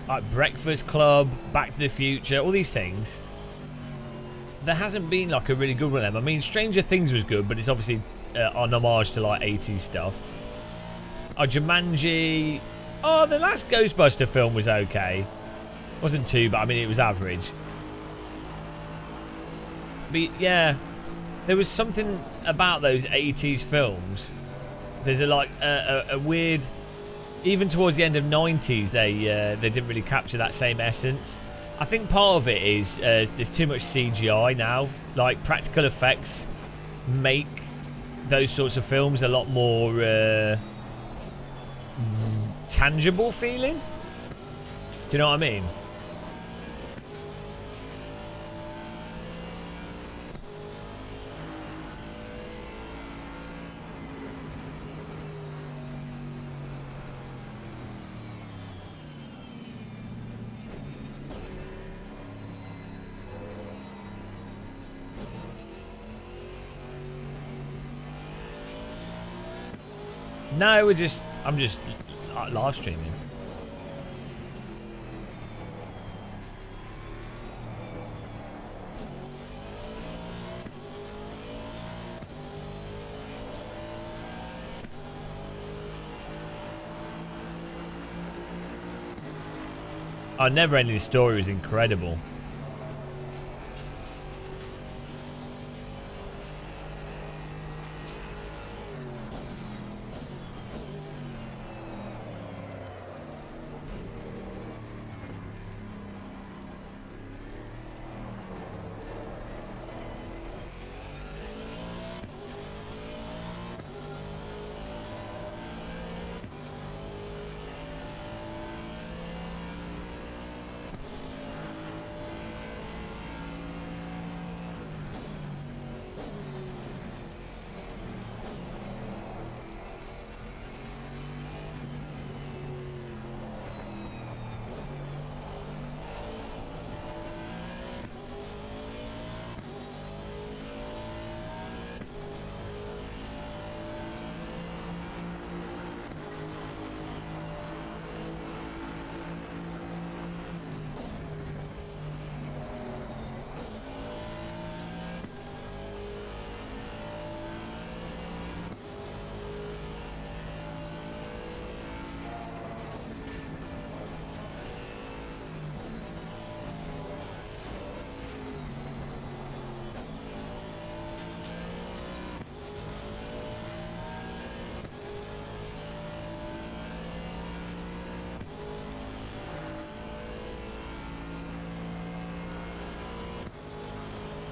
Like Breakfast Club, Back to the Future, all these things. There hasn't been like a really good one of them. I mean, Stranger Things was good, but it's obviously an homage to like 80s stuff. Oh, Jumanji. Oh, the last Ghostbuster film was okay. Wasn't too bad. I mean, it was average. But yeah, there was something about those 80s films. There's a weird. Even towards the end of 90s, they didn't really capture that same essence. I think part of it is there's too much CGI now. Like, practical effects make those sorts of films a lot more tangible feeling. Do you know what I mean? No, I'm just live streaming. Our Never Ending Story was incredible.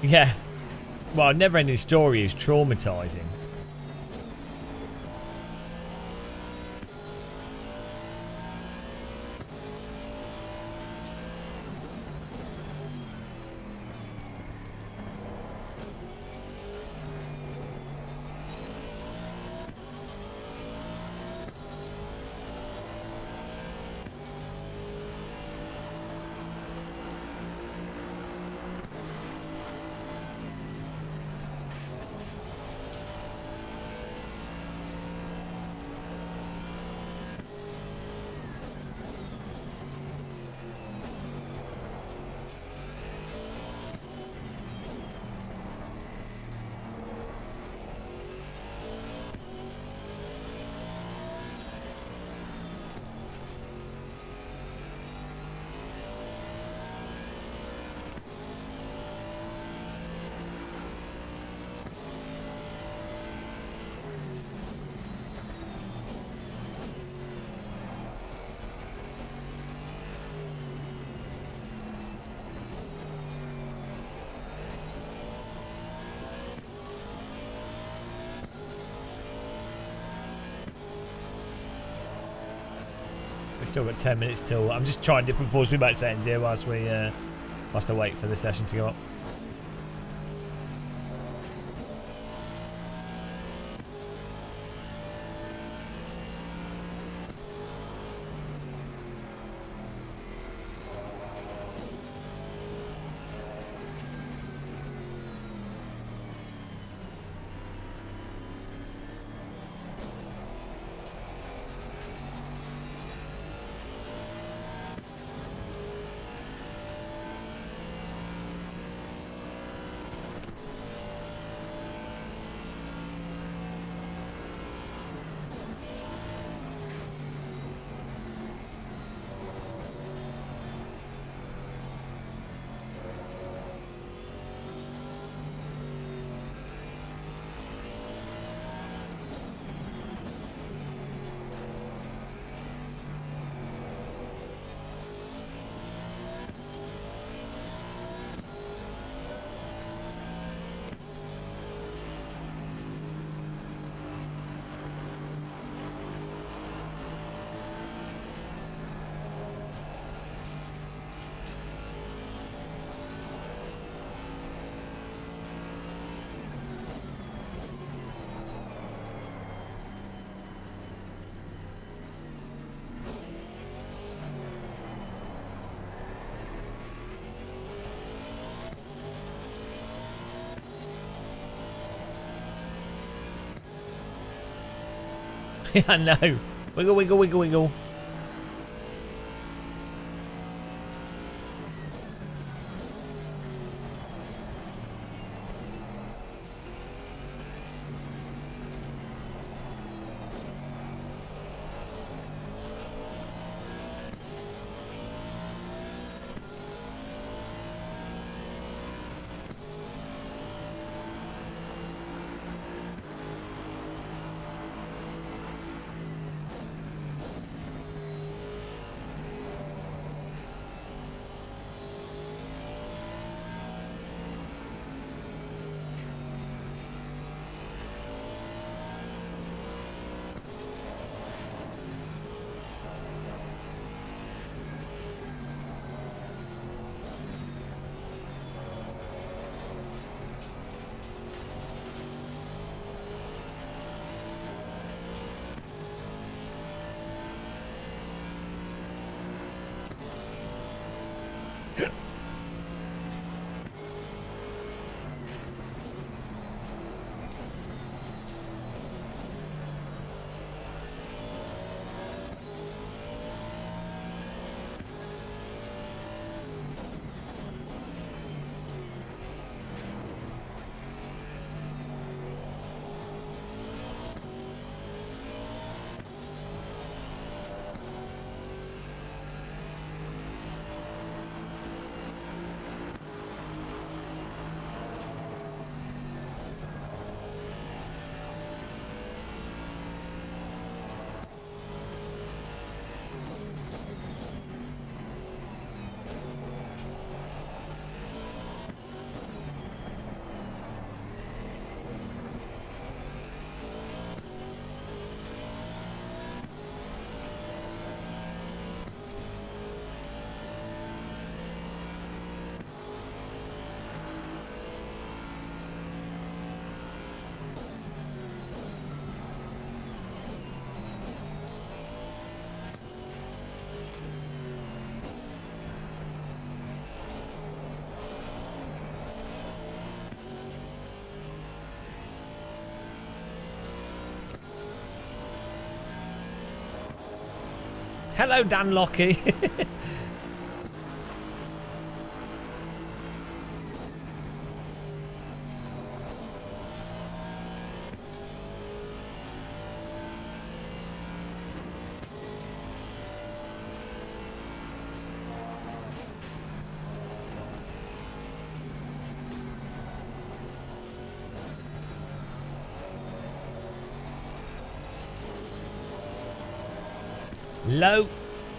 Yeah. Well, a never-ending story is traumatizing. We've still got 10 minutes till. I'm just trying different force feedback settings here whilst I wait for the session to go up. Yeah, I know. Wiggle, wiggle, wiggle, wiggle. Hello, Dan Lockie.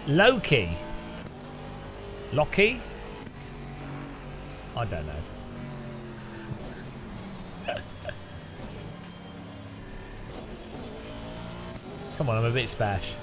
Loki? Lockie? I don't know. Come on, I'm a bit spash.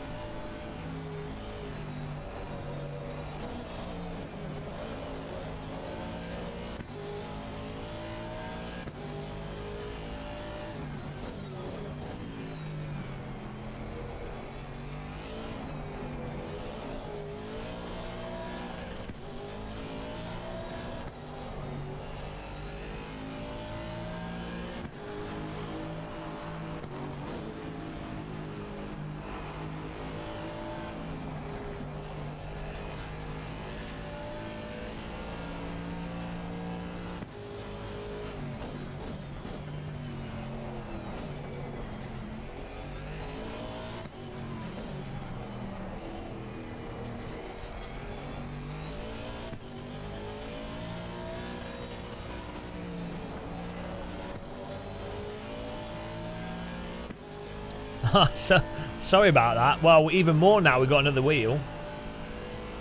So, sorry about that. Well, even more now. We've got another wheel.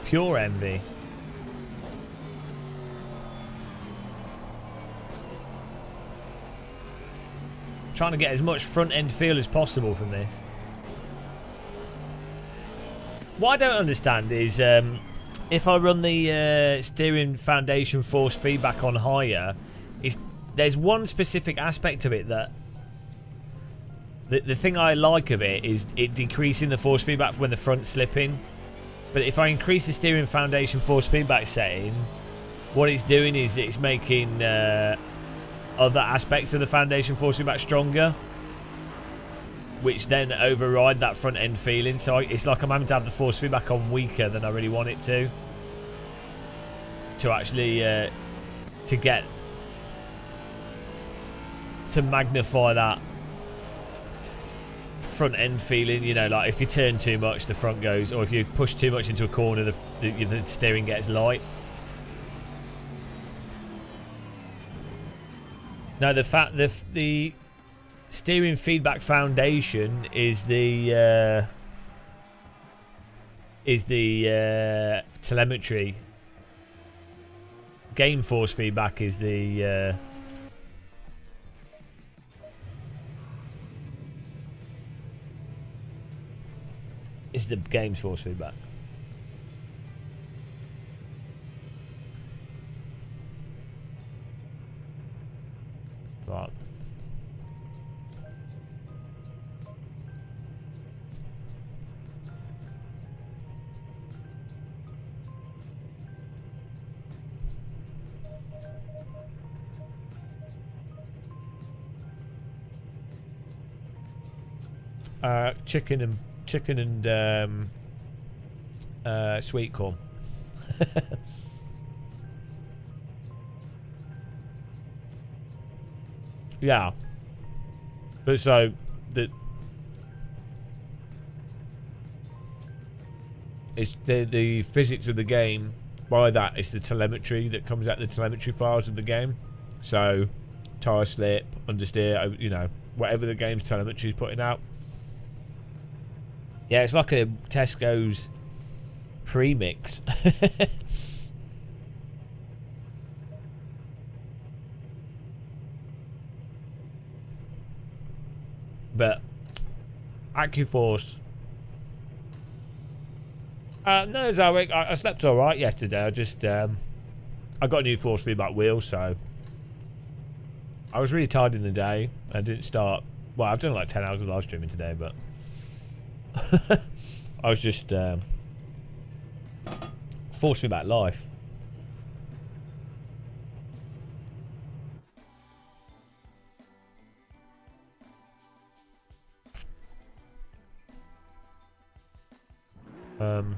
Pure envy. Trying to get as much front end feel as possible from this. What I don't understand is if I run the steering foundation force feedback on higher, there's one specific aspect of it that the thing I like of it is it decreasing the force feedback when the front's slipping. But if I increase the steering foundation force feedback setting, what it's doing is it's making other aspects of the foundation force feedback stronger, which then override that front end feeling. So it's like I'm having to have the force feedback on weaker than I really want it to actually to magnify that front end feeling. You know, like if you turn too much, the front goes, or if you push too much into a corner, the steering gets light. No, the steering feedback foundation is the telemetry. Game force feedback is the game's force feedback. Right. Chicken and sweet corn. Yeah, but so it's the physics of the game. By that, it's the telemetry that comes out, the telemetry files of the game. So tire slip, understeer, you know, whatever the game's telemetry is putting out. Yeah, it's like a Tesco's premix. But AccuForce. No, Zoic, I slept all right yesterday. I just I got a new force feedback wheel, so I was really tired in the day. I didn't start. Well, I've done like 10 hours of live streaming today, but I was just force feedback life. Um.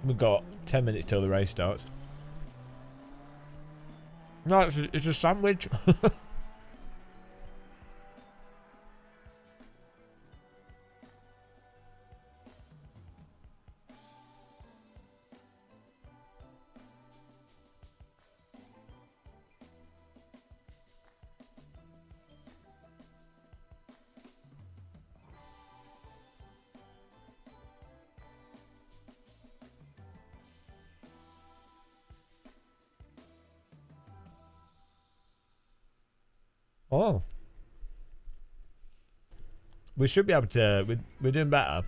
We've got 10 minutes till the race starts. No, it's a sandwich. Oh. We should be able to... We're doing better.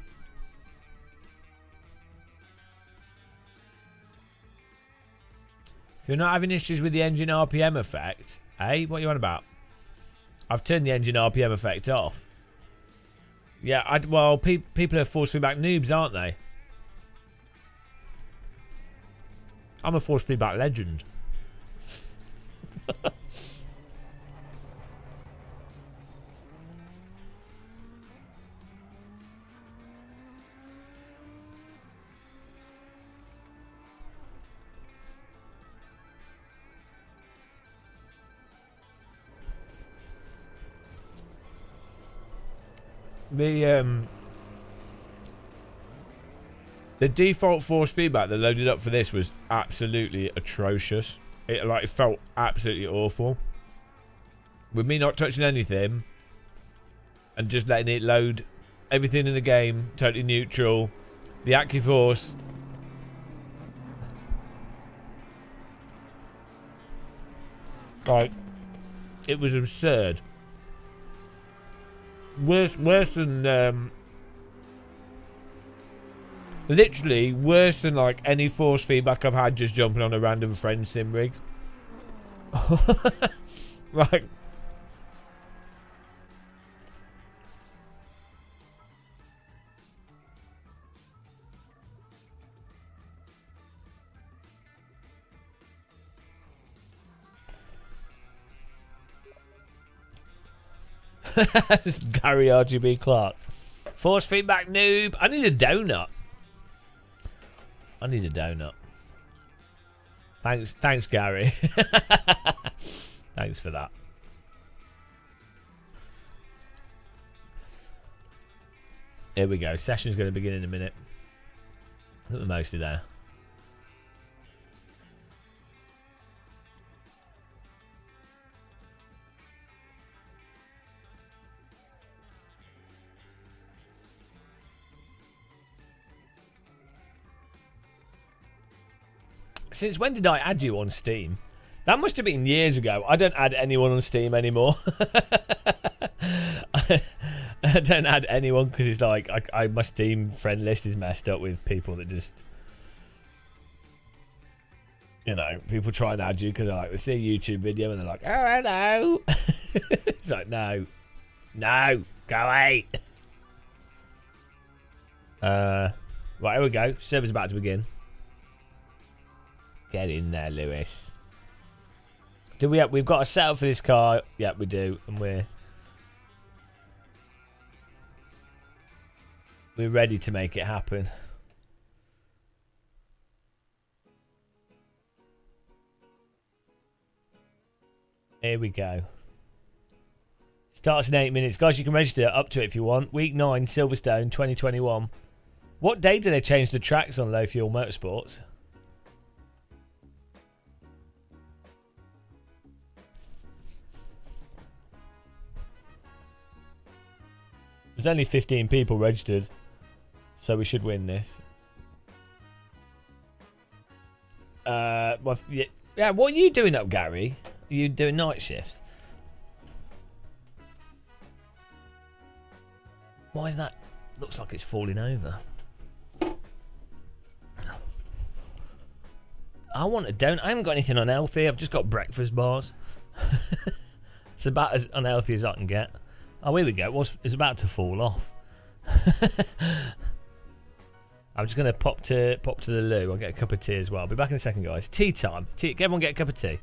If you're not having issues with the engine RPM effect, eh? What are you on about? I've turned the engine RPM effect off. Yeah, well, people are force feedback noobs, aren't they? I'm a force feedback legend. The default force feedback that loaded up for this was absolutely atrocious. It felt absolutely awful. With me not touching anything and just letting it load everything in the game, totally neutral. The AccuForce. Like, it was absurd. Worse than literally worse than like any force feedback I've had just jumping on a random friend sim rig. Like, Gary RGB Clark. Force feedback noob. I need a donut. I need a donut. Thanks, Gary. Thanks for that. Here we go. Session's going to begin in a minute. I think we're mostly there. Since when did I add you on Steam? That must have been years ago. I don't add anyone on Steam anymore. I don't add anyone because it's like my Steam friend list is messed up with people that just, you know, people try and add you because they see a YouTube video and they're like, oh, hello. It's like, no, go away. Right, here we go. Server's about to begin. Get in there, Lewis. Do we? We've got a setup for this car. Yeah, we do, and we're ready to make it happen. Here we go. Starts in 8 minutes, guys. You can register up to it if you want. Week 9, Silverstone, 2021. What day do they change the tracks on Low Fuel Motorsports? There's only 15 people registered, so we should win this. Well, yeah. What are you doing up, Gary? Are you doing night shifts? Why is that? Looks like it's falling over. I want a donut. I haven't got anything unhealthy. I've just got breakfast bars. It's about as unhealthy as I can get. Oh, here we go. It's about to fall off. I'm just going to pop to the loo. I'll get a cup of tea as well. I'll be back in a second, guys. Tea time. Tea. Everyone get a cup of tea.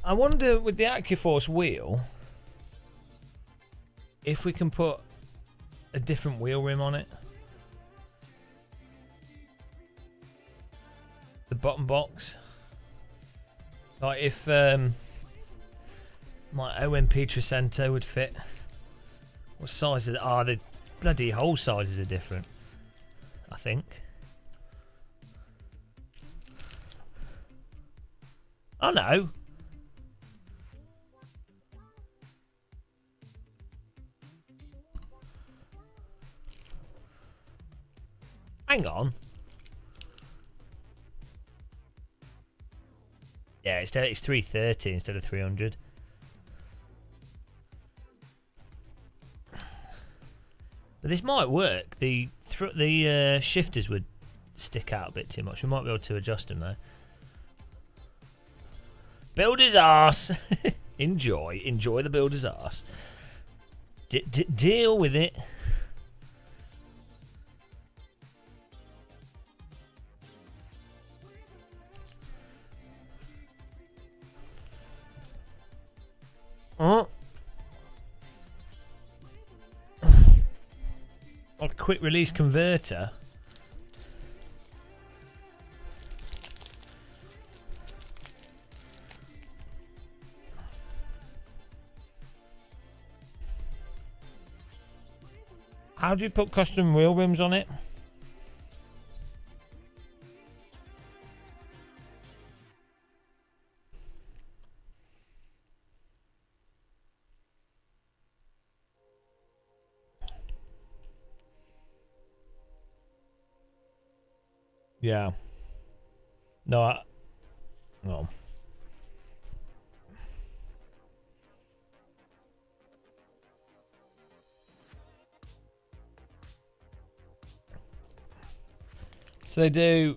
I wonder with the AccuForce wheel if we can put a different wheel rim on it. The bottom box. Like if my OMP Tricento would fit. What size are they? Oh, the bloody hole sizes are different, I think. Oh no. Hang on. Yeah, it's 330 instead of 300. But this might work. The shifters would stick out a bit too much. We might be able to adjust them though. Builder's arse. Enjoy the builder's arse. Deal with it. Oh. A quick release converter. How do you put custom wheel rims on it? Yeah. No, no. So they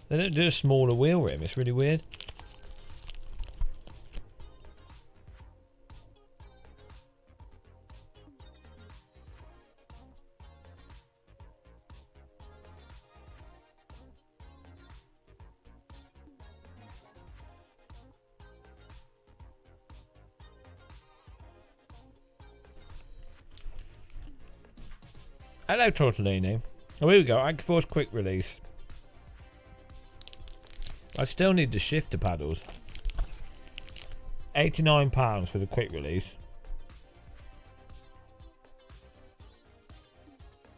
don't do a smaller wheel rim. It's really weird. Hello, Tortellini. Oh, here we go. Agforce quick release. I still need the shifter paddles. £89 for the quick release.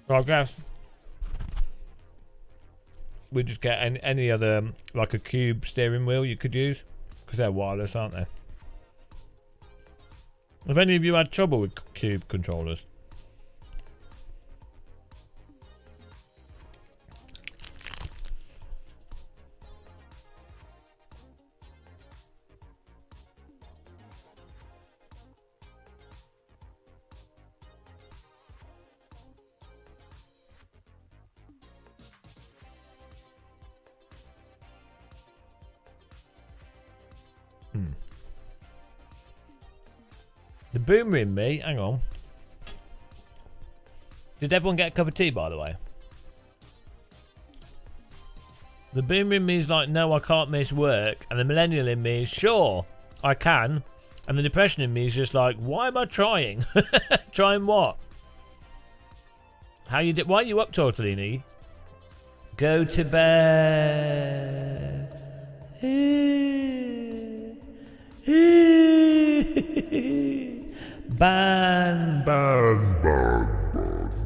Well, I guess we just get any other, like a cube steering wheel you could use, because they're wireless, aren't they? Have any of you had trouble with cube controllers? The boom rim me, hang on. Did everyone get a cup of tea, by the way? The boom rim me is like, no, I can't miss work. And the millennial in me is, sure, I can. And the depression in me is just like, why am I trying? Trying what? How you why are you up, Tortellini? Go to bed. Ban, ban, ban,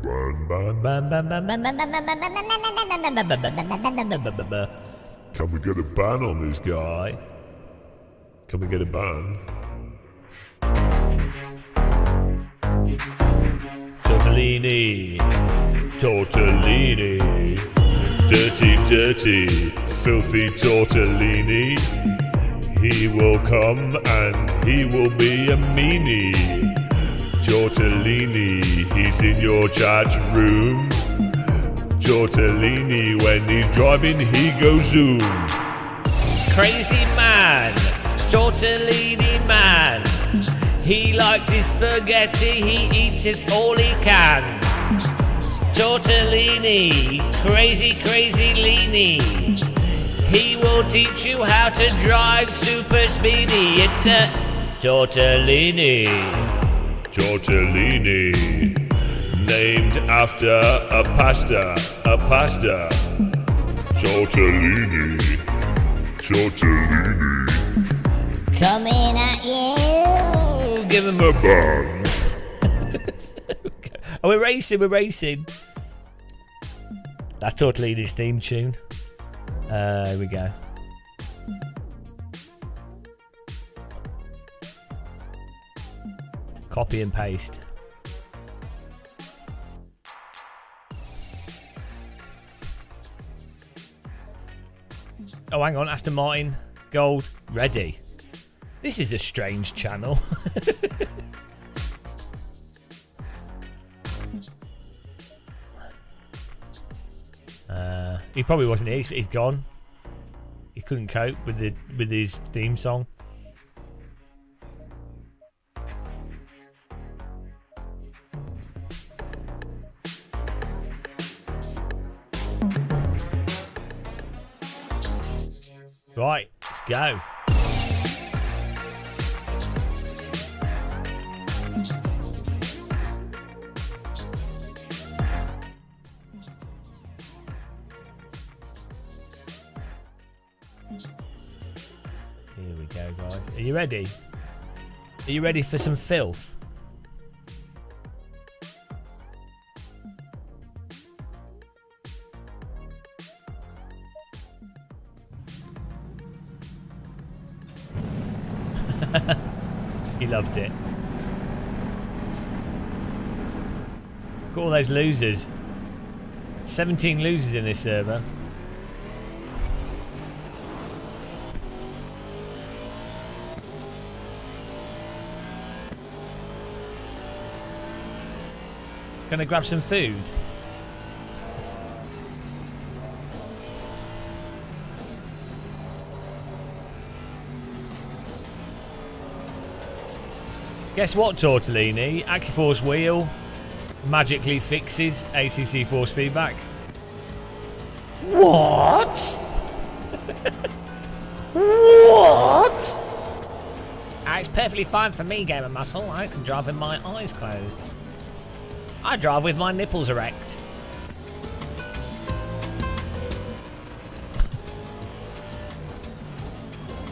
ban, ban, ban, ban. Can we get a ban on this guy? Can we get a ban? Tortellini, Tortellini, dirty, dirty, filthy Tortellini. He will come and he will be a meanie. Tortellini, he's in your chat room. Tortellini, when he's driving, he goes zoom. Crazy man, Tortellini man. He likes his spaghetti, he eats it all he can. Tortellini, crazy, crazy leany. He will teach you how to drive super speedy. It's a Tortellini. Tortellini, named after a pasta, a pasta. Tortellini, Tortellini. Coming at you. Give him a bun. Oh, we're racing, we're racing. That's Tortellini's theme tune. Here we go. Copy and paste. Oh, hang on. Aston Martin Gold ready. This is a strange channel. He probably wasn't here. He's gone. He couldn't cope with his theme song. Right, let's go. Here we go, guys. Are you ready? Are you ready for some filth? He loved it. Look at all those losers. 17 losers in this server. Gonna grab some food. Guess what, Tortellini? AccuForce wheel magically fixes ACC force feedback. What? What? It's perfectly fine for me, Gamer Muscle. I can drive with my eyes closed. I drive with my nipples erect.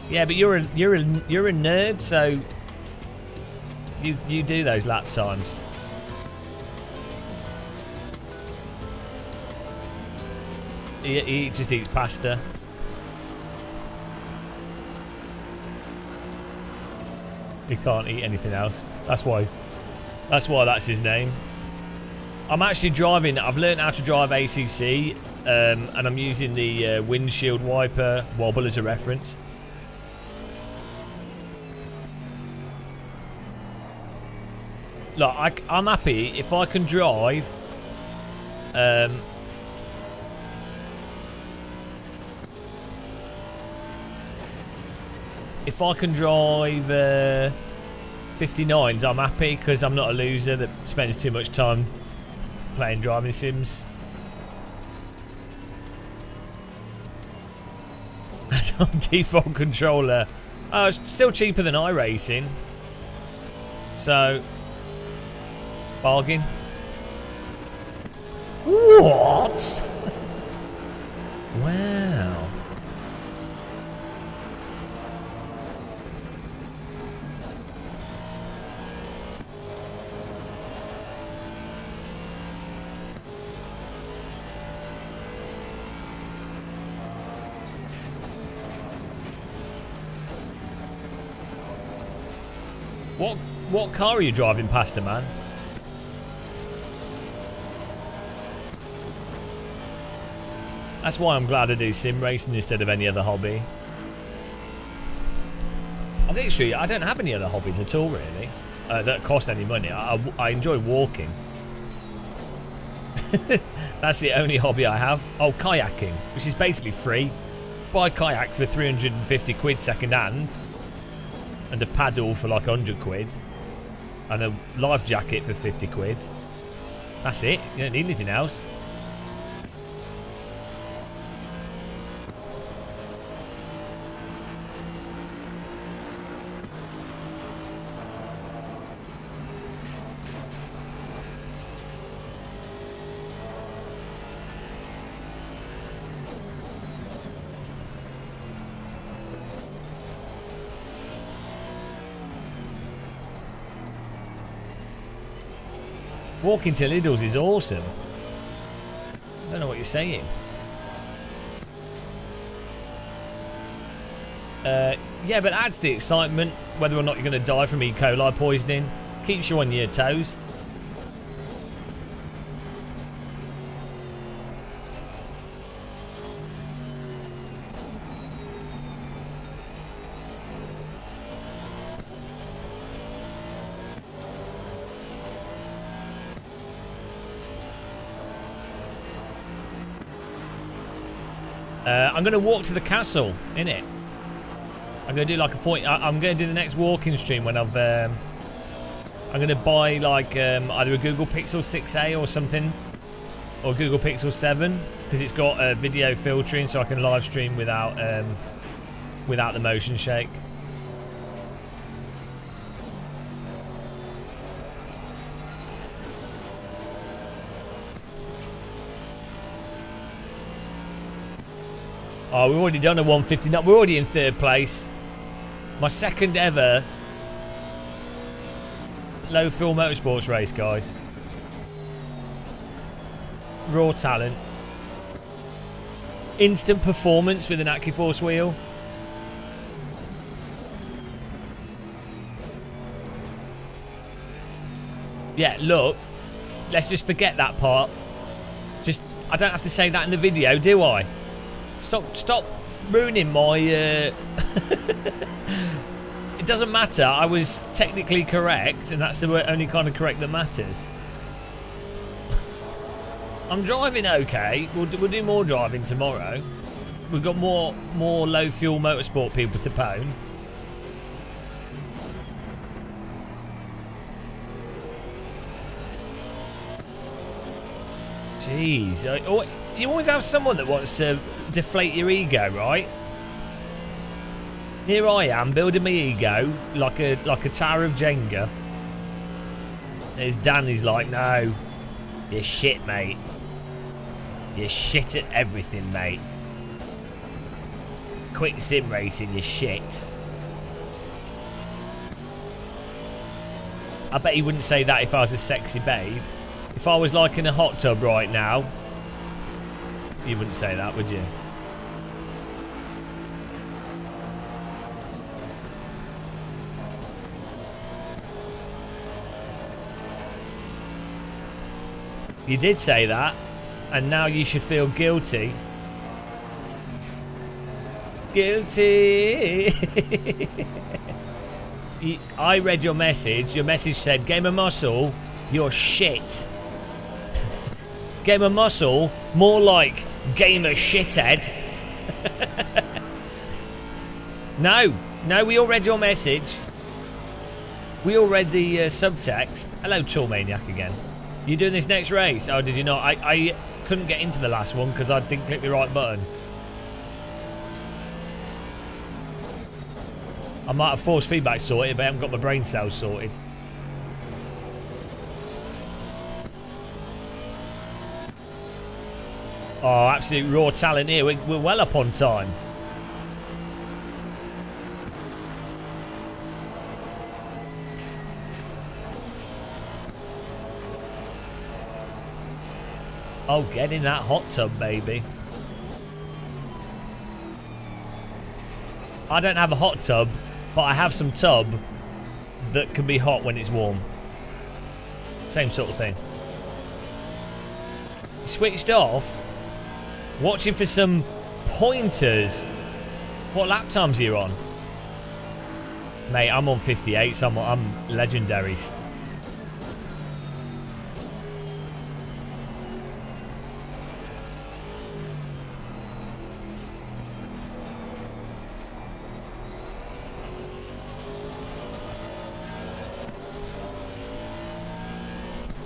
Yeah, but you're a nerd, so you do those lap times. He just eats pasta. He can't eat anything else. That's why that's his name. I'm actually driving. I've learned how to drive ACC, and I'm using the windshield wiper wobble as a reference. Look, I'm happy if I can drive. If I can drive 59s, I'm happy because I'm not a loser that spends too much time playing driving sims. Default controller. Oh, it's still cheaper than iRacing. So, bargain. What? Wow. What car are you driving past, man? That's why I'm glad I do sim racing instead of any other hobby. I don't have any other hobbies at all, really, that cost any money. I enjoy walking. That's the only hobby I have. Oh, kayaking, which is basically free. Buy a kayak for 350 quid second hand, and a paddle for like 100 quid, and a life jacket for 50 quid. That's it. You don't need anything else. Walking to Lidl's is awesome. I don't know what you're saying. Yeah, but adds to the excitement whether or not you're going to die from E. coli poisoning. Keeps you on your toes. I'm going to walk to the castle, innit? I'm going to do like a 40... I'm going to do the next walking stream when I've... I'm going to buy like either a Google Pixel 6a or something. Or Google Pixel 7. Because it's got video filtering so I can live stream without the motion shake. Oh, we've already done a 159. We're already in third place. My second ever low fill motorsports race, guys. Raw talent. Instant performance with an AccuForce wheel. Yeah, look. Let's just forget that part. I don't have to say that in the video, do I? Stop ruining my... It doesn't matter. I was technically correct, and that's the only kind of correct that matters. I'm driving okay. We'll do more driving tomorrow. We've got more low fuel motorsport people to pwn. Jeez, you always have someone that wants to deflate your ego, right? Here I am building my ego like a tower of Jenga. There's Dan. He's like, no, you're shit, mate. You're shit at everything, mate. Quit sim racing, you're shit. I bet he wouldn't say that if I was a sexy babe. If I was like in a hot tub right now, you wouldn't say that, would you? You did say that, and now you should feel guilty. Guilty. I read your message. Your message said, Game of Muscle, you're shit. Game of Muscle, more like Game of Shithead. No, we all read your message. We all read the subtext. Hello, Tool Maniac again. You doing this next race? Oh, did you not? I couldn't get into the last one because I didn't click the right button. I might have force feedback sorted, but I haven't got my brain cells sorted. Oh, absolute raw talent here. We're well up on time. Oh, get in that hot tub, baby. I don't have a hot tub, but I have some tub that can be hot when it's warm. Same sort of thing. Switched off. Watching for some pointers. What lap times are you on? Mate, I'm on 58, so I'm legendary.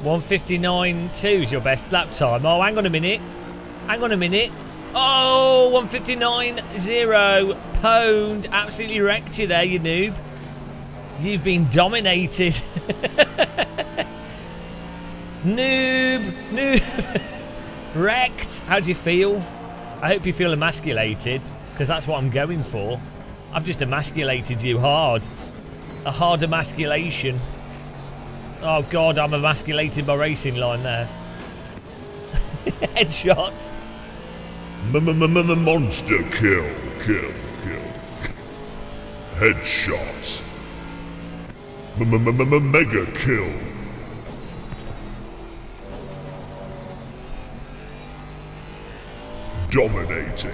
$1:59.2 is your best lap time. Oh, hang on a minute. Hang on a minute. Oh, 1:59.0. Pwned. Absolutely wrecked you there, you noob. You've been dominated. Noob. Wrecked. How do you feel? I hope you feel emasculated, because that's what I'm going for. I've just emasculated you hard. A hard emasculation. Oh God, I'm emasculated by racing line there. Headshot.
Monster kill. Headshot. Mega kill. Dominating.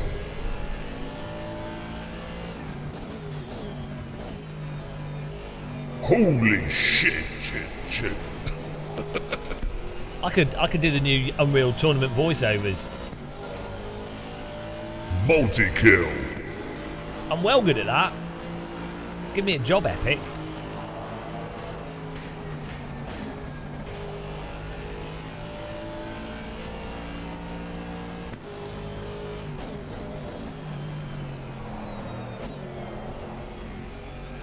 Holy shit.
I could do the new Unreal Tournament voiceovers.
Multi-kill.
I'm well good at that. Give me a job, Epic.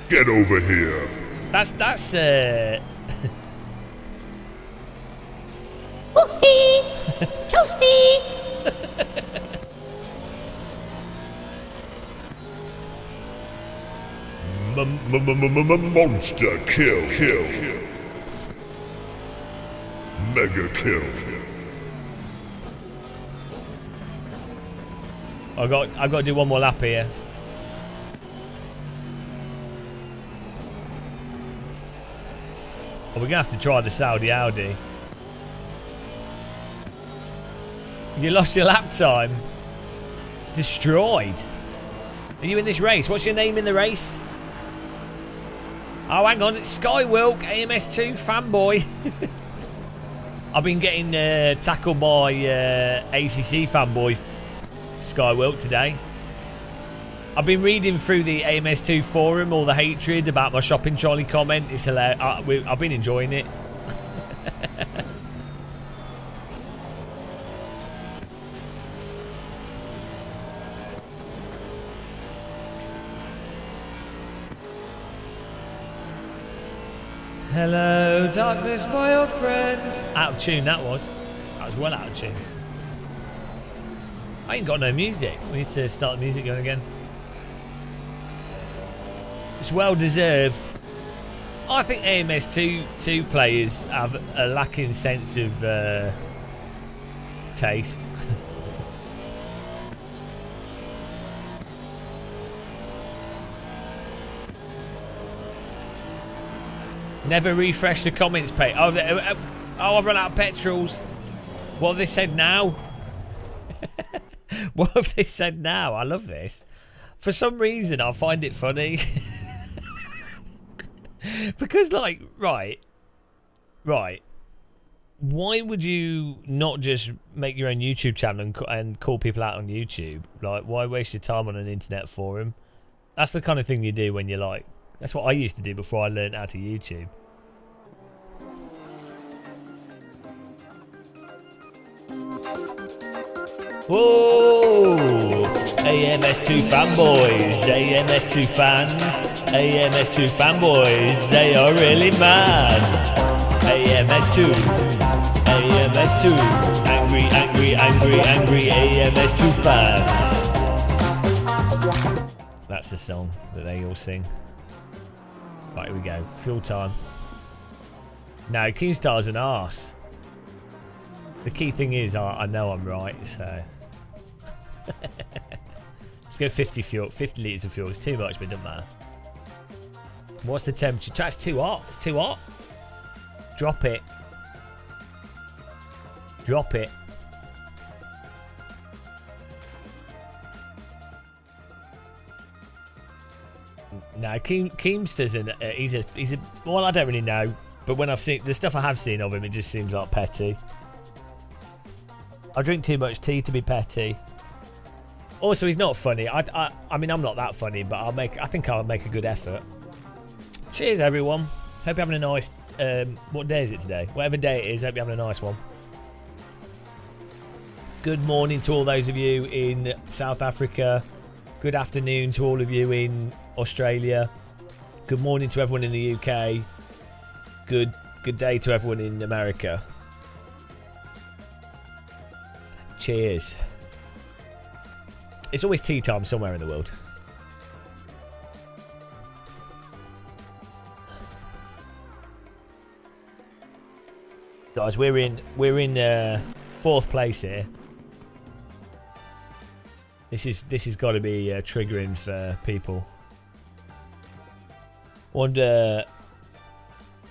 Get over here.
That's
Whoopee! Toasty!
Monster kill. Mega kill.
I got to do one more lap here. Oh, we're going to have to try the Saudi Audi. You lost your lap time. Destroyed. Are you in this race? What's your name in the race? Oh, hang on. It's Sky Wilk, AMS2 fanboy. I've been getting tackled by ACC fanboys, Sky Wilk, today. I've been reading through the AMS2 forum, all the hatred about my shopping trolley comment. It's hilarious. I've been enjoying it. Hello, darkness, my old friend. Out of tune, that was. That was well out of tune. I ain't got no music. We need to start the music going again. It's well deserved. I think AMS2 players have a lacking sense of taste. Never refresh the comments page. Oh, I've run out of petrols. What have they said now? What have they said now? I love this. For some reason, I find it funny. Because, like, right. Why would you not just make your own YouTube channel and call people out on YouTube? Like, why waste your time on an internet forum? That's the kind of thing you do when you're like... That's what I used to do before I learned how to YouTube. Whoa! AMS2 fanboys, AMS2 fans, AMS2 fanboys, they are really mad. AMS2, AMS2, angry, angry, angry, angry AMS2 fans. That's the song that they all sing. Right, here we go. Full time. No, Keemstar's an arse. The key thing is, I know I'm right, so... Let's go 50 litres of fuel. It's too much, but it doesn't matter. What's the temperature? It's too hot. It's too hot. Drop it. Drop it. No, Keemster's he's a well, I don't really know, but when I've seen the stuff I have seen of him, it just seems like petty. I drink too much tea to be petty. Also, he's not funny. I mean, I'm not that funny, but I think I'll make a good effort. Cheers, everyone. Hope you're having a nice. What day is it today? Whatever day it is, hope you're having a nice one. Good morning to all those of you in South Africa. Good afternoon to all of you in Australia. Good morning to everyone in the UK. Good day to everyone in America. Cheers. It's always tea time somewhere in the world. Guys, we're in 4th place here. This has got to be triggering for people. Wonder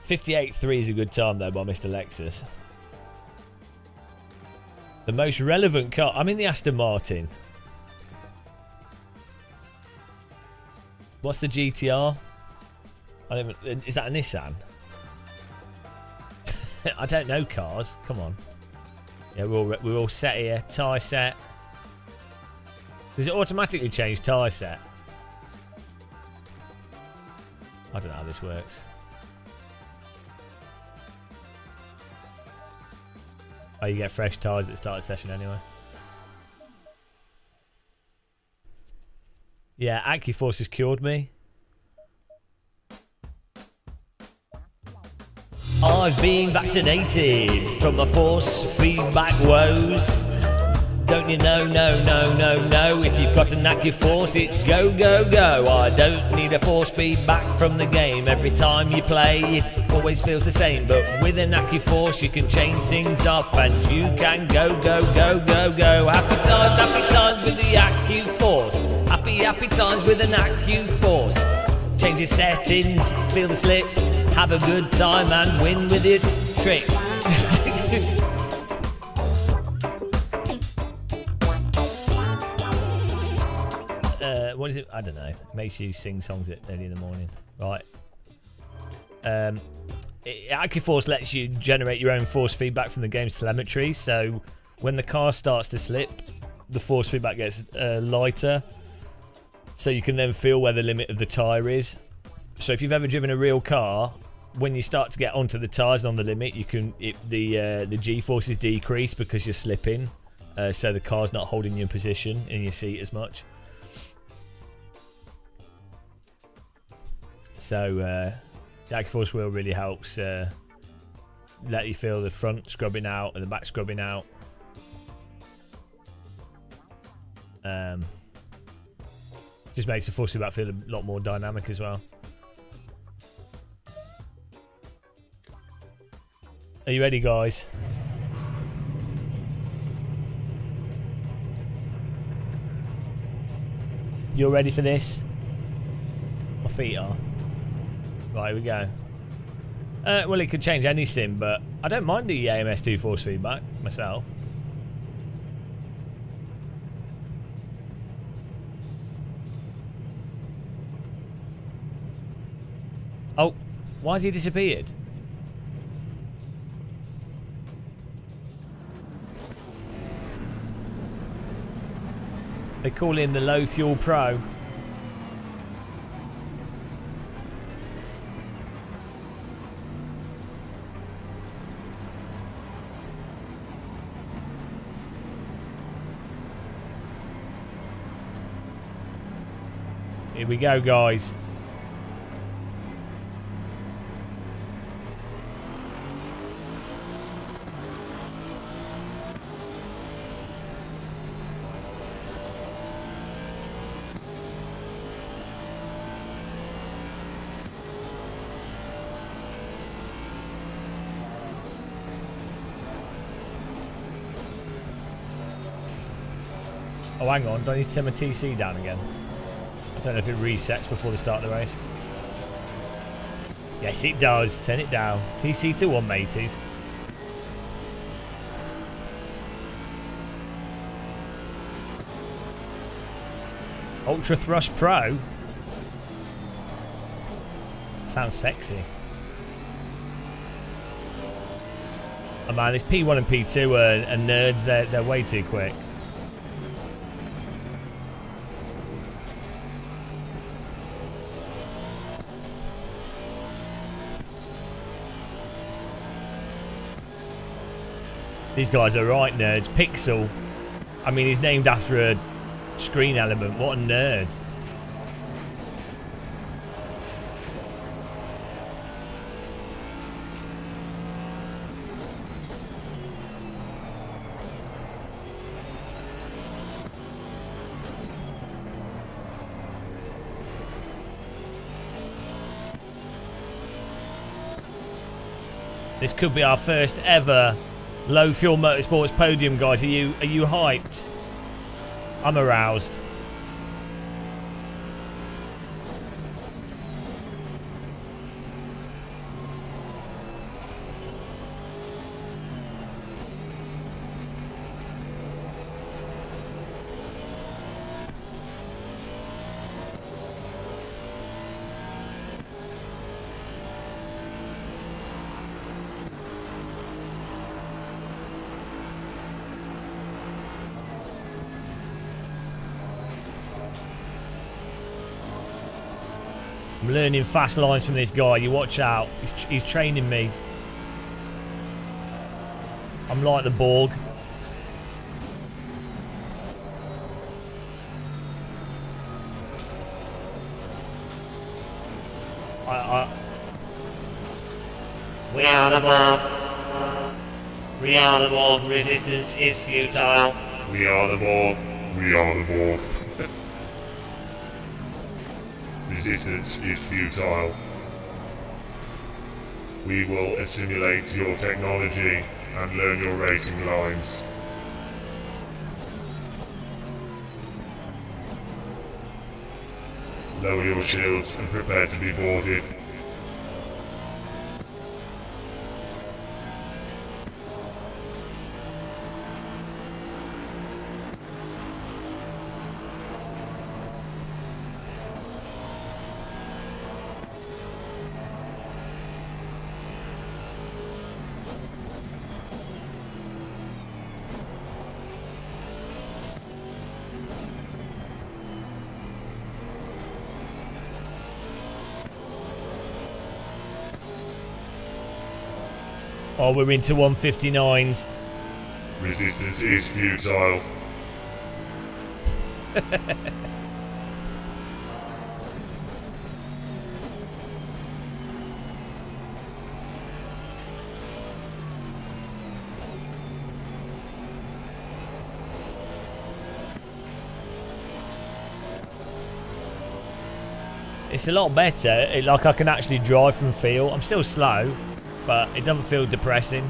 58.3 is a good time though by Mr. Lexus. The most relevant car. I'm in the Aston Martin. What's the GTR? Is that a Nissan? I don't know cars. Come on. Yeah, we're all set here. Tyre set. Does it automatically change tyre set? I don't know how this works. Oh, you get fresh tyres at the start of the session anyway. Yeah, AccuForce has cured me. I've been vaccinated from the force feedback woes. Don't you know, no. If you've got an AccuForce, it's go, go, go. I don't need a force feedback from the game. Every time you play, it always feels the same. But with an AccuForce, you can change things up and you can go, go, go, go, go. Happy times with the AccuForce. Happy times with an AccuForce. Change your settings, feel the slip. Have a good time and win with it. Trick. What is it? I don't know. Makes you sing songs early in the morning. Right. AccuForce lets you generate your own force feedback from the game's telemetry. So when the car starts to slip, the force feedback gets lighter. So you can then feel where the limit of the tyre is. So if you've ever driven a real car, when you start to get onto the tyres and on the limit, the G-forces decrease because you're slipping. So the car's not holding you in position in your seat as much. So the AccuForce wheel really helps let you feel the front scrubbing out and the back scrubbing out. Just makes the force feedback feel a lot more dynamic as well. Are you ready, guys? You're ready for this? My feet are. Right, here we go. Well, it could change any sim, but I don't mind the AMS2 force feedback myself. Oh, why has he disappeared? They call him the Low Fuel Pro. Here we go, guys. Oh, hang on. Do I need to turn my TC down again? I don't know if it resets before the start of the race. Yes, it does. Turn it down. TC to 1, mateys. Ultra Thrust Pro? Sounds sexy. Oh man, this P1 and P2 are nerds. They're way too quick. These guys are right nerds. Pixel. I mean, he's named after a screen element. What a nerd. This could be our first ever Low Fuel Motorsports podium, guys. Are you hyped? I'm aroused. I'm learning fast lines from this guy. You watch out. He's training me. I'm like the Borg. We are the Borg. We are the Borg. Resistance is futile.
We are the Borg. We are the Borg. Resistance is futile. We will assimilate your technology and learn your racing lines. Lower your shields and prepare to be boarded.
Oh, we're into 159s.
Resistance is futile.
It's a lot better. Like I can actually drive from feel. I'm still slow, but it doesn't feel depressing.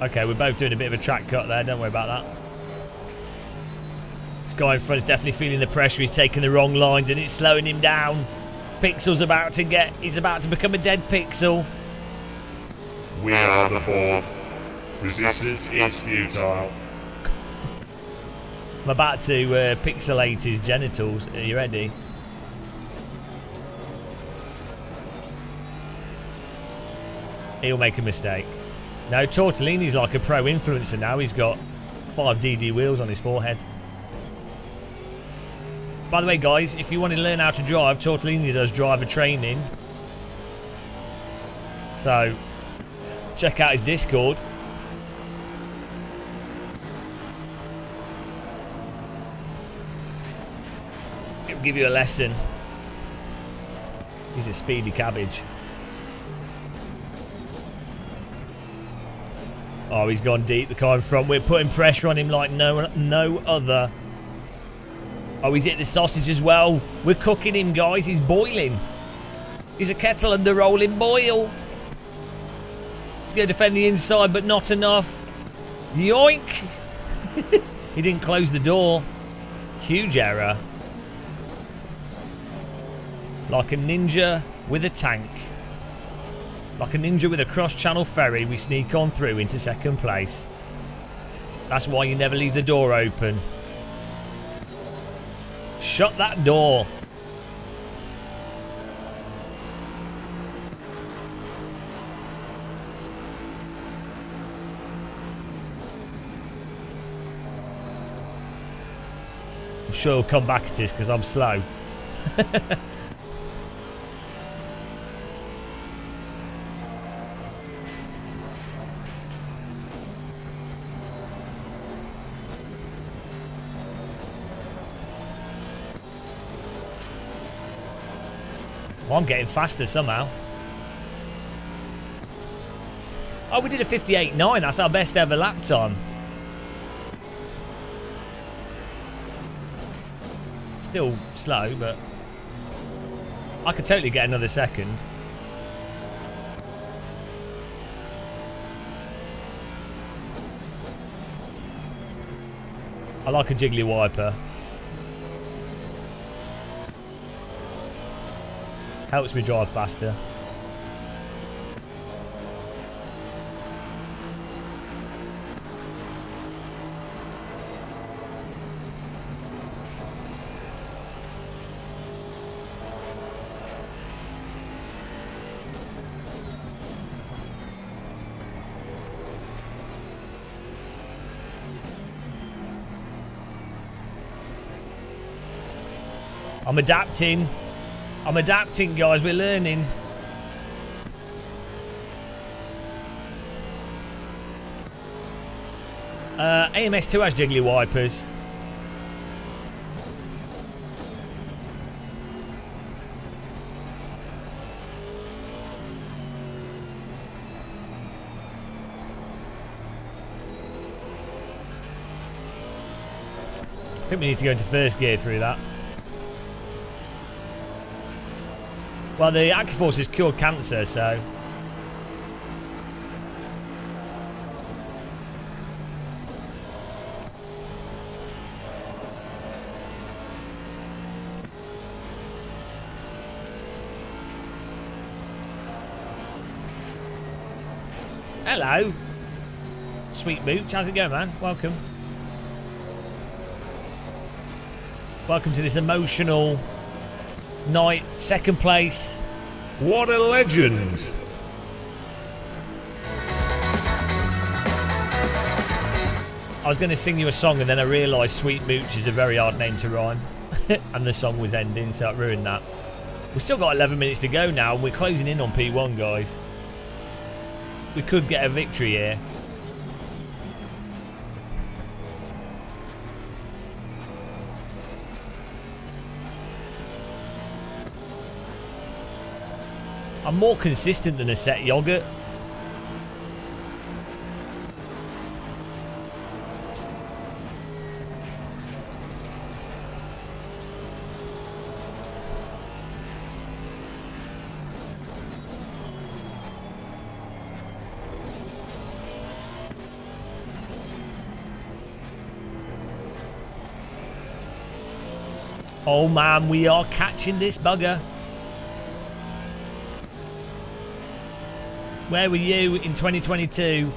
Okay, we're both doing a bit of a track cut there. Don't worry about that. This guy in front is definitely feeling the pressure. He's taking the wrong lines and it's slowing him down. Pixel's about to get... He's about to become a dead Pixel.
We are the Horde. Resistance is futile.
I'm about to pixelate his genitals. Are you ready? He'll make a mistake. No, Tortellini's like a pro influencer now. He's got 5 DD wheels on his forehead. By the way, guys, if you want to learn how to drive, Tortellini does driver training. So, check out his Discord. He'll give you a lesson. He's a speedy cabbage. Oh, he's gone deep, the car in front. We're putting pressure on him like no other. Oh, he's hit the sausage as well. We're cooking him, guys. He's boiling. He's a kettle under rolling boil. He's going to defend the inside, but not enough. Yoink! He didn't close the door. Huge error. Like a ninja with a tank. Like a ninja with a cross-channel ferry, we sneak on through into second place. That's why you never leave the door open. Shut that door. I'm sure he'll come back at us because I'm slow. Well, I'm getting faster somehow. Oh, we did a 58.9. That's our best ever lap time. Still slow, but I could totally get another second. I like a jiggly wiper. Helps me drive faster. I'm adapting. I'm adapting, guys. We're learning. AMS2 has jiggly wipers. I think we need to go into first gear through that. Well, the Acuforce has cured cancer, so... Hello. Sweet Mooch, how's it going, man? Welcome. Welcome to this emotional night, second place.
What a legend!
I was going to sing you a song and then I realised Sweet Mooch is a very hard name to rhyme. And the song was ending, so it ruined that. We've still got 11 minutes to go now, and we're closing in on P1, guys. We could get a victory here. I'm more consistent than a set yogurt. Oh man, we are catching this bugger. Where were you in 2022?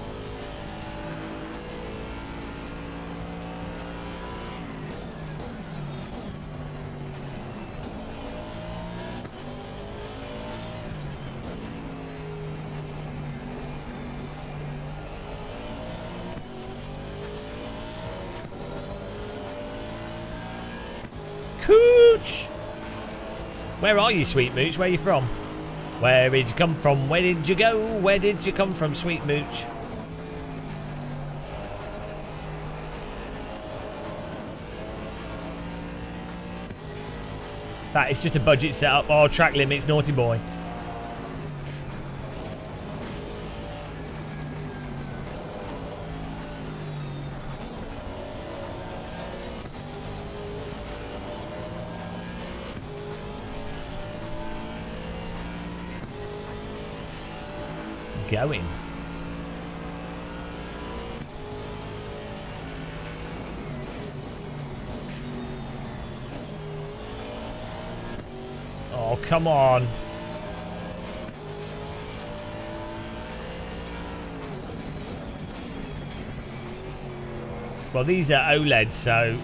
Cooch! Where are you, Sweet Mooch? Where are you from? Where did you come from? Where did you go? Where did you come from, Sweet Mooch? That is just a budget setup. Oh, track limits, naughty boy. Going. Oh, come on. Well, these are OLEDs, so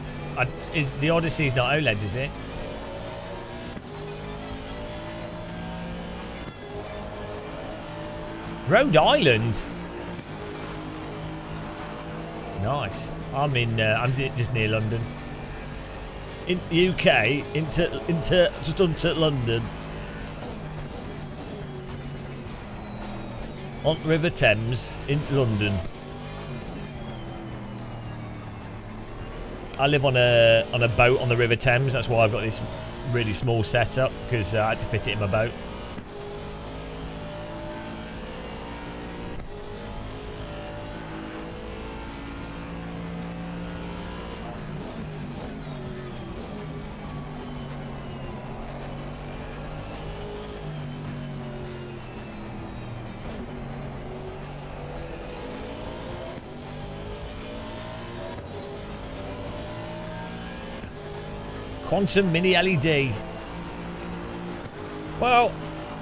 the Odyssey's not OLEDs, is it? Rhode Island. Nice. I'm just near London. In UK, just onto London. On River Thames in London. I live on a boat on the River Thames. That's why I've got this really small setup, because I had to fit it in my boat. Quantum Mini LED. Well,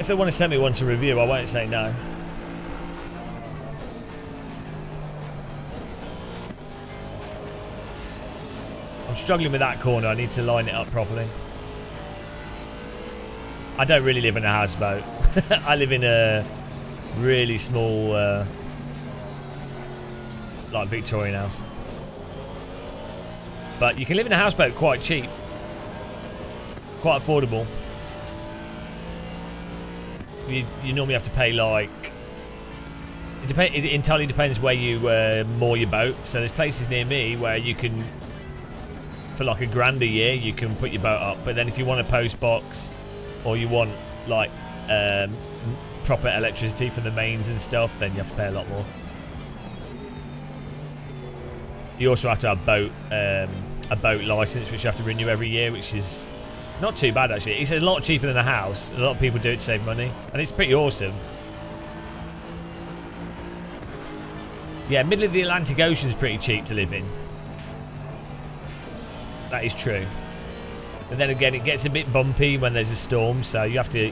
if they want to send me one to review, I won't say no. I'm struggling with that corner. I need to line it up properly. I don't really live in a houseboat. I live in a really small, like Victorian house. But you can live in a houseboat quite cheap. Quite affordable. You normally have to pay like... It entirely depends where you moor your boat. So there's places near me where you can, for like $1,000 a year, you can put your boat up. But then if you want a post box, or you want like proper electricity for the mains and stuff, then you have to pay a lot more. You also have to have a boat license, which you have to renew every year, which is not too bad actually. It's a lot cheaper than a house. A lot of people do it to save money, and it's pretty awesome. Yeah, middle of the Atlantic Ocean is pretty cheap to live in. That is true. But then again, it gets a bit bumpy when there's a storm, so you have to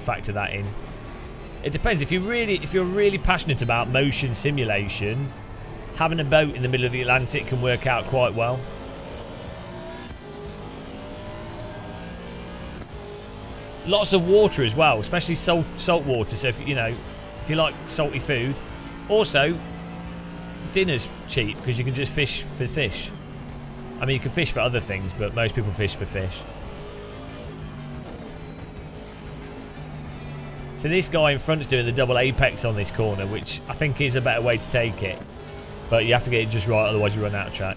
factor that in. It depends. If you're really passionate about motion simulation, having a boat in the middle of the Atlantic can work out quite well. Lots of water as well, especially salt water. So if you like salty food, also dinner's cheap because you can just fish for fish. I mean, you can fish for other things, but most people fish for fish. So this guy in front's doing the double apex on this corner, which I think is a better way to take it. But you have to get it just right, otherwise you run out of track.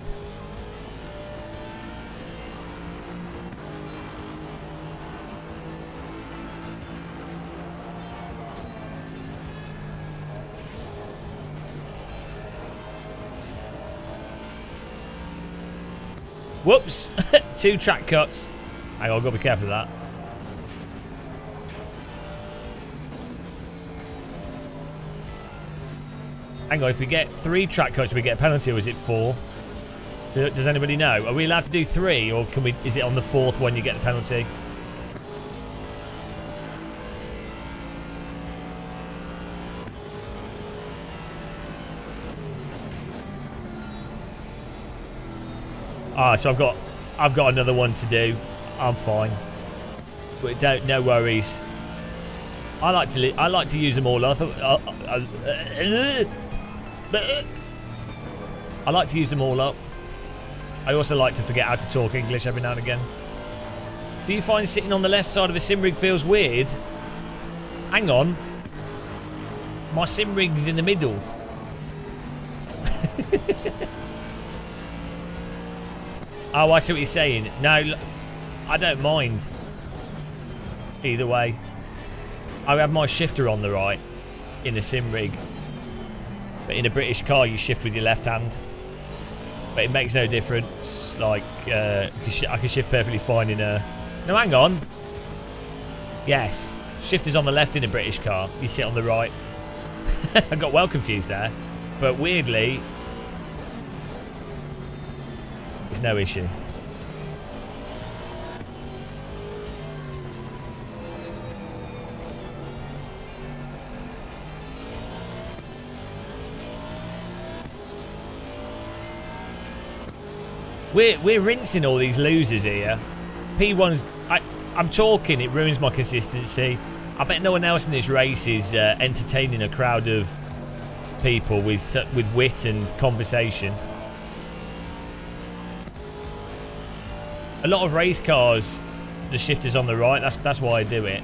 Whoops! 2 track cuts. Hang on, I've got to be careful of that. Hang on, if we get 3 track cuts, do we get a penalty, or is it 4? Does anybody know? Are we allowed to do 3, or can we? Is it on the 4th one you get the penalty? Ah, so I've got another one to do. I'm fine. But no worries. I like to use them all. I like to use them all up. I also like to forget how to talk English every now and again. Do you find sitting on the left side of a sim rig feels weird? Hang on. My sim rig's in the middle. Oh, I see what you're saying. No, I don't mind. Either way. I have my shifter on the right in a sim rig. But in a British car, you shift with your left hand. But it makes no difference. Like, I can shift perfectly fine in a... No, hang on. Yes. Shift is on the left in a British car. You sit on the right. I got well confused there. But weirdly... it's no issue. We're rinsing all these losers here. P1's... I'm talking, it ruins my consistency. I bet no one else in this race is entertaining a crowd of people with wit and conversation. A lot of race cars, the shifter's on the right. That's why I do it.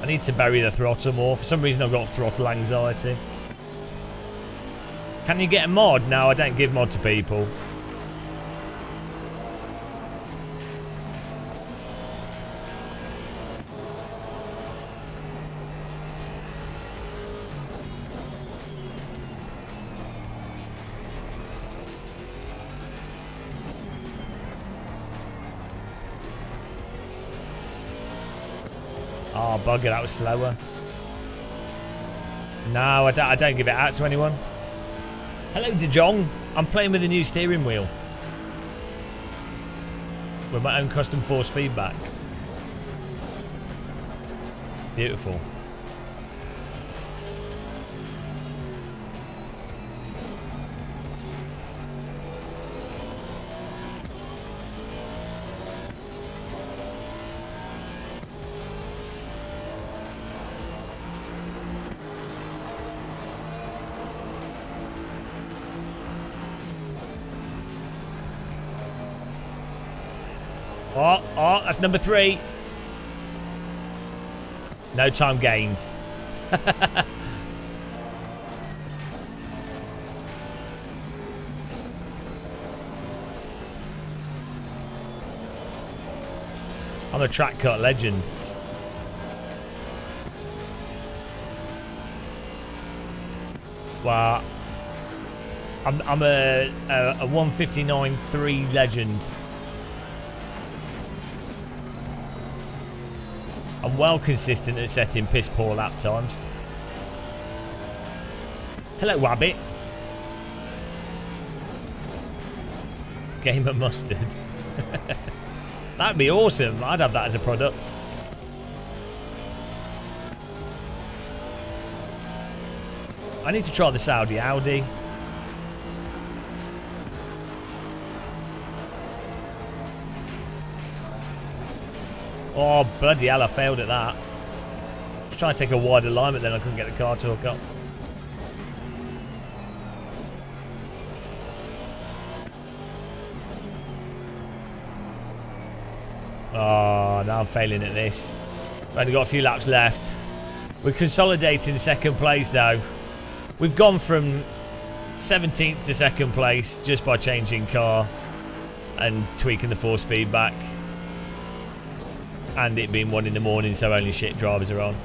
I need to bury the throttle more. For some reason I've got throttle anxiety. Can you get a mod? No, I don't give mod to people. Oh, bugger, that was slower. No, I don't give it out to anyone. Hello, De Jong. I'm playing with a new steering wheel. With my own custom force feedback. Beautiful. Oh, that's number 3. No time gained. I'm a track cut legend. Wow. I'm a 159.3 legend. I'm well consistent at setting piss poor lap times. Hello, Wabbit. Gamer mustard. That'd be awesome. I'd have that as a product. I need to try the Saudi Audi. Oh, bloody hell, I failed at that. I was trying to take a wide alignment, then I couldn't get the car to hook up. Oh, now I'm failing at this. I've only got a few laps left. We're consolidating second place, though. We've gone from 17th to second place just by changing car and tweaking the force feedback. And it being 1 in the morning, so only shit drivers are on.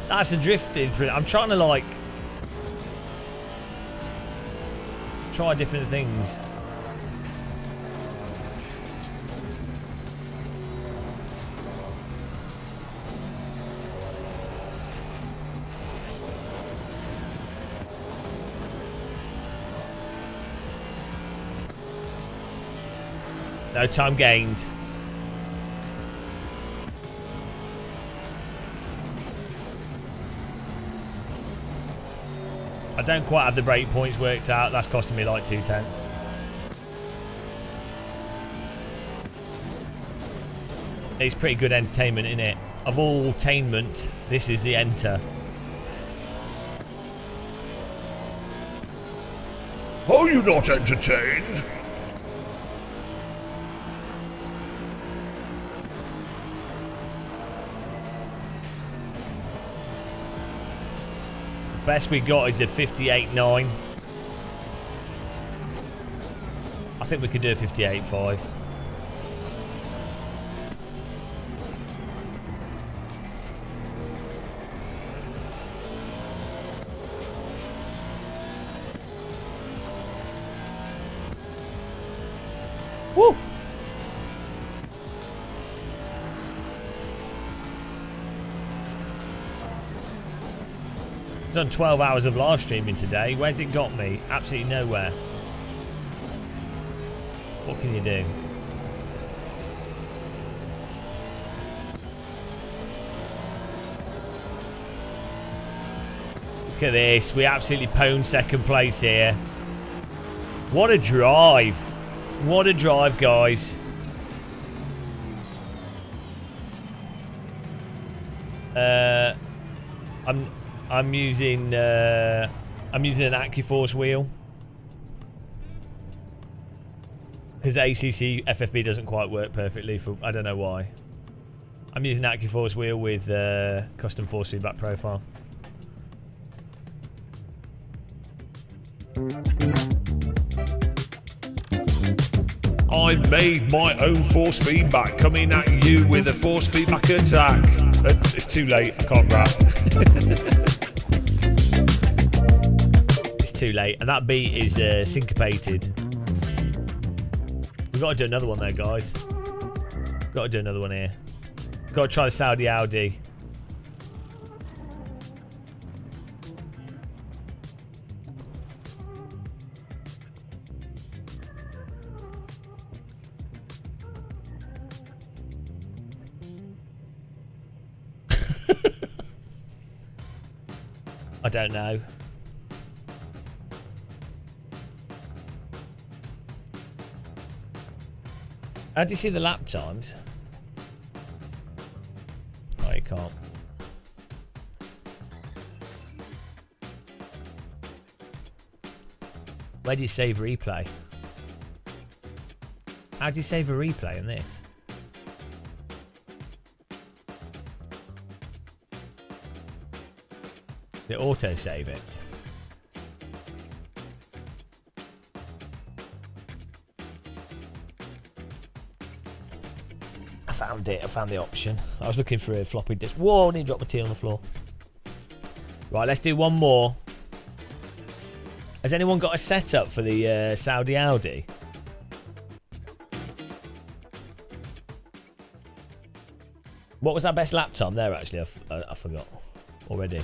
That's a drifting through. I'm trying to like try different things. No time gained. I don't quite have the brake points worked out. That's costing me like 2/10. It's pretty good entertainment, isn't it? Of all tainment, this is the enter.
Are you not entertained?
Best we got is a 58.9. I think we could do a 58.5. Woo! I've done 12 hours of live streaming today. Where's it got me? Absolutely nowhere. What can you do? Look at this. We absolutely pwned second place here. What a drive. What a drive, guys. I'm using an AccuForce wheel because ACC FFB doesn't quite work perfectly for, I don't know why. I'm using an AccuForce wheel with custom force feedback profile.
I made my own force feedback, coming at you with a force feedback attack. It's too late, I can't rap.
It's too late, and that beat is syncopated. We've got to do another one there, guys. Got to do another one here. Got to try the Saudi Audi. I don't know. How do you see the lap times? Oh, you can't. Where do you save replay? How do you save a replay in this? Did it auto save it? I found it. I found the option. I was looking for a floppy disk. Whoa, I need to drop my tea on the floor. Right, let's do one more. Has anyone got a setup for the Saudi Audi? What was our best lap time there, actually? I forgot already.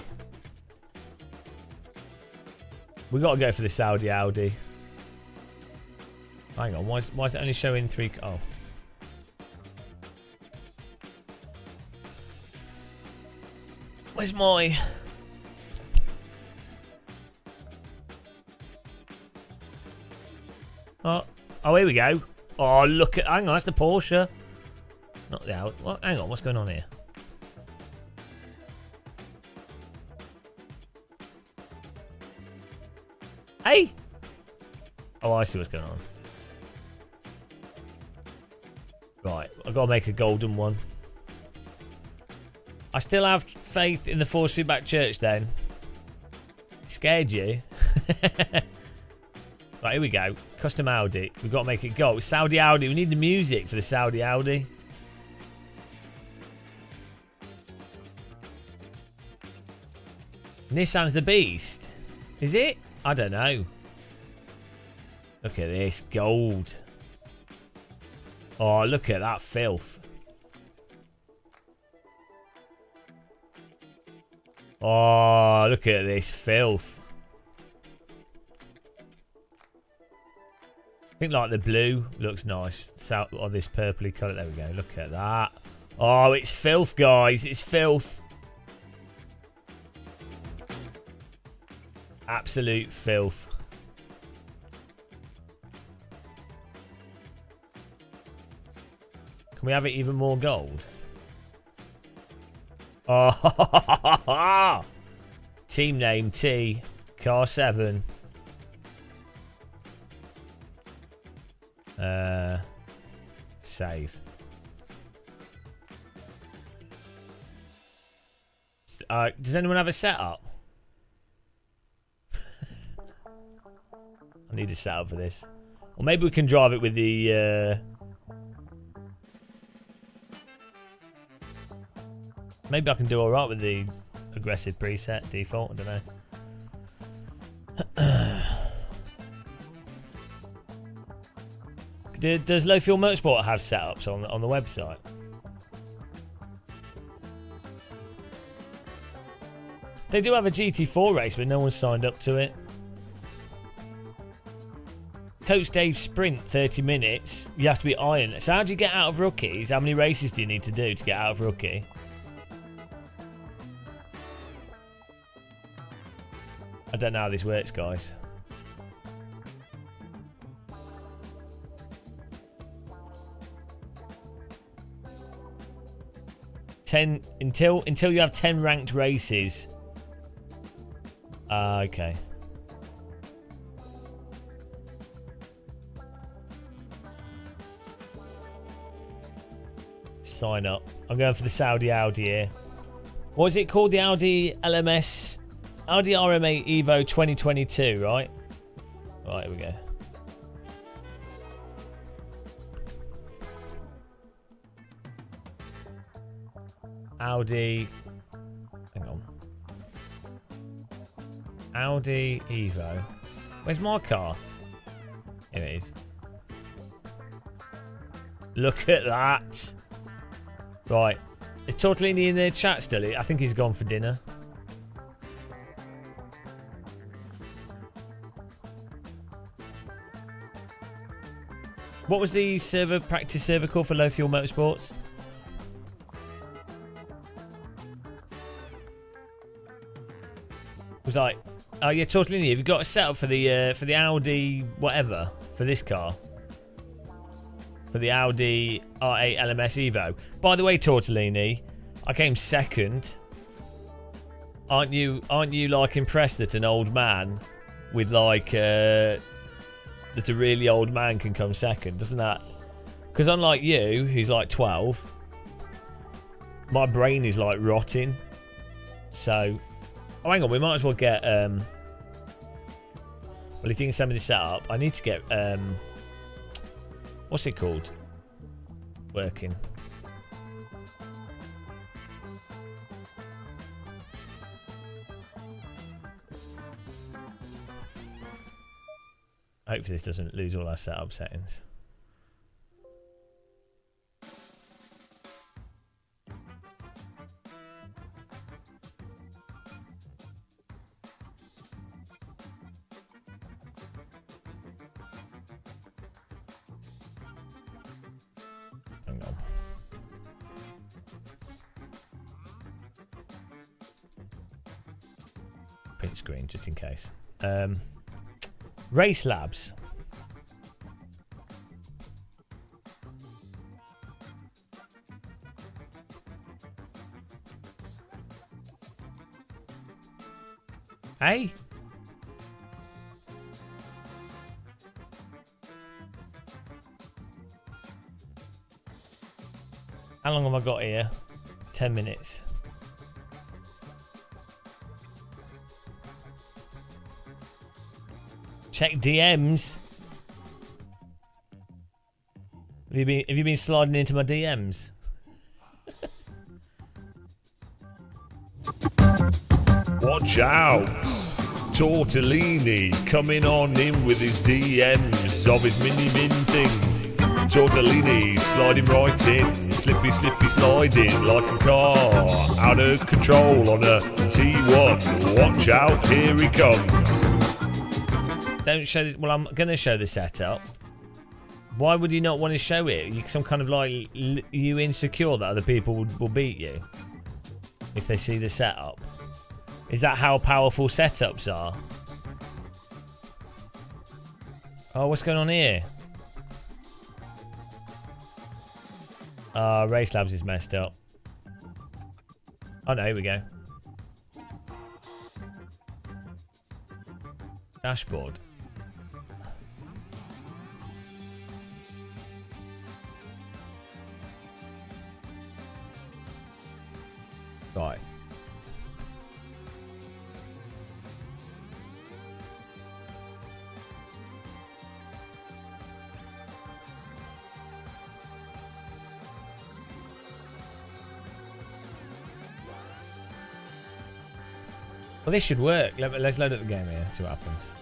We got to go for the Saudi Audi. Hang on, why is it only showing 3? Oh. Where's my... Oh, here we go. Oh, look at... Hang on, that's the Porsche. Not the Audi. Well, hang on, what's going on here? Hey! Oh, I see what's going on. Right, I've got to make a golden one. I still have faith in the Force Feedback Church then. Scared you? Right, here we go. Custom Audi. We've got to make it go. Saudi Audi. We need the music for the Saudi Audi. Nissan's the beast. Is it? I don't know. Look at this. Gold. Oh, look at that filth. Oh, look at this filth. I think like the blue looks nice. Or this purpley colour. There we go. Look at that. Oh, it's filth, guys. It's filth. Absolute filth. Can we have it even more gold? Oh, team name T, car 7. Save. Does anyone have a setup? I need a setup for this. Or maybe we can drive it with the... Maybe I can do alright with the aggressive preset default. I don't know. Does Low Fuel Motorsport have setups on the website? They do have a GT4 race, but no one's signed up to it. Coach Dave Sprint 30 minutes. You have to be iron. So how do you get out of rookies? How many races do you need to do to get out of rookie? I don't know how this works, guys. Until you have 10 ranked races. Okay. Sign up. I'm going for the Saudi Audi here. What is it called? The Audi LMS, Audi RMA Evo 2022, right? Right, here we go. Audi. Hang on. Audi Evo. Where's my car? Here it is. Look at that. Right. Is Tortellini in the chat still? I think he's gone for dinner. What was the practice server called for Low Fuel Motorsports? It was like, oh yeah, Tortellini, have you got a setup for the Audi whatever for this car? For the Audi R8 LMS Evo. By the way, Tortellini, I came second. Aren't you like impressed that an old man with like that a really old man can come second? Doesn't that? Because unlike you, who's like 12, my brain is like rotting. So Oh, hang on. We might as well get... Well, if you can send me the setup, I need to get... What's it called? Working. Hopefully this doesn't lose all our setup settings. Hang on. Print screen just in case. Race Labs. Hey? How long have I got here? 10 minutes. Check DMs. Have you been sliding into my DMs?
Watch out! Tortellini coming on in with his DMs of his mini minting. Tortellini sliding right in, slippy sliding like a car, out of control on a T1. Watch out, here he comes.
Don't show. Well, I'm gonna show the setup. Why would you not want to show it? You some kind of like you insecure that other people will beat you if they see the setup. Is that how powerful setups are? Oh, what's going on here? Race Labs is messed up. Oh no, here we go. Dashboard. Right. Well, this should work. Let's load up the game here, see what happens.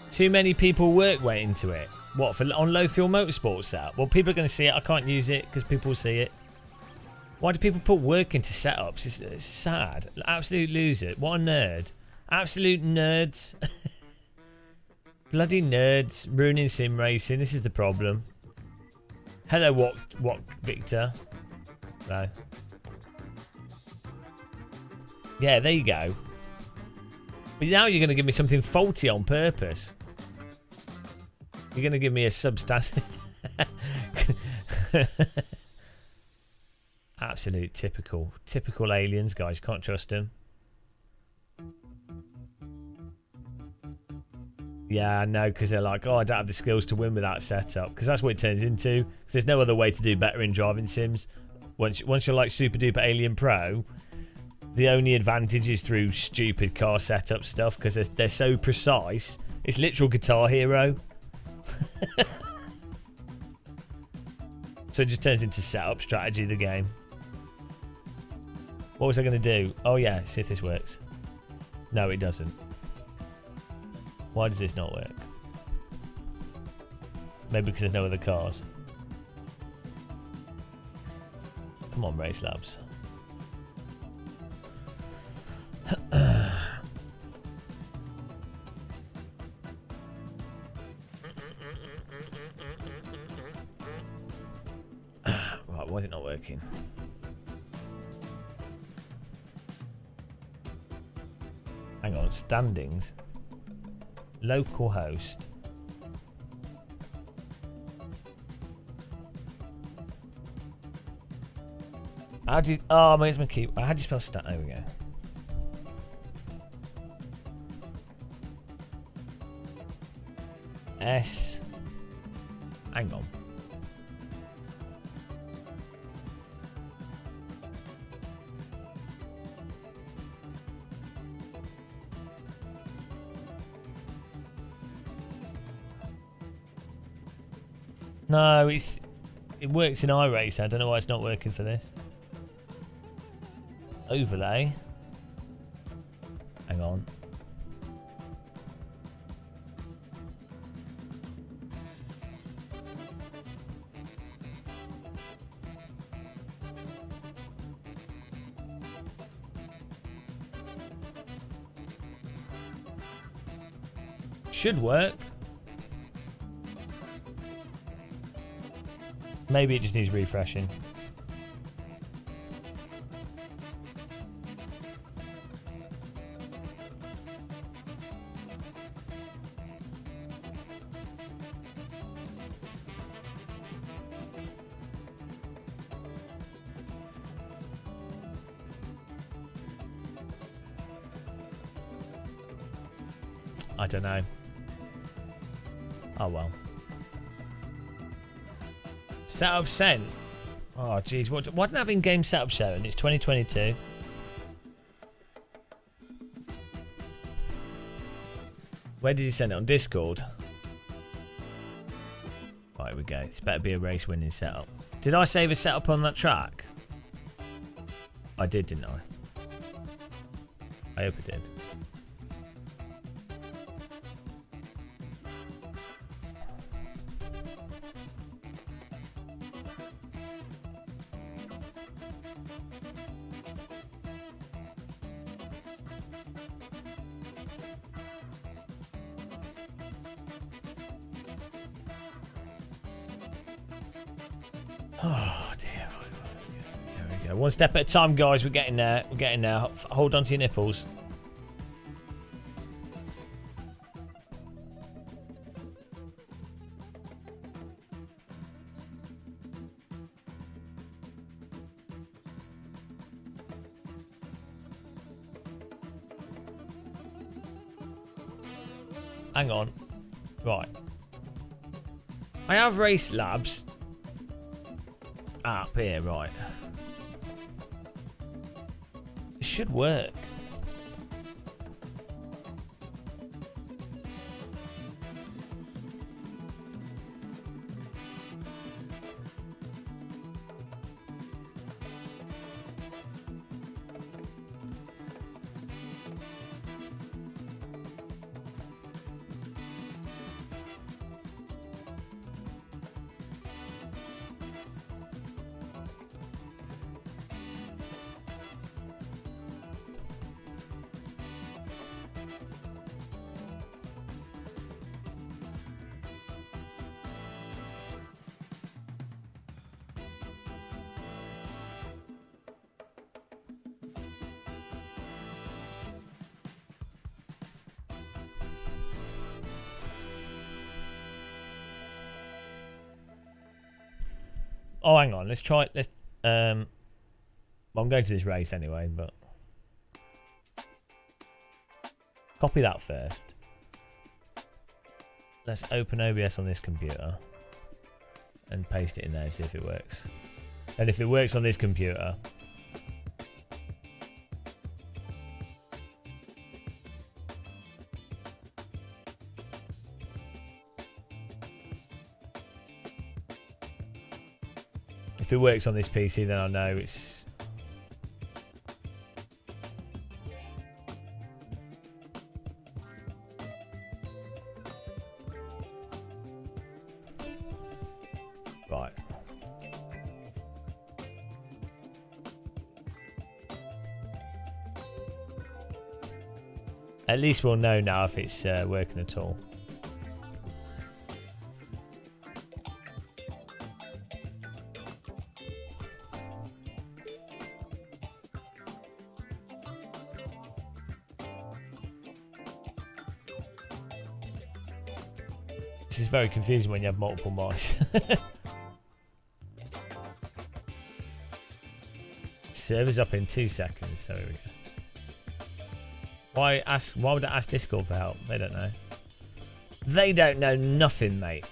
Too many people went into it. What, for on low fuel motorsport setup? Well, people are going to see it. I can't use it because people will see it. Why do people put work into setups? It's sad. Absolute loser. What a nerd. Absolute nerds. Bloody nerds ruining sim racing. This is the problem. Hello, what, Victor? No. Yeah, there you go. But now you're going to give me something faulty on purpose. You're going to give me a substandard. Absolute typical aliens, guys. Can't trust them. Yeah, I know, because they're like, oh, I don't have the skills to win without setup. Because that's what it turns into. Because there's no other way to do better in driving sims. Once you're like Super Duper Alien Pro, the only advantage is through stupid car setup stuff because they're so precise. It's literal Guitar Hero. So it just turns into setup strategy, the game. What was I going to do? Oh yeah, see if this works. No, it doesn't. Why does this not work? Maybe because there's no other cars. Come on, Race Labs. Right, why is it not working? Hang on, standings. Local host. How do you... Oh, where's my key? How do you spell stat? There we go. S. Hang on. No, it works in iRace. I don't know why it's not working for this. Overlay. Hang on. Should work. Maybe it just needs refreshing. I don't know. Oh well. Setup sent. Oh jeez, why didn't I have in-game setup showing? It's 2022. Where did he send it? On Discord? Right, here we go. This better be a race winning setup. Did I save a setup on that track? I did, didn't I? I hope I did. Oh dear. There we go. One step at a time, guys. We're getting there. We're getting there. Hold on to your nipples. Hang on. Right. I have race labs. Up here, right. It should work. Oh, hang on. Let's try. Let's. Well, I'm going to this race anyway, but copy that first. Let's open OBS on this computer and paste it in there and see if it works. And if it works on this computer, if it works on this PC, then I know it's... Right. At least we'll know now if it's working at all. This is very confusing when you have multiple mice. Server's up in 2 seconds, so here we go. Why would I ask Discord for help? They don't know. They don't know nothing, mate.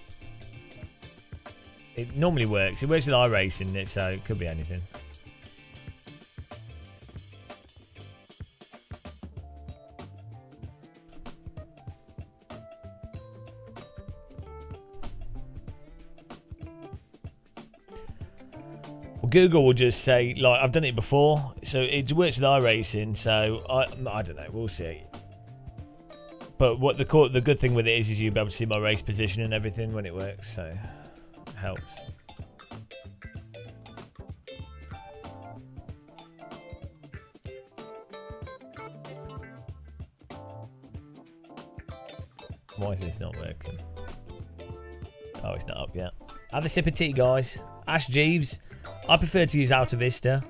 It normally works. It works with iRacing, so it could be anything. Well, Google will just say, like, I've done it before, so it works with iRacing, so I don't know, we'll see. But what the good thing with it is you'll be able to see my race position and everything when it works, so it helps. Why is this not working? Oh, it's not up yet. Have a sip of tea, guys. Ash Jeeves. I prefer to use Alta Vista.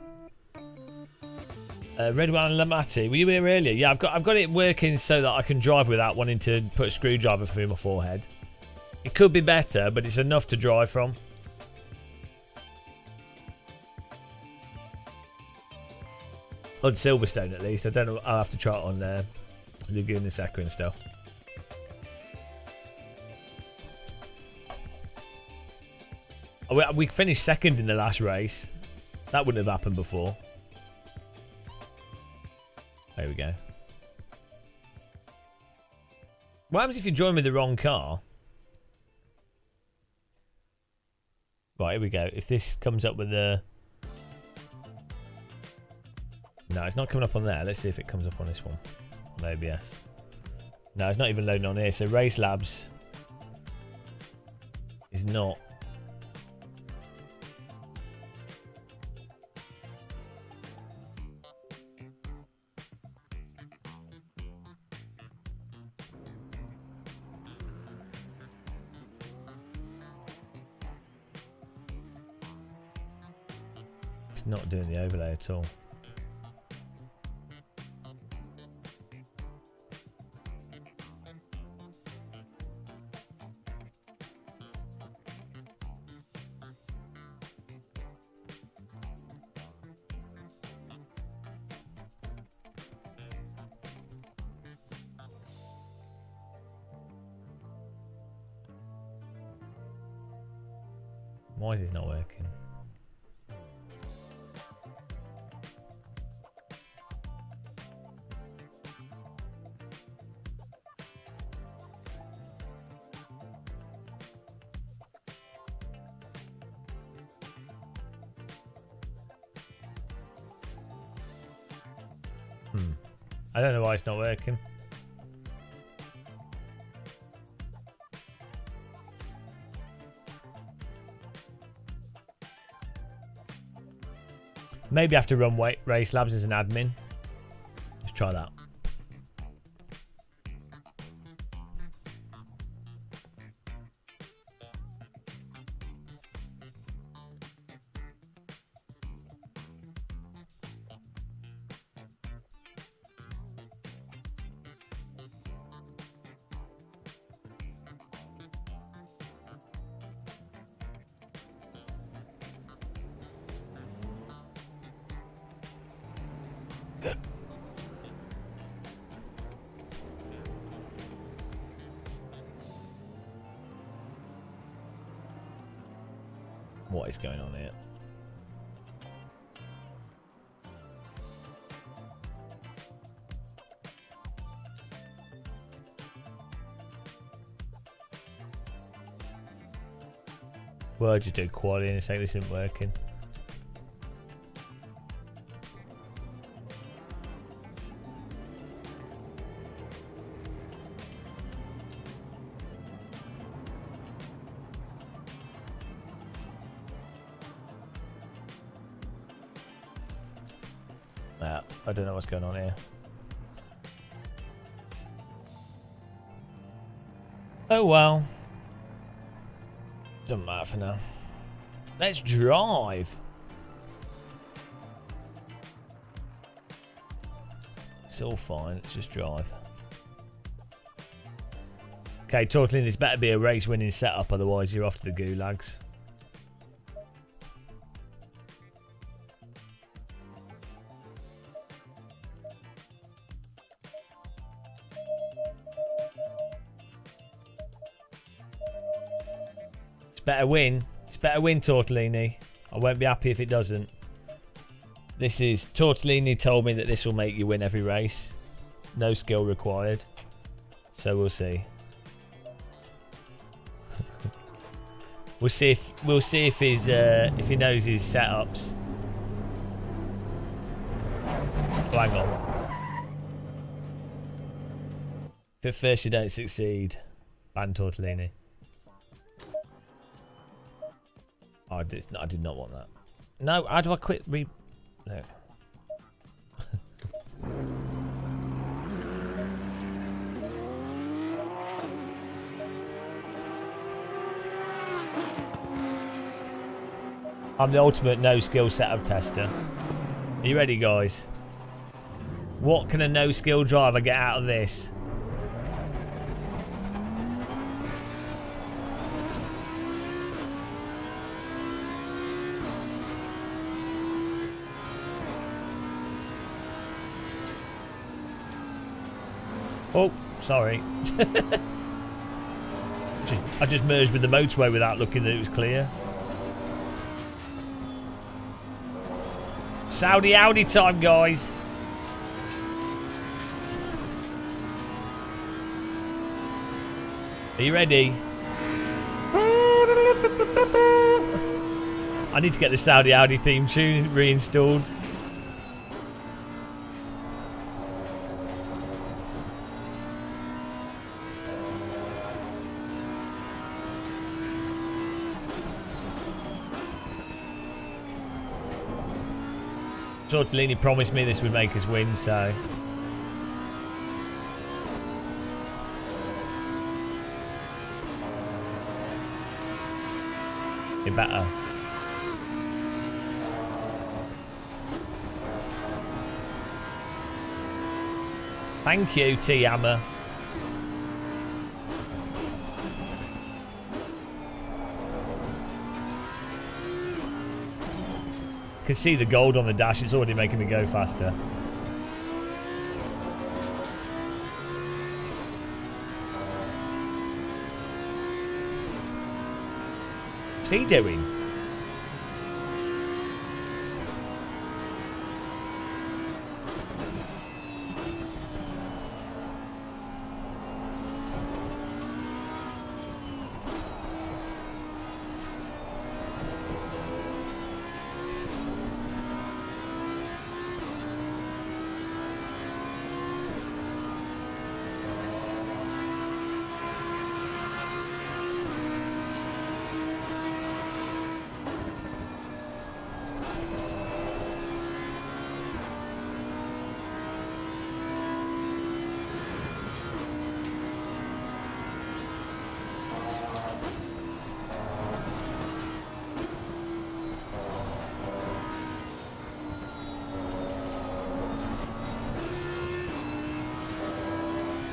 Redwan and Lamati. Were you here earlier? Yeah, I've got it working so that I can drive without wanting to put a screwdriver through my forehead. It could be better, but it's enough to drive from. On Silverstone, at least. I don't know. I'll have to try it on Laguna Seca and stuff. We finished second in the last race. That wouldn't have happened before. There we go. What happens if you join with the wrong car? Right, here we go. If this comes up with the... No, it's not coming up on there. Let's see if it comes up on this one. Maybe yes. No, it's not even loading on here. So Race Labs is not... Not doing the overlay at all. Why is it not working? I don't know why it's not working. Maybe I have to run Race Labs as an admin. Let's try that. What is going on here? Well, just do quality and say this isn't working. I don't know what's going on here. Oh well. Doesn't matter for now. Let's drive. It's all fine. Let's just drive. Okay, Tortling, this better be a race-winning setup, otherwise you're off to the gulags. Better win. It's better win, Tortellini. I won't be happy if it doesn't. This is... Tortellini told me that this will make you win every race. No skill required. So we'll see. We'll see if he's if he knows his setups. Oh, hang on. If at first you don't succeed, ban Tortellini. Oh, I did not want that. No, how do I quit? No. I'm the ultimate no-skill setup tester. Are you ready, guys? What can a no-skill driver get out of this? Oh, sorry. I just merged with the motorway without looking that it was clear. Saudi Audi time, guys. Are you ready? I need to get the Saudi Audi theme tune reinstalled. Tortellini promised me this would make us win, so... You better. Thank you, T-Hammer. I can see the gold on the dash. It's already making me go faster. What's he doing?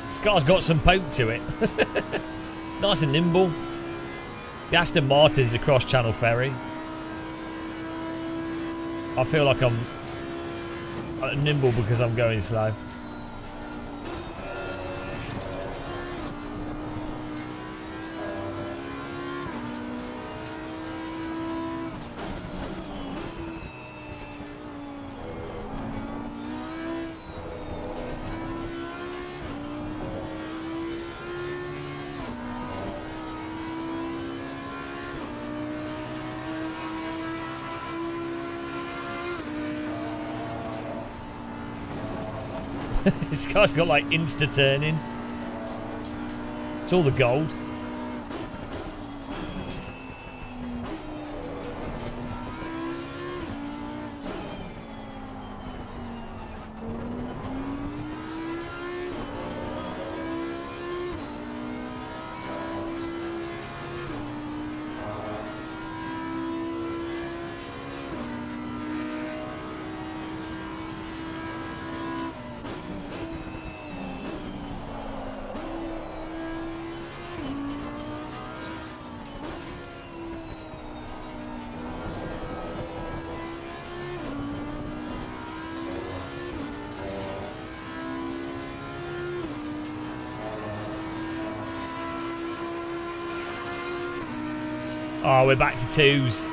This car's got some poke to it. It's nice and nimble. The Aston Martin's a cross-channel ferry. I feel like I'm nimble because I'm going slow. This car's got like insta turning. It's all the gold. Oh, we're back to twos.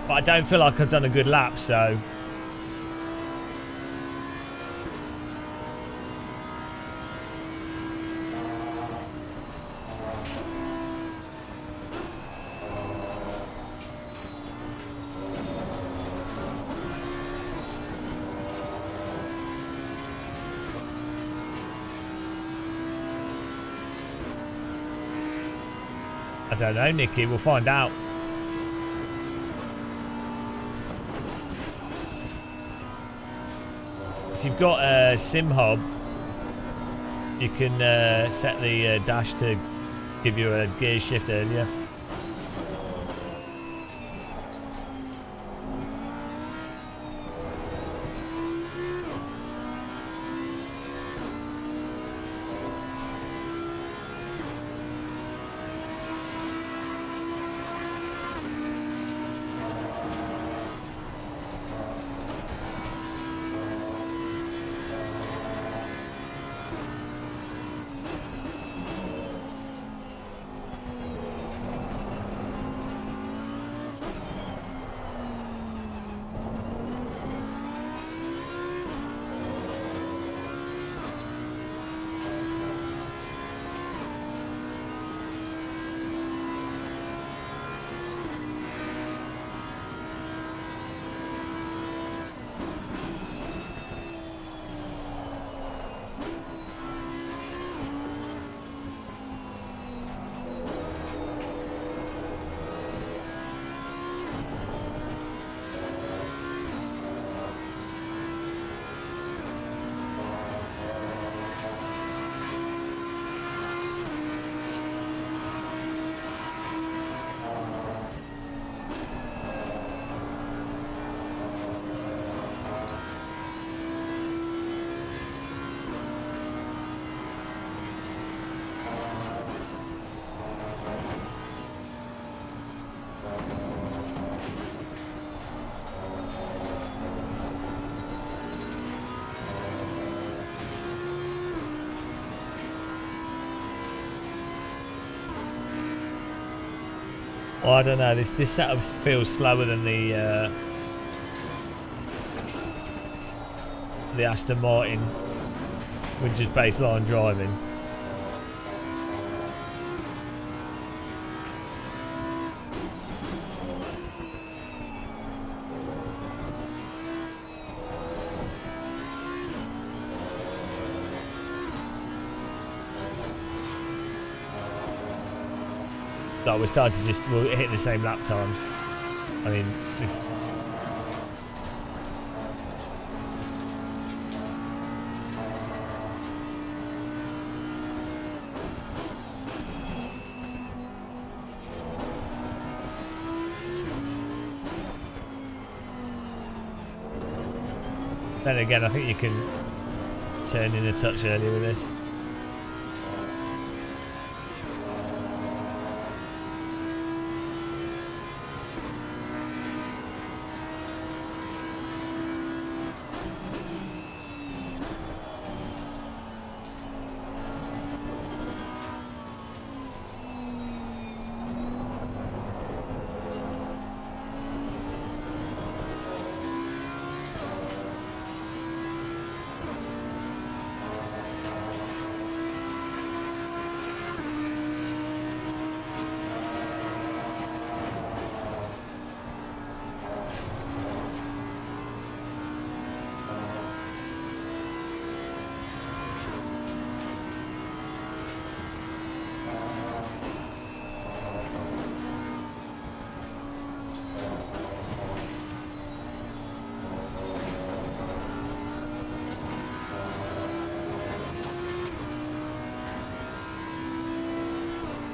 But I don't feel like I've done a good lap, so... I don't know, Nikki. We'll find out. If you've got a sim hub, you can set the dash to give you a gear shift earlier. Well, I don't know. This setup feels slower than the Aston Martin with just baseline driving. Like we're starting to we're hitting the same lap times. I mean, then again, I think you can turn in a touch earlier with this.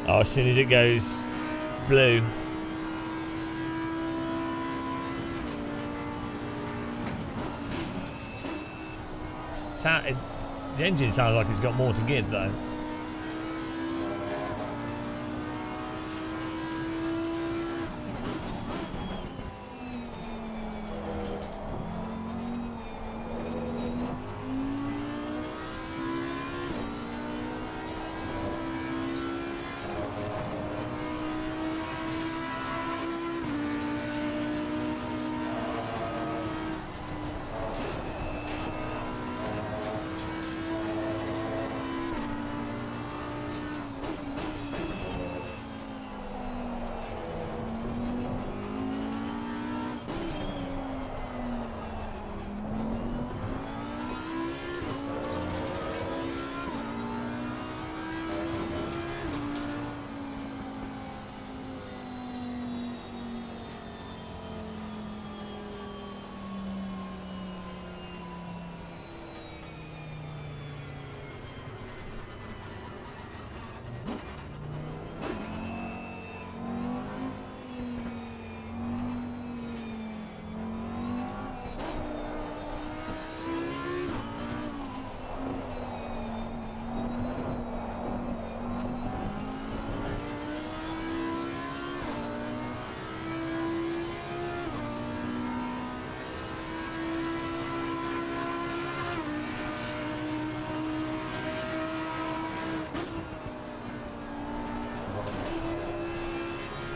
Oh, as soon as it goes blue. The engine sounds like it's got more to give though.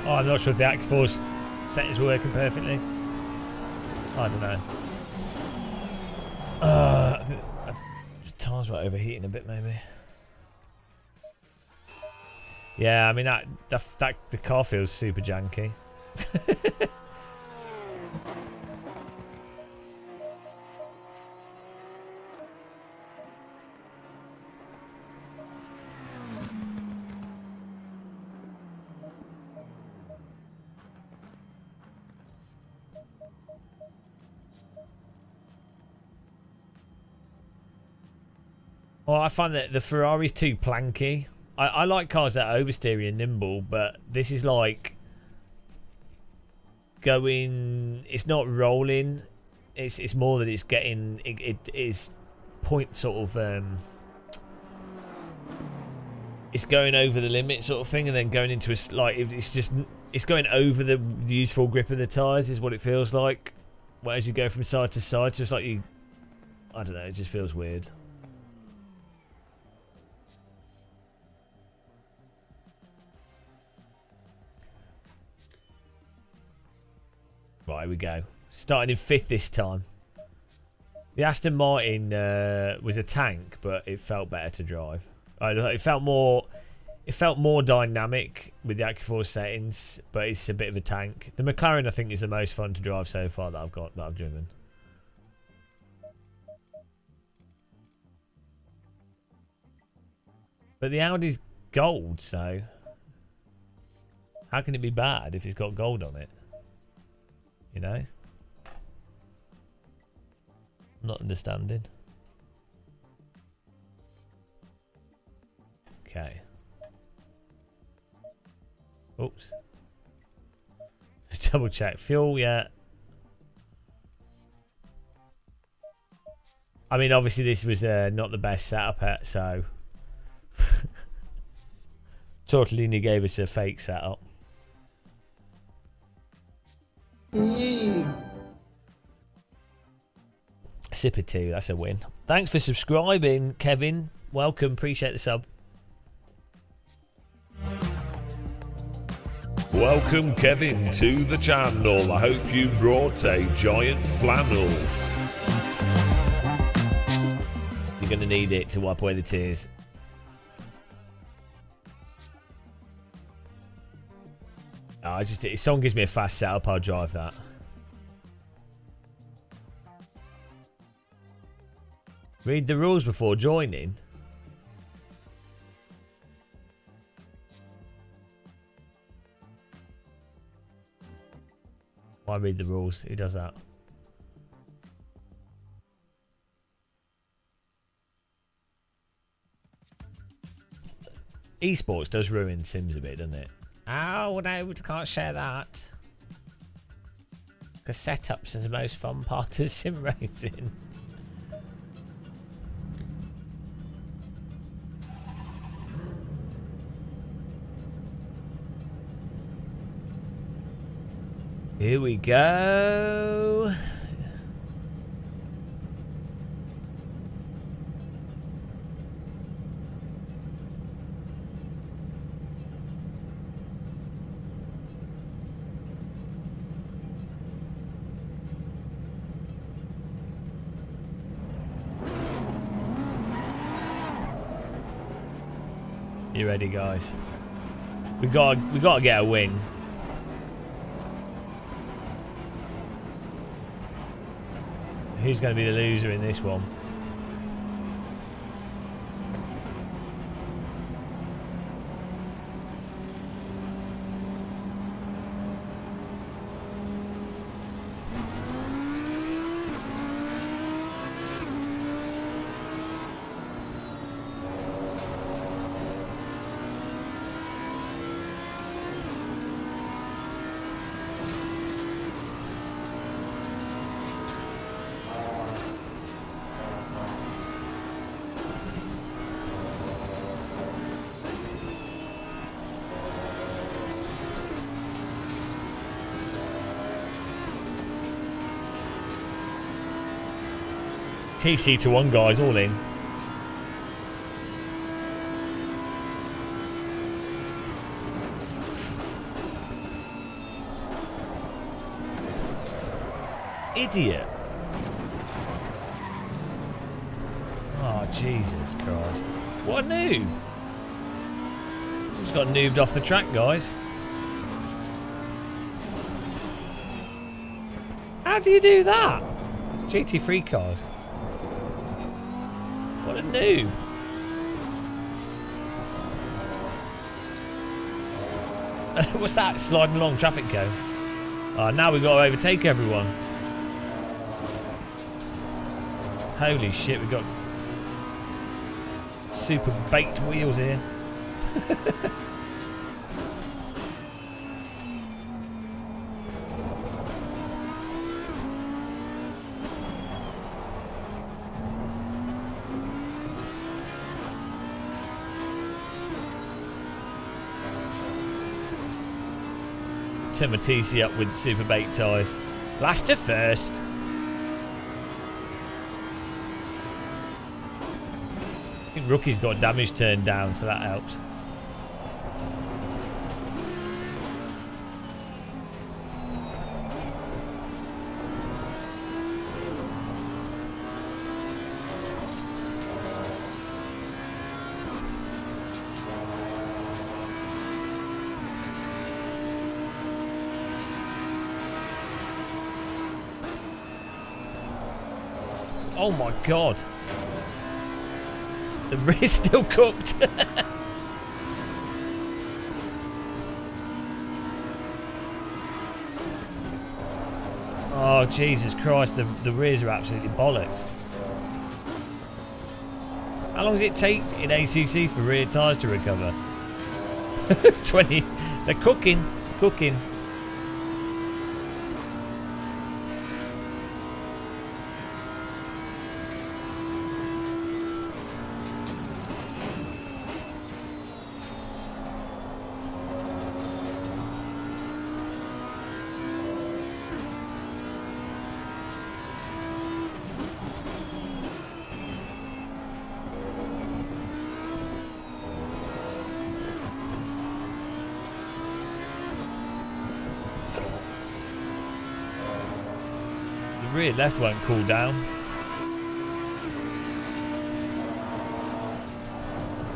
Oh, I'm not sure if the active force settings were working perfectly. I don't know. I think the tires were overheating a bit, maybe. Yeah, I mean that the car feels super janky. Well, I find that the Ferrari's too planky. I like cars that are oversteery and nimble, but this is like going. It's not rolling. It's more that it's getting. It is point sort of. It's going over the limit sort of thing, and then going into a it's going over the useful grip of the tyres is what it feels like. Whereas you go from side to side, so it's like you. I don't know. It just feels weird. Right, here we go. Starting in 5th this time. The Aston Martin was a tank, but it felt better to drive. It felt more dynamic with the active force settings, but it's a bit of a tank. The McLaren, I think, is the most fun to drive so far that I've driven. But the Audi's gold, so how can it be bad if it's got gold on it? You know? I'm not understanding. Okay. Oops. Let's double check. Fuel, yeah. I mean, obviously this was not the best setup yet, so... Tortellini gave us a fake setup. Sip of tea, that's a win. Thanks for subscribing, Kevin. Welcome, appreciate the sub.
Welcome, Kevin, to the channel. I hope you brought a giant flannel.
You're going to need it to wipe away the tears. Oh, if someone gives me a fast setup, I'll drive that. Read the rules before joining. Why read the rules? Who does that? Esports does ruin Sims a bit, doesn't it? Oh, no, we can't share that. Because setups is the most fun part of sim racing. Here we go. You ready, guys? We got to get a win. Who's going to be the loser in this one? TC to 1, guys, all in. idiot. Oh, Jesus Christ. What a noob. Just got noobed off the track, guys. How do you do that? It's GT3 cars. What a noob. What's that? Sliding along traffic cone. Oh, now we've got to overtake everyone. Holy shit, we've got super baked wheels here. Turn my TC up with super baked tyres. Last to first. I think Rookie's got damage turned down, so that helps. Oh my god. The rear's still cooked. Oh Jesus Christ, the rears are absolutely bollocksed. How long does it take in ACC for rear tyres to recover? 20. They're cooking. The rear left won't cool down.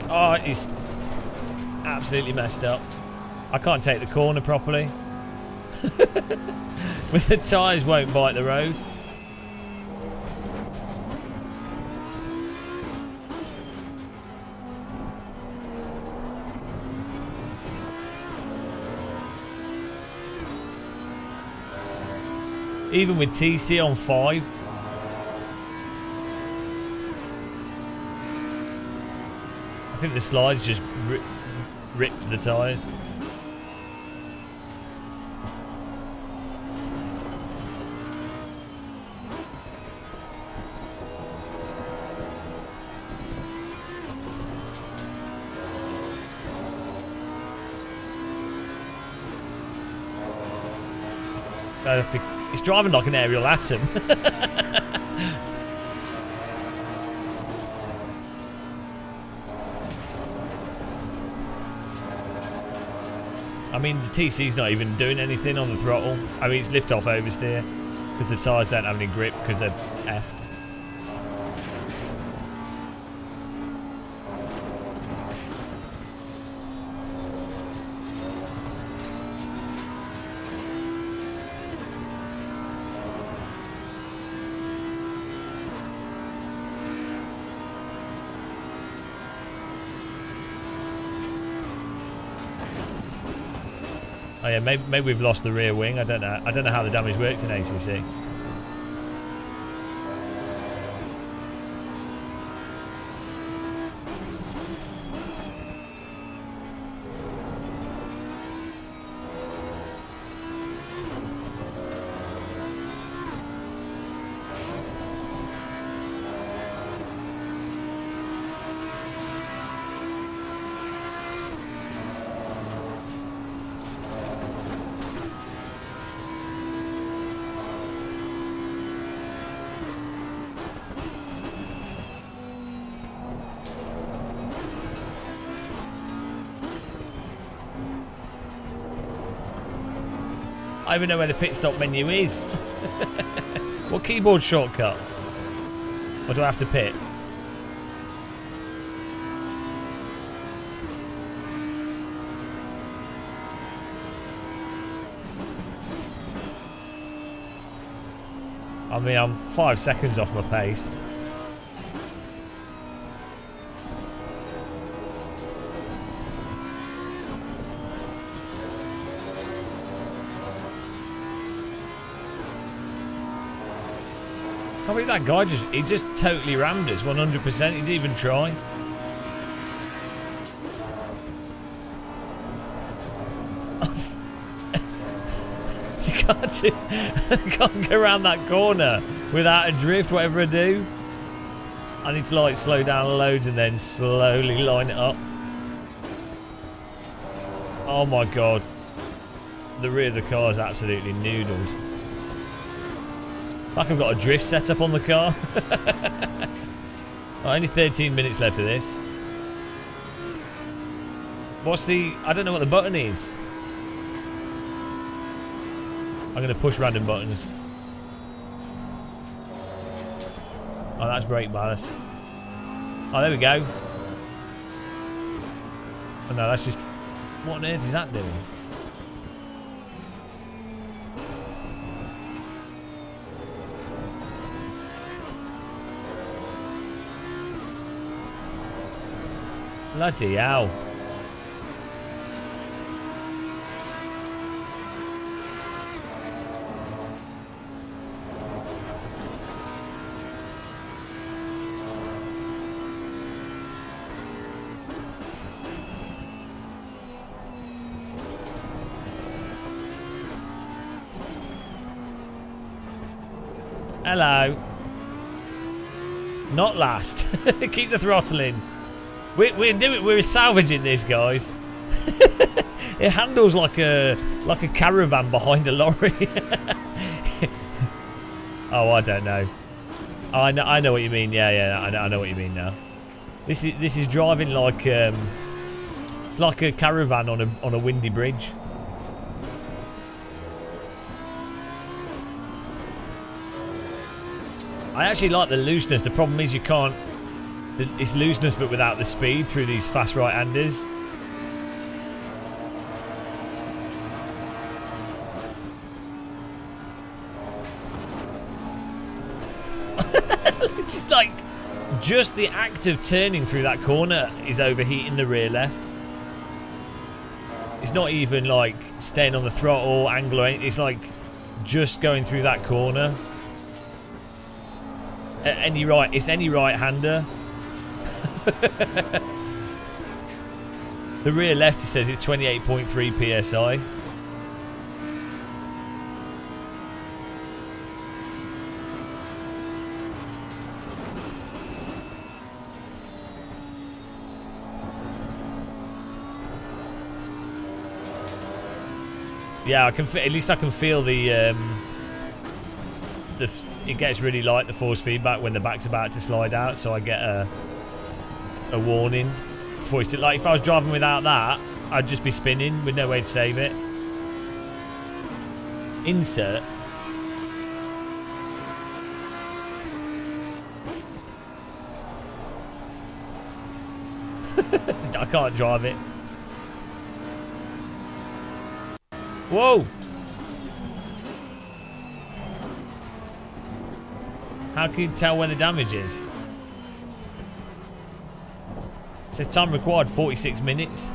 Oh, it's absolutely messed up. I can't take the corner properly. With the tyres won't bite the road. Even with TC on 5. I think the slides just ripped the tyres. I have to. It's driving like an aerial atom. I mean, the TC's not even doing anything on the throttle. I mean, it's lift off oversteer because the tyres don't have any grip because they're effed. Oh yeah, maybe we've lost the rear wing. I don't know. I don't know how the damage works in ACC. I even know where the pit stop menu is. What keyboard shortcut? Or do I have to pit? I mean, I'm 5 seconds off my pace. I mean, that guy he just totally rammed us, 100%. He didn't even try. You can't go around that corner without a drift, whatever I do. I need to like slow down loads and then slowly line it up. Oh my god. The rear of the car is absolutely noodled. Like I've got a drift set up on the car. Oh, only 13 minutes left of this. What's the... I don't know what the button is. I'm going to push random buttons. Oh, that's brake bias. Oh, there we go. Oh, no, that's just... What on earth is that doing? Bloody hell. Hello. Not last. Keep the throttle in. We're salvaging this, guys. It handles like a caravan behind a lorry. Oh, I don't know. Oh, I know what you mean. Yeah, I know what you mean now. This is driving like it's like a caravan on a windy bridge. I actually like the looseness. The problem is you can't... It's looseness but without the speed through these fast right-handers. It's like... Just the act of turning through that corner is overheating the rear left. It's not even like staying on the throttle, angle or anything. It's like just going through that corner. It's any right-hander. The rear left, it says it's 28.3 psi. Yeah, I can. At least I can feel the. It gets really light, the force feedback, when the back's about to slide out, so I get a warning. Before it's like if I was driving without that, I'd just be spinning with no way to save it. Insert. I can't drive it. Whoa! How can you tell where the damage is? It says time required 46 minutes.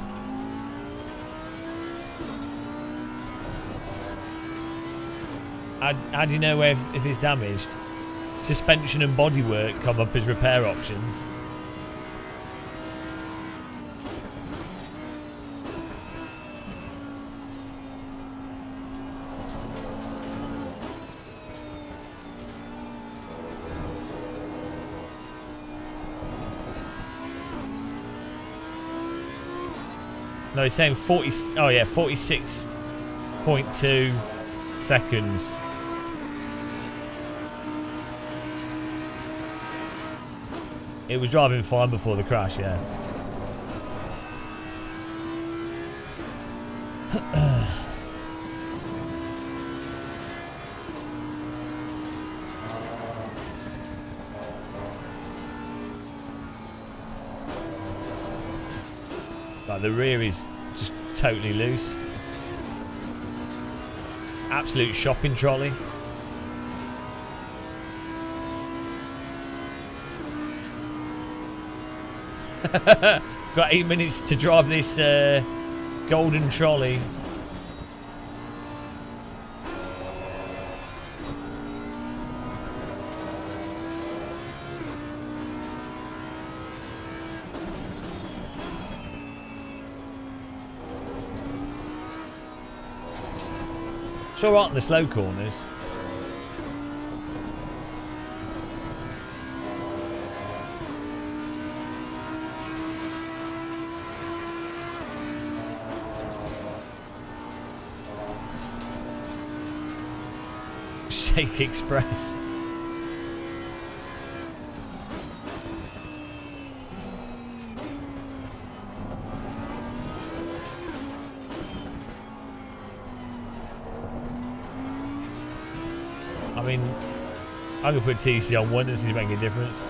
How do you know if it's damaged? Suspension and bodywork come up as repair options. No, he's saying 40. Oh yeah, 46.2 seconds. It was driving fine before the crash, yeah. Like the rear is just totally loose. Absolute shopping trolley. Got 8 minutes to drive this golden trolley. It's alright in the slow corners. Shake Express. I mean, I'm gonna put TC on one and see if it makes a difference.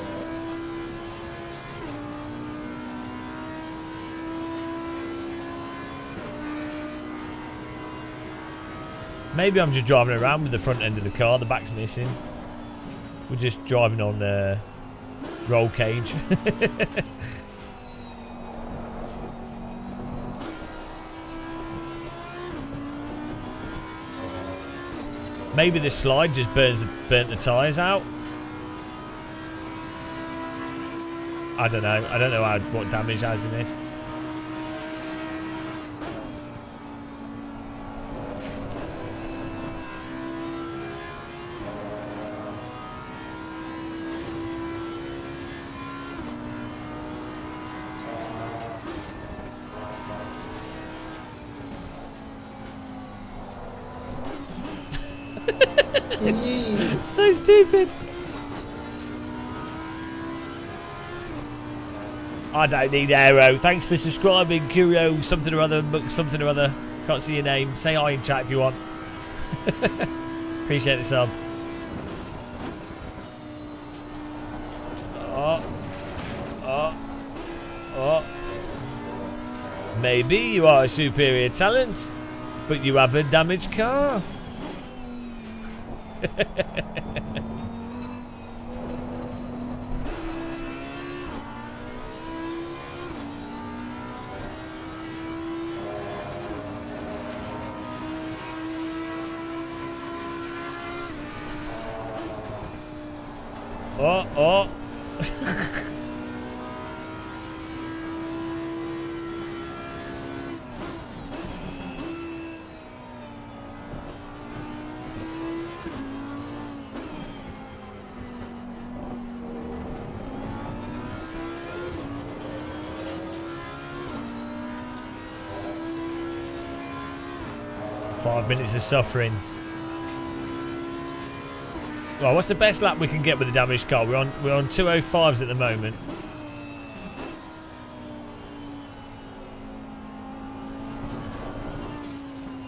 Maybe I'm just driving around with the front end of the car, the back's missing. We're just driving on roll cage. Maybe the slide just burnt the tyres out. I don't know. I don't know what damage has in this. So stupid. I don't need aero. Thanks for subscribing, Curio something or other, Muck something or other. Can't see your name. Say hi in chat if you want. Appreciate the sub. Oh. Maybe you are a superior talent, but you have a damaged car. Oh. 5 minutes of suffering. Well, what's the best lap we can get with the damaged car? We're on 205s at the moment.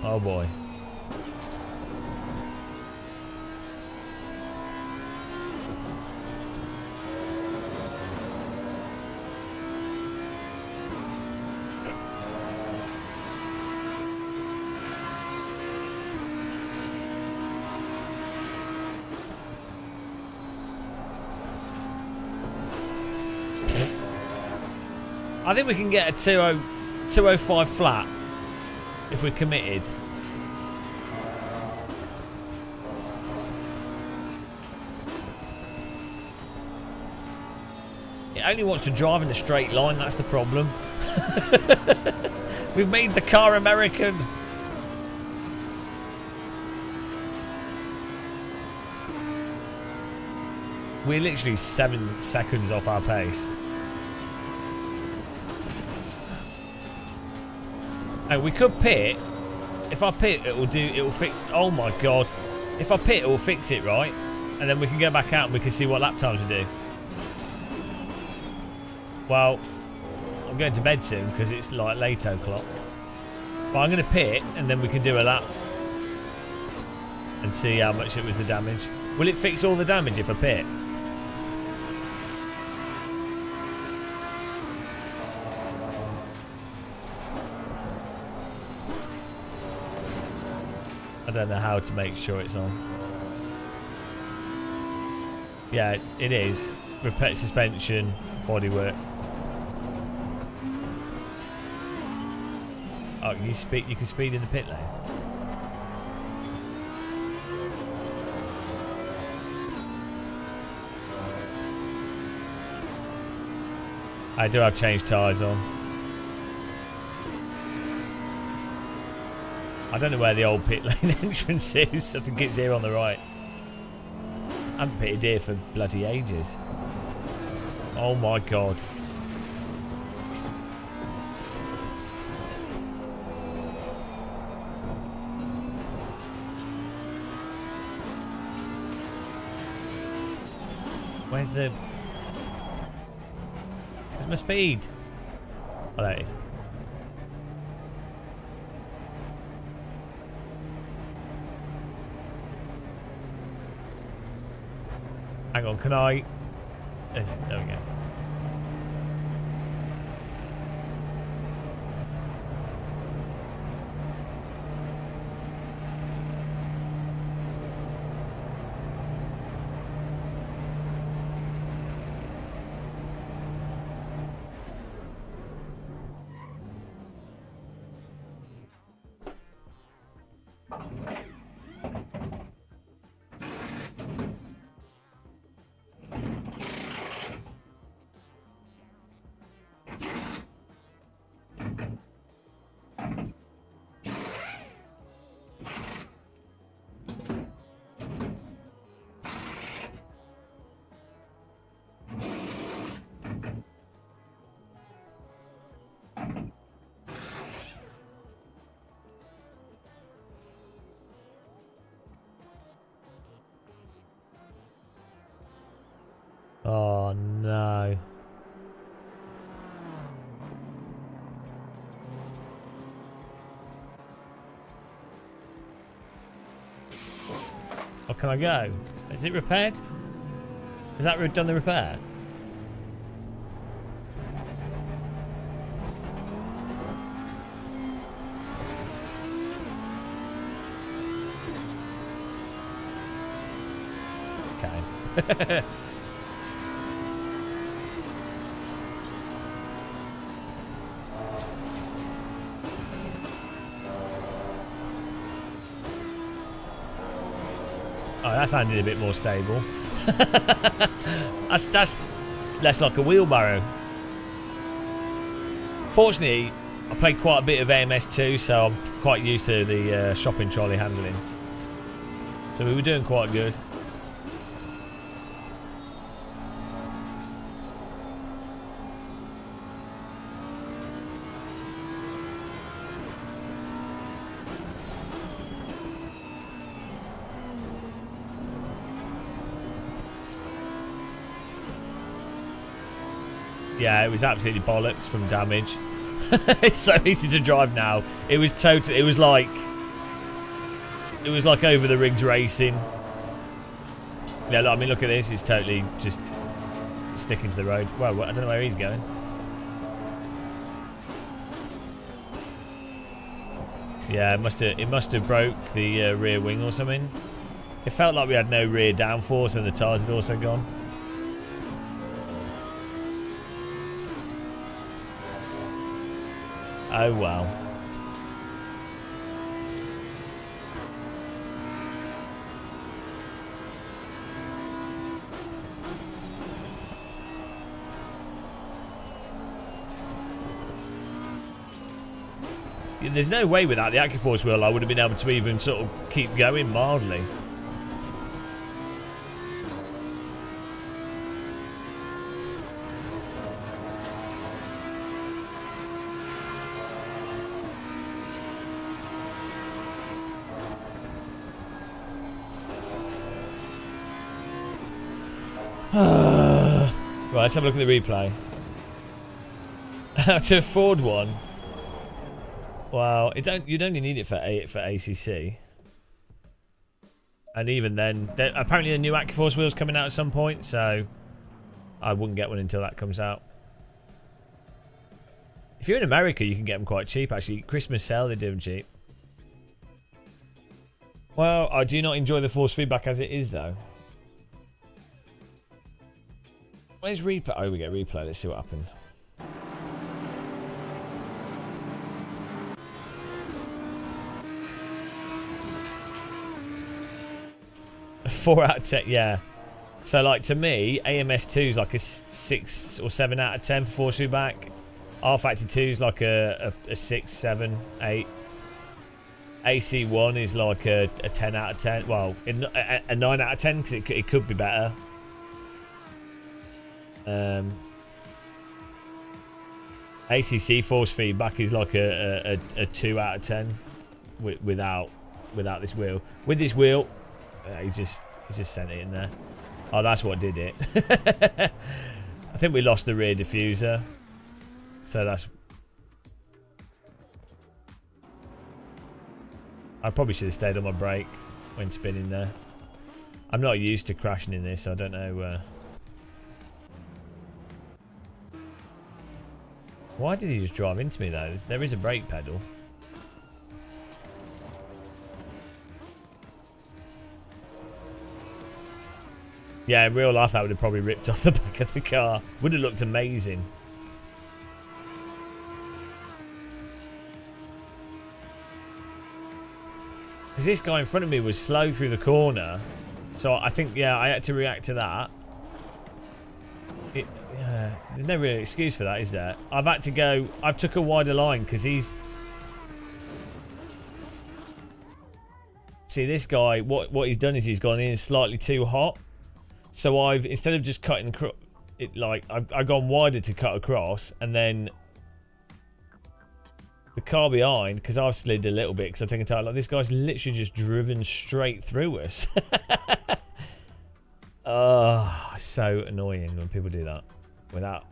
Oh boy. I think we can get a 205 flat if we're committed. It only wants to drive in a straight line, that's the problem. We've made the car American. We're literally 7 seconds off our pace. And we could pit. If I pit, it'll fix. Oh my god! If I pit, it will fix it, right? And then we can go back out and we can see what lap times we do. Well, I'm going to bed soon because it's like late o'clock. But I'm going to pit and then we can do a lap and see how much it was the damage. Will it fix all the damage if I pit? I don't know how to make sure it's on. Yeah, it is. Repair suspension, bodywork. Oh, you can speed in the pit lane. I do have changed tyres on. I don't know where the old pit lane entrance is. I think it's here on the right. I haven't pitted here for bloody ages. Oh my god. Where's my speed? Oh, there it is. Hang on, can I... There we go. Oh no. Oh, can I go? Is it repaired? Has that done the repair? Okay. Oh, that sounded a bit more stable. that's less like a wheelbarrow. Fortunately, I played quite a bit of AMS2, so I'm quite used to the shopping trolley handling. So we were doing quite good. Yeah, it was absolutely bollocks from damage. It's so easy to drive now. It was like over the rigs racing. Yeah, I mean, look at this. It's totally just sticking to the road. Well, I don't know where he's going. Yeah, it must have broke the rear wing or something. It felt like we had no rear downforce and the tyres had also gone. Oh well. There's no way without the AccuForce wheel I would have been able to even sort of keep going mildly. Right, let's have a look at the replay. To afford one. Wow, you'd only need it for ACC. And even then, apparently the new AccuForce wheel's coming out at some point, so I wouldn't get one until that comes out. If you're in America, you can get them quite cheap, actually. Christmas sale, they do them cheap. Well, I do not enjoy the force feedback as it is, though. Where's replay? Oh, we get replay. Let's see what happened. 4 out of 10, yeah. So, like, to me, AMS2 is like a 6 or 7 out of 10 for force feedback. R Factor 2 is like a 6, 7, 8. AC1 is like a 10 out of 10. Well, a 9 out of 10 because it could be better. ACC force feedback is like a 2 out of 10 without this wheel. With this wheel, he's just sent it in there. Oh, that's what did it. I think we lost the rear diffuser. So that's... I probably should have stayed on my brake when spinning there. I'm not used to crashing in this, so I don't know... Why did he just drive into me, though? There is a brake pedal. Yeah, in real life, that would have probably ripped off the back of the car. Would have looked amazing. Because this guy in front of me was slow through the corner. So I think, yeah, I had to react to that. There's no real excuse for that, is there? I've had to go... I've took a wider line because he's... See, this guy, what he's done is he's gone in slightly too hot. So I've, instead of just cutting it, like, I've gone wider to cut across, and then the car behind, because I've slid a little bit, because I've taken time, like, this guy's literally just driven straight through us. Oh, so annoying when people do that without...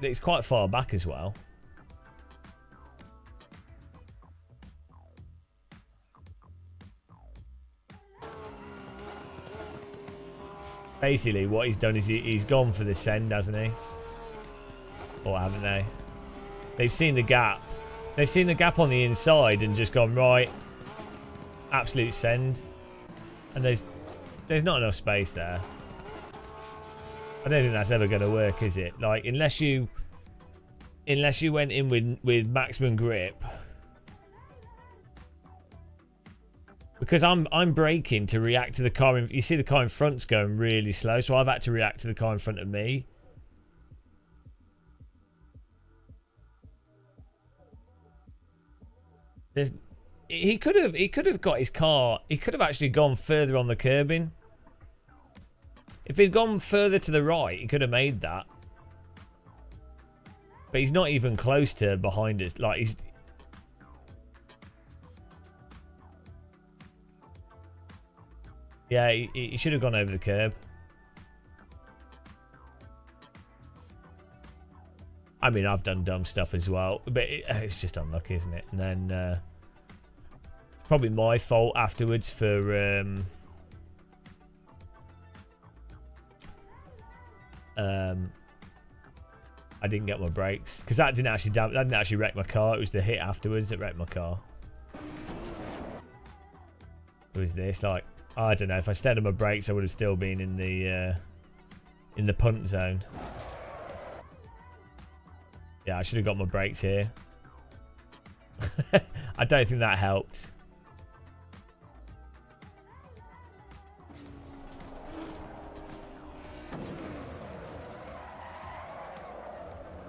It's quite far back as well. Basically, what he's done is he's gone for the send, hasn't he? Or haven't they? They've seen the gap. They've seen the gap on the inside and just gone, right, absolute send. And there's not enough space there. I don't think that's ever going to work, is it? Like, unless you went in with maximum grip. Because I'm braking to react to the car. You see the car in front's going really slow, so I've had to react to the car in front of me. He could have got his car. He could have actually gone further on the curbing. If he'd gone further to the right, he could have made that. But he's not even close to behind us. Like, he's... Yeah, he should have gone over the curb. I mean, I've done dumb stuff as well, but it's just unlucky, isn't it? And then probably my fault afterwards for I didn't get my brakes because that didn't actually wreck my car. It was the hit afterwards that wrecked my car. It was this, like, I don't know. If I stayed on my brakes, I would have still been in the punt zone. Yeah, I should have got my brakes here. I don't think that helped.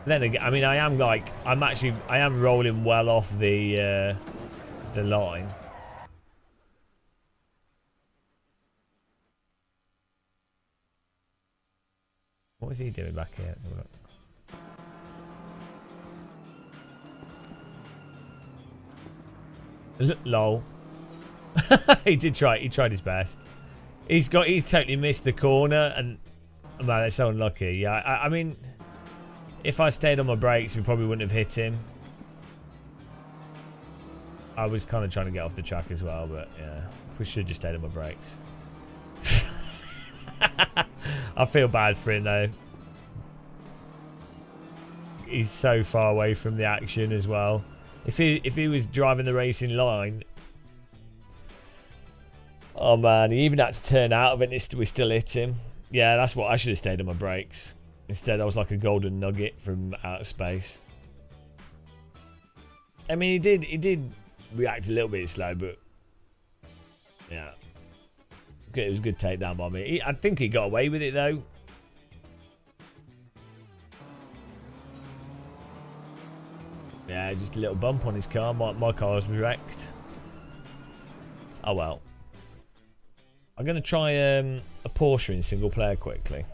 Then again, I mean, I am rolling well off the line. What was he doing back here? Let's have a look. Lol. He did try. He tried his best. He's totally missed the corner, and man, that's so unlucky. Yeah, I mean, if I stayed on my brakes, we probably wouldn't have hit him. I was kind of trying to get off the track as well, but yeah, we should have just stayed on my brakes. I feel bad for him though. He's so far away from the action as well. If he was driving the racing line, oh man, he even had to turn out of it and we still hit him. Yeah, that's what I should have stayed on my brakes. Instead, I was like a golden nugget from outer space. I mean, he did react a little bit slow, but yeah, it was a good takedown by me. I think he got away with it though. Yeah, just a little bump on his car. My car was wrecked. Oh well. I'm going to try a Porsche in single player quickly.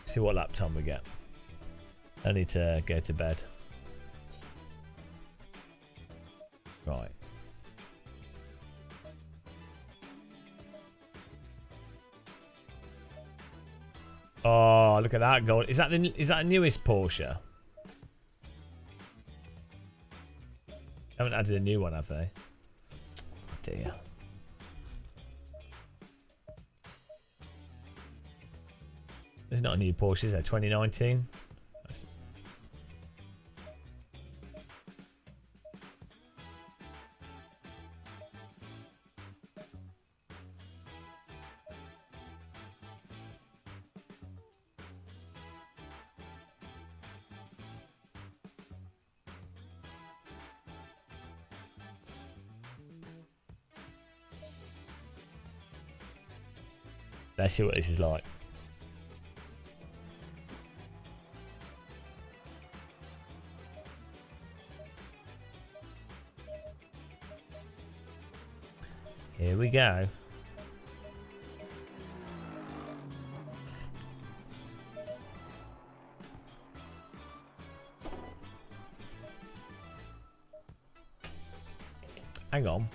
See what lap time we get. I need to go to bed. Right. Oh, look at that goal. Is that the newest Porsche? Haven't added a new one, have they? Oh dear. There's not a new Porsche, is there? 2019? Let's see what this is like. Here we go. Hang on.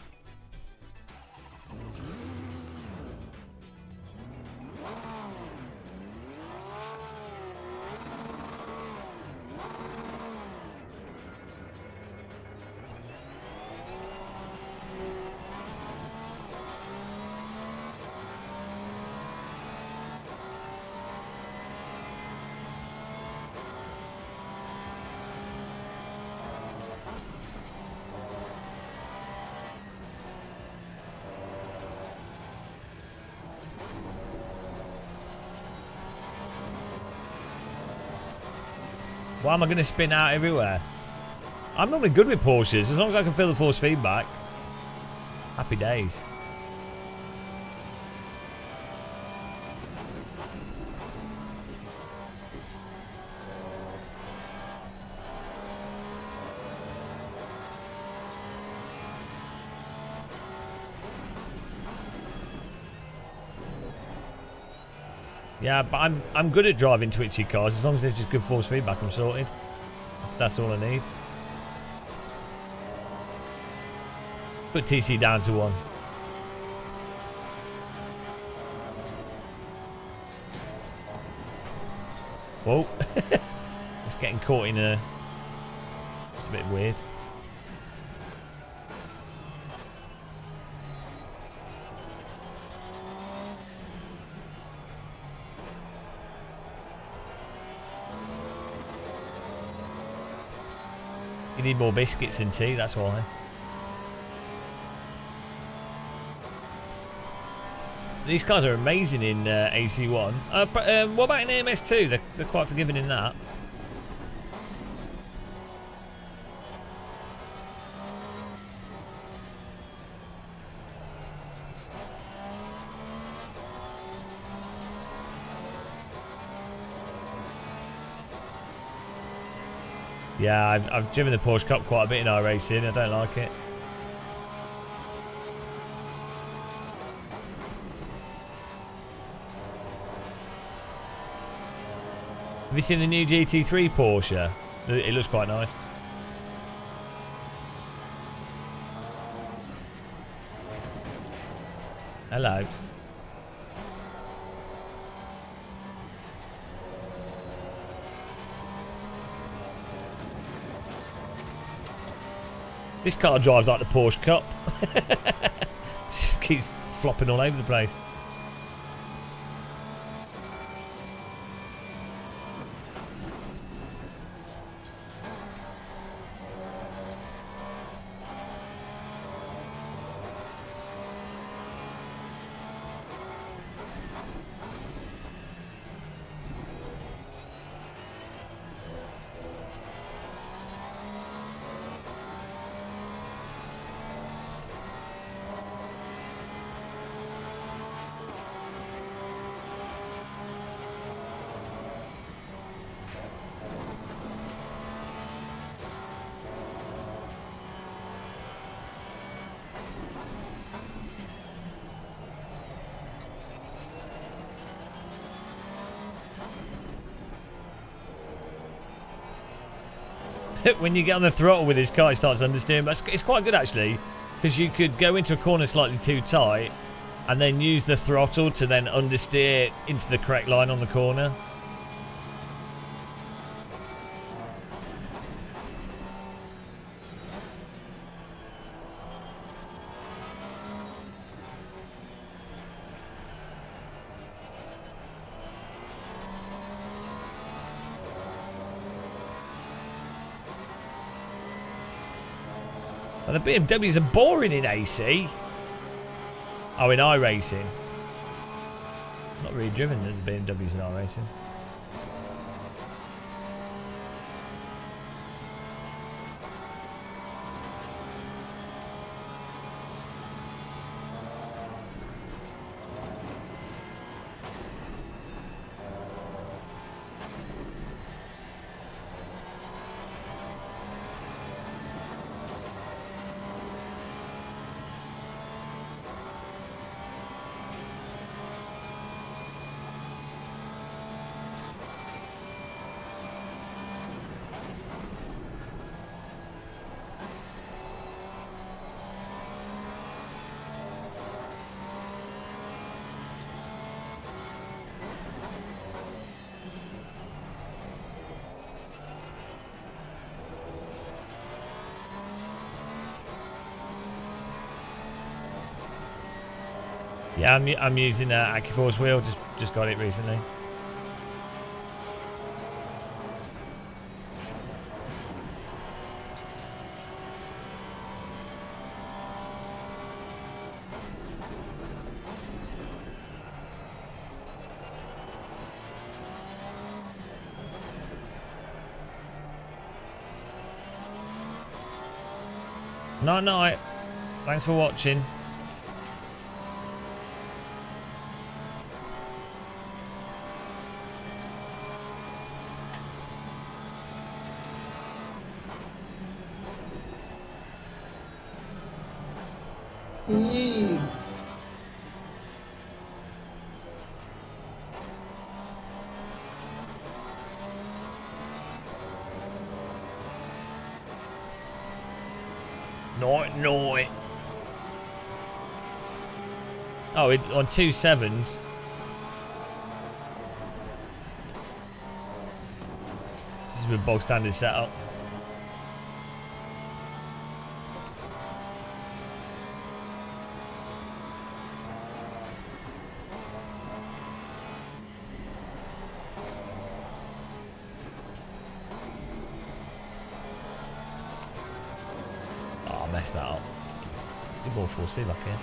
Why am I going to spin out everywhere? I'm normally good with Porsches, as long as I can feel the force feedback. Happy days. Yeah, but I'm good at driving twitchy cars. As long as there's just good force feedback, I'm sorted. That's all I need. Put TC down to 1. Whoa. It's getting caught in a... It's a bit weird. You need more biscuits and tea, that's why. These cars are amazing in AC1. What about in AMS2? They're quite forgiving in that. Yeah, I've driven the Porsche Cup quite a bit in our racing. I don't like it. Have you seen the new GT3 Porsche? It looks quite nice. Hello. This car drives like the Porsche Cup. Just keeps flopping all over the place. when you get on the throttle with this car, it starts understeering. But it's quite good actually, because you could go into a corner slightly too tight, and then use the throttle to then understeer into the correct line on the corner. Well, the BMWs are boring in AC. Oh, in iRacing. Not really driven the BMWs in iRacing. Yeah, I'm using AccuForce wheel. Just got it recently. Night night. Thanks for watching. Night. Oh, on 2 7s. This is with bog standard setup. Oh, I messed that up. Need more force feedback here.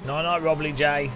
Night, Robley J.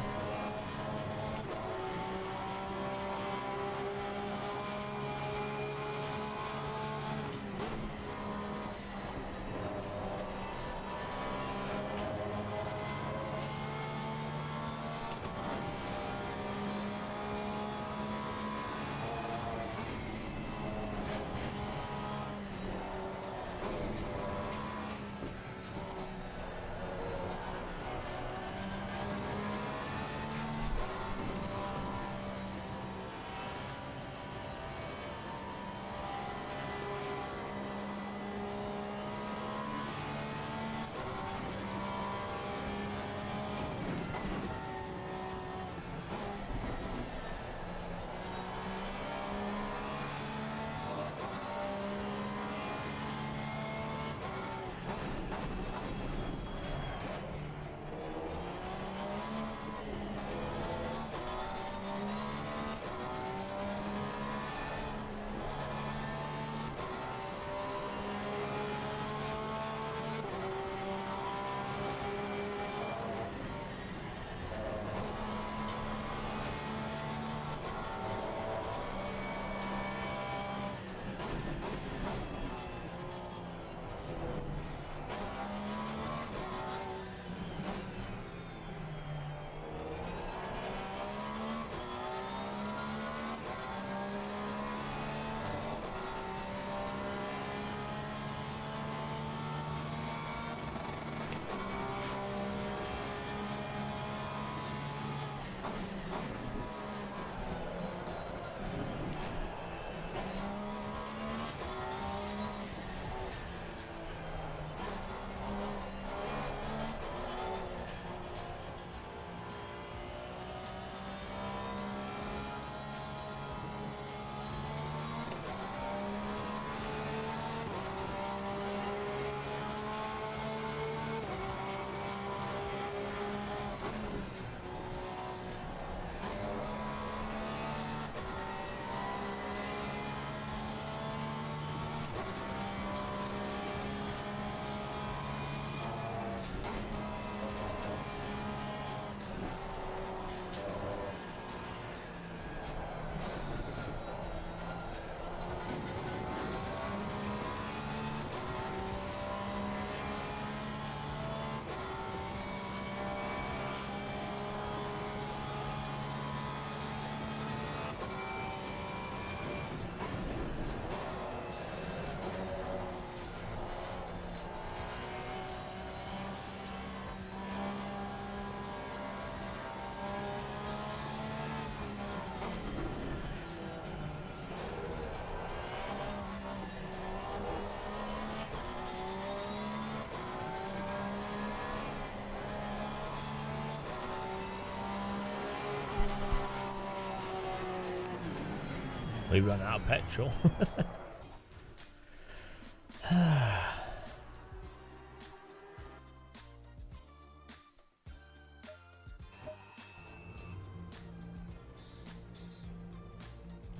We run out of petrol.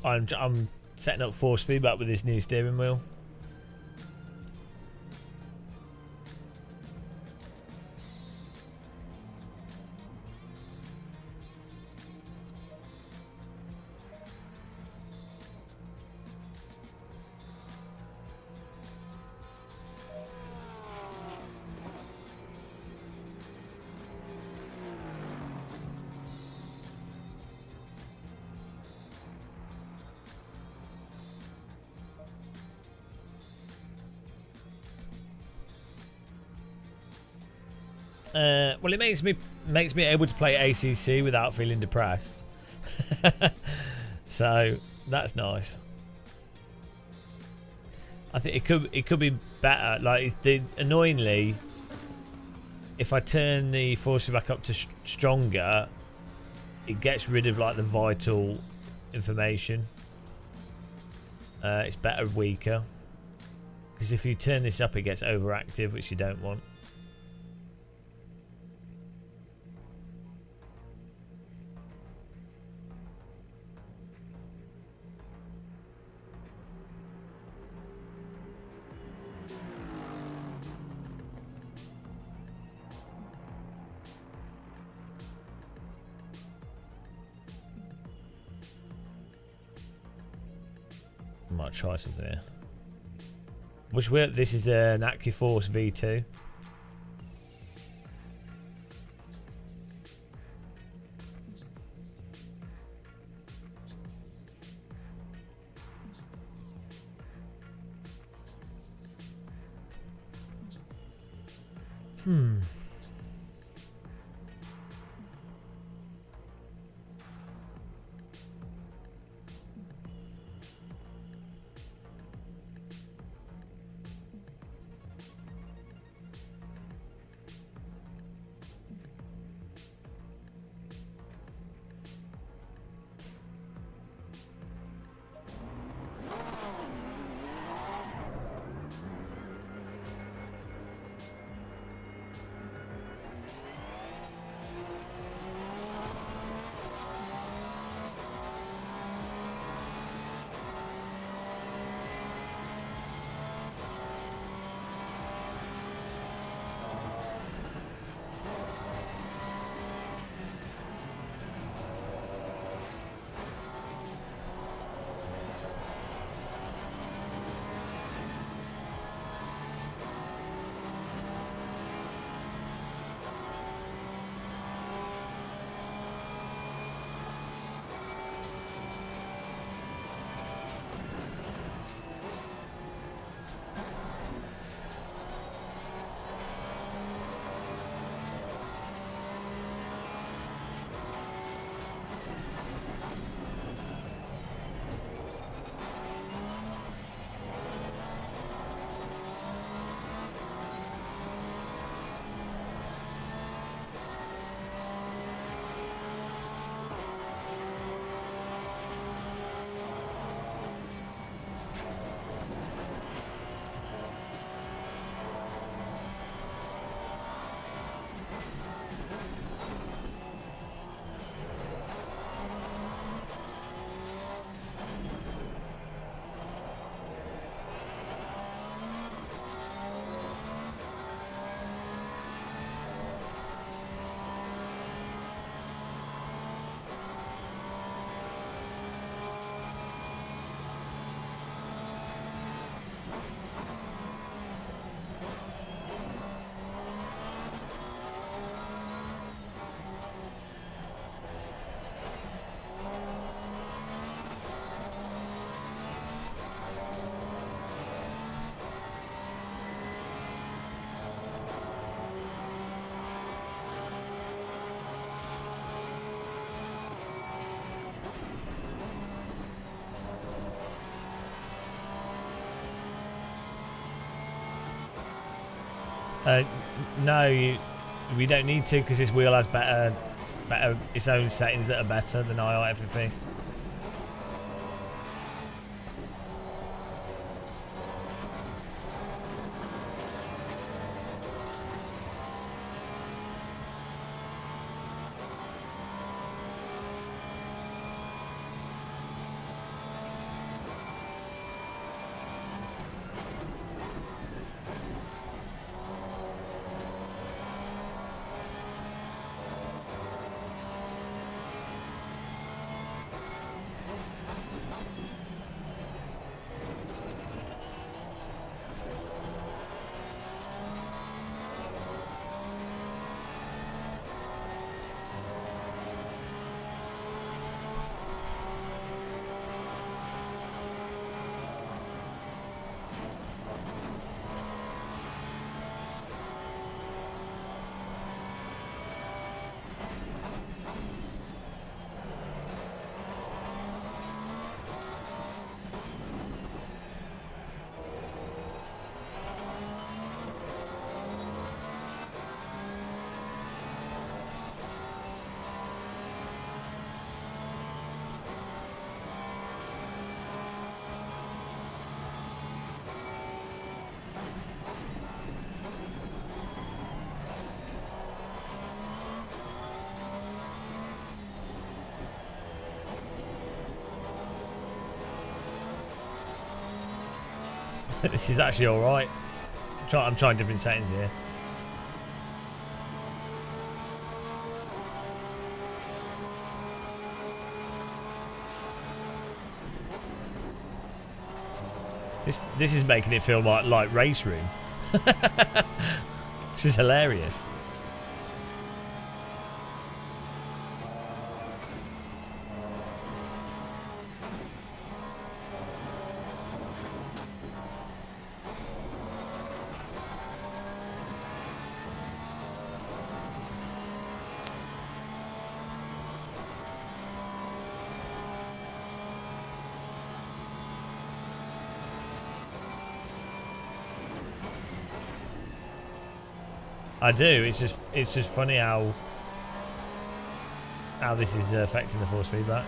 I'm setting up force feedback with this new steering wheel. Well, it makes me able to play ACC without feeling depressed. So that's nice. I think it could be better. Like annoyingly, if I turn the force back up to stronger, it gets rid of like the vital information. It's better weaker, because if you turn this up, it gets overactive, which you don't want. Might try something here. Which will this is an AccuForce V2. No, we don't need to, because this wheel has better its own settings that are better than IIFFP. This is actually alright. I'm trying different settings here. This is making it feel like race room. Which is hilarious. I do. It's just funny how this is affecting the force feedback.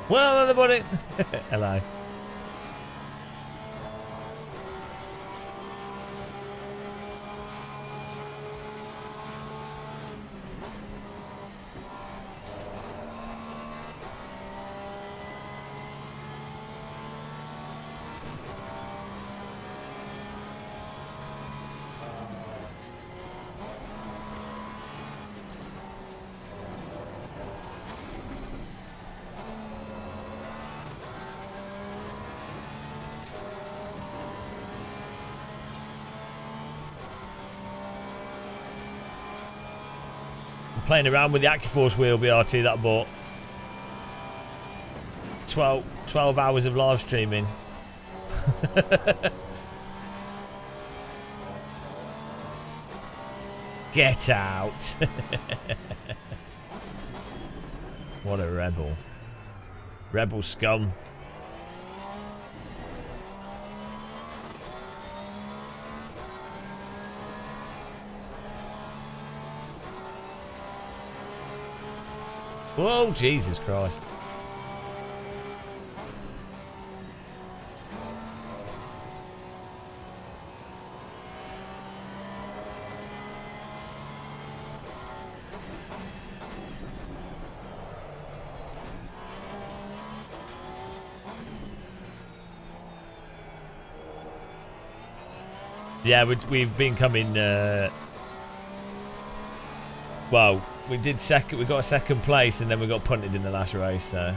Well, everybody. Hello. Playing around with the AccuForce wheel BRT that I bought. 12 hours of live streaming. Get out. What a rebel. Rebel scum. Whoa, Jesus Christ. Yeah, we've been coming. Well, we did second. We got a second place, and then we got punted in the last race. So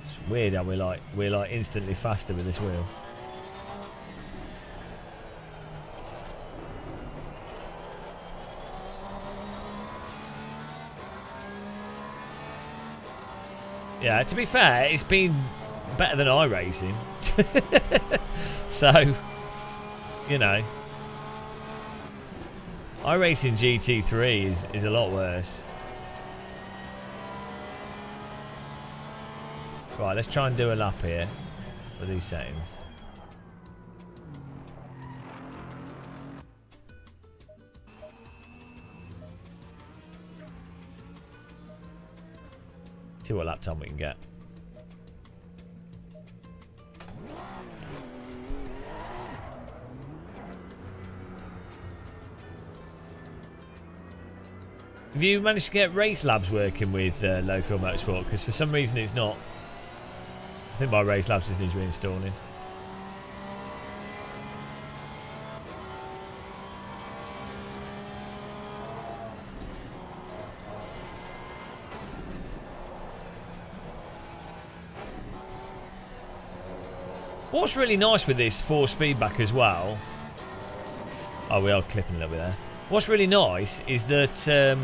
it's weird how we're like instantly faster with this wheel. Yeah, to be fair, it's been better than iRacing. So, you know, iRacing GT3 is a lot worse. Right, let's try and do a lap here with these settings. See what lap time we can get. Have you managed to get Race Labs working with Low Fuel Motorsport? Because for some reason it's not. I think my Race Labs just needs reinstalling. What's really nice with this force feedback as well... Oh, we are clipping a little bit there. What's really nice is that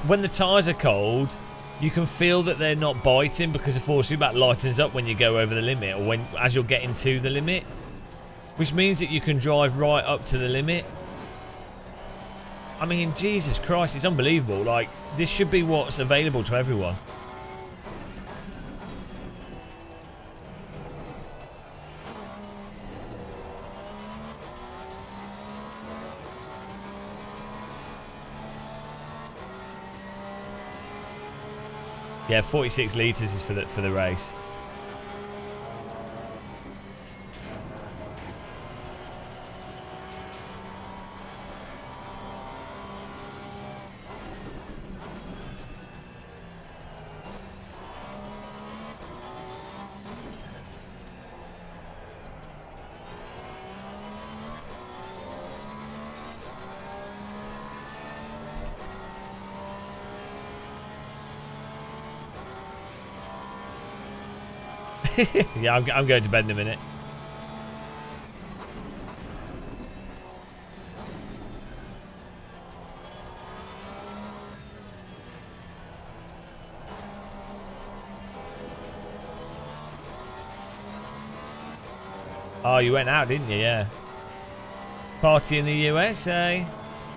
when the tyres are cold, you can feel that they're not biting because the force feedback lightens up when you go over the limit or as you're getting to the limit. Which means that you can drive right up to the limit. I mean, Jesus Christ, it's unbelievable. Like, this should be what's available to everyone. Yeah, 46 litres is for the race. Yeah, I'm going to bed in a minute. Oh, you went out, didn't you? Yeah. Party in the USA.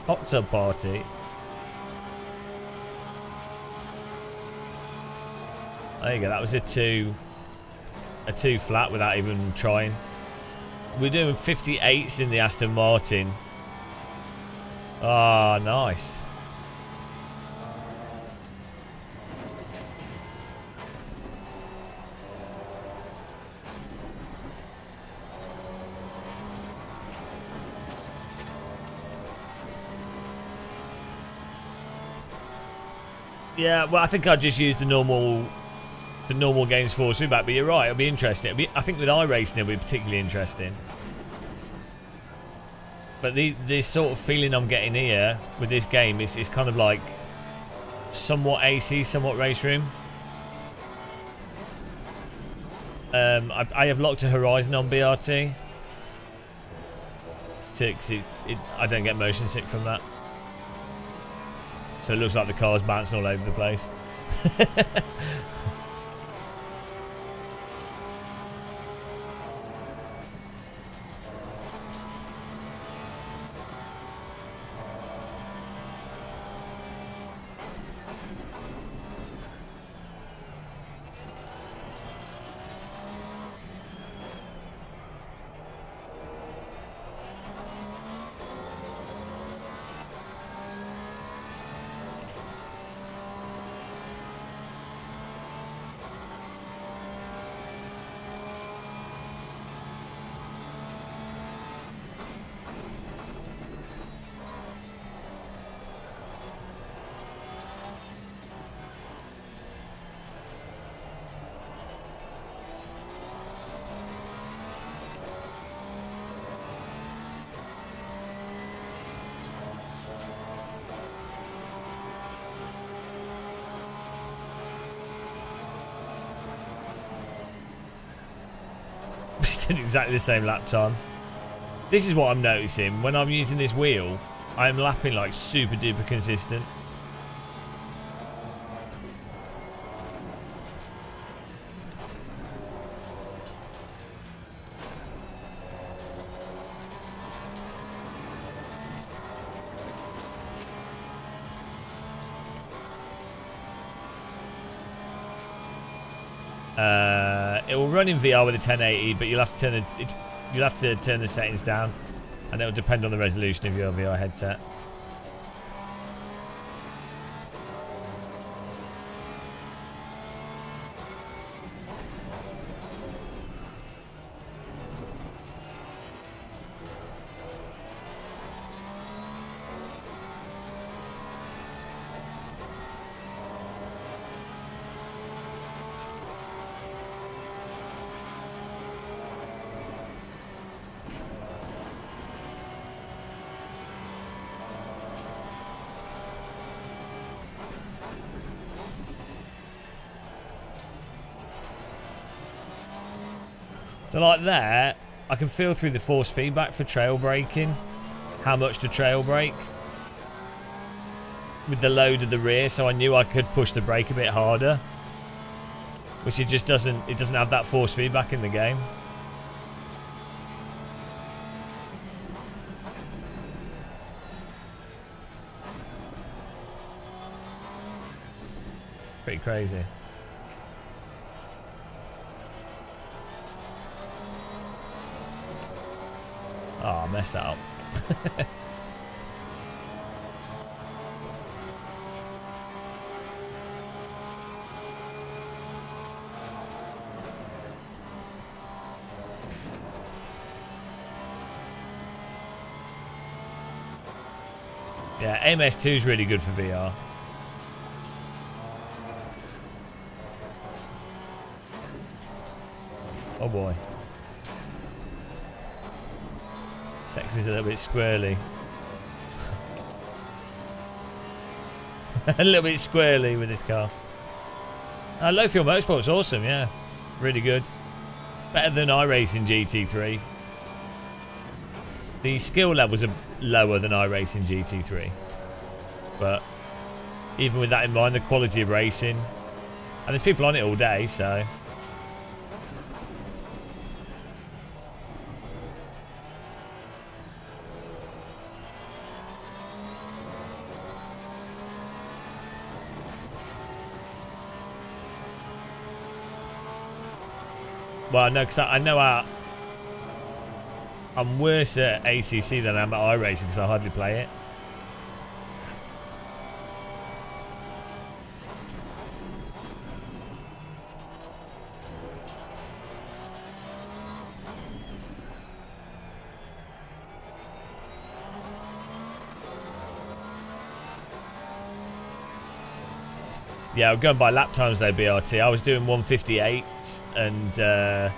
Hot tub party. There you go. That was a two flat without even trying. We're doing 58s in the Aston Martin. Ah, nice. Yeah, well, I think I'd just use the normal games force feedback, but you're right, it'll be interesting. I think with iRacing it'll be particularly interesting. But this sort of feeling I'm getting here with this game is kind of like somewhat AC, somewhat race room. I have locked a Horizon on BRT. Because I don't get motion sick from that. So it looks like the car's bouncing all over the place. Exactly the same lap time. This is what I'm noticing. When I'm using this wheel, I'm lapping like super duper consistent. It will run in VR with a 1080, but you'll have to turn the settings down, and it will depend on the resolution of your VR headset. So like there, I can feel through the force feedback for trail braking, how much to trail brake with the load of the rear, so I knew I could push the brake a bit harder, which it just doesn't have that force feedback in the game. Pretty crazy. Oh, I messed that up. Yeah, MS2 is really good for VR. Oh boy. Sexy's a little bit squirrely. A little bit squirrely with this car. Low fuel motorsport's awesome, yeah. Really good. Better than iRacing GT3. The skill levels are lower than iRacing GT3. But even with that in mind, the quality of racing. And there's people on it all day, so... Well, no, because I know I'm worse at ACC than I am at iRacing because I hardly play it. Yeah, I'm going by lap times though, BRT. I was doing 158 and the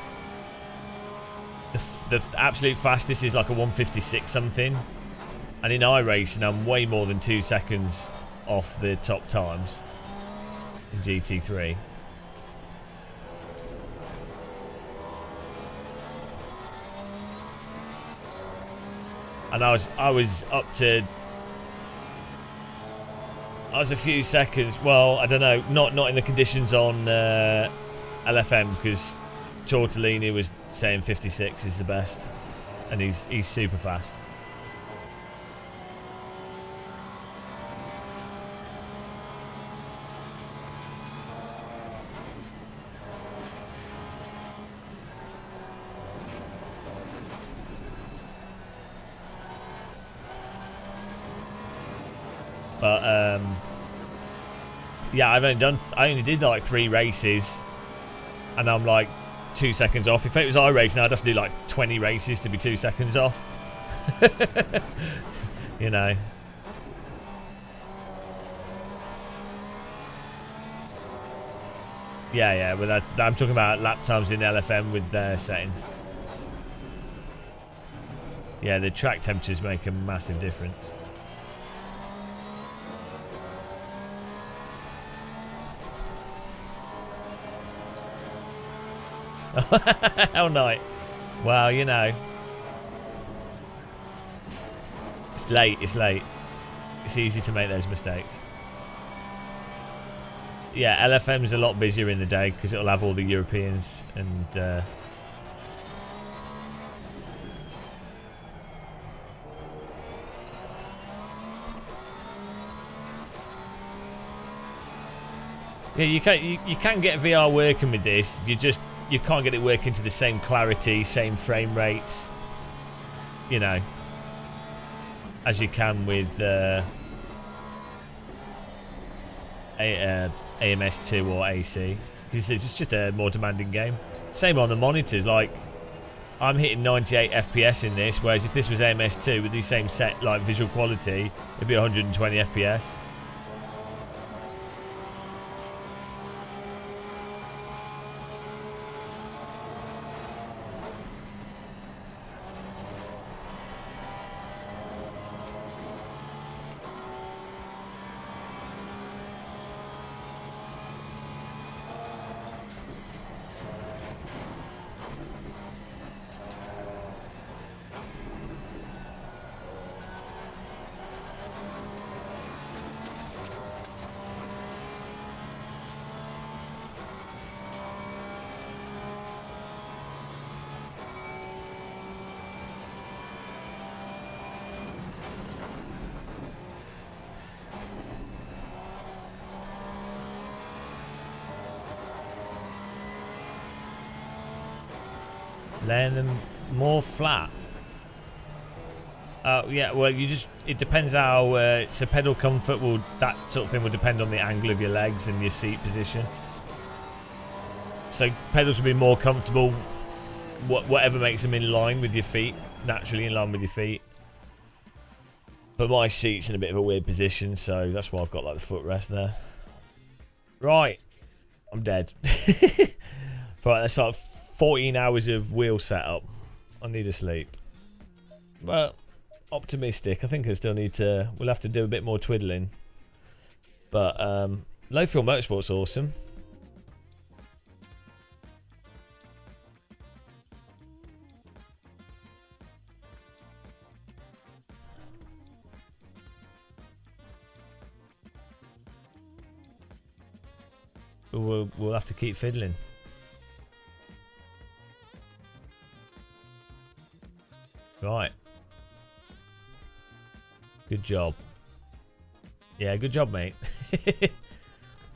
absolute fastest is like a 156 something. And in iRacing, I'm way more than 2 seconds off the top times in GT3. And I was up to... I was a few seconds. Well, I don't know. Not in the conditions on LFM because Tortellini was saying 56 is the best, and he's super fast. But yeah, I only did like 3 races, and I'm like 2 seconds off. If it was iRacing, I'd have to do like 20 races to be 2 seconds off. You know. Yeah, but I'm talking about lap times in LFM with their settings. Yeah, the track temperatures make a massive difference. Hell night. Well, you know. It's late. It's easy to make those mistakes. Yeah, LFM's a lot busier in the day because it'll have all the Europeans and yeah, you can get VR working with this. You can't get it working to the same clarity, same frame rates, you know, as you can with AMS2 or AC. Because it's just a more demanding game. Same on the monitors. Like, I'm hitting 98 FPS in this, whereas if this was AMS2 with the same set, like visual quality, it'd be 120 FPS. laying them more flat. Yeah, well, it depends how, so pedal comfort that sort of thing will depend on the angle of your legs and your seat position. So pedals will be more comfortable, whatever makes them in line with your feet, naturally in line with your feet. But my seat's in a bit of a weird position, so that's why I've got like the footrest there. Right, I'm dead. Right, that's like 14 hours of wheel setup. I need to sleep. Well, optimistic. I think I still need to. We'll have to do a bit more twiddling. But low fuel motorsport's awesome. We'll have to keep fiddling. Right. Good job. Yeah, good job, mate.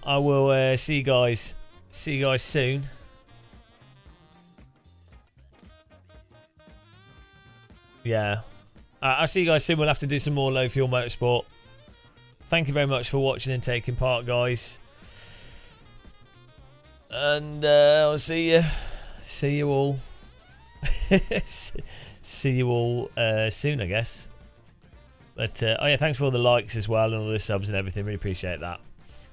I will see you guys soon. Yeah. I'll see you guys soon. We'll have to do some more low fuel motorsport. Thank you very much for watching and taking part, guys. And I'll see you all. See you all soon, I guess. But oh yeah, thanks for all the likes as well and all the subs and everything. Really appreciate that.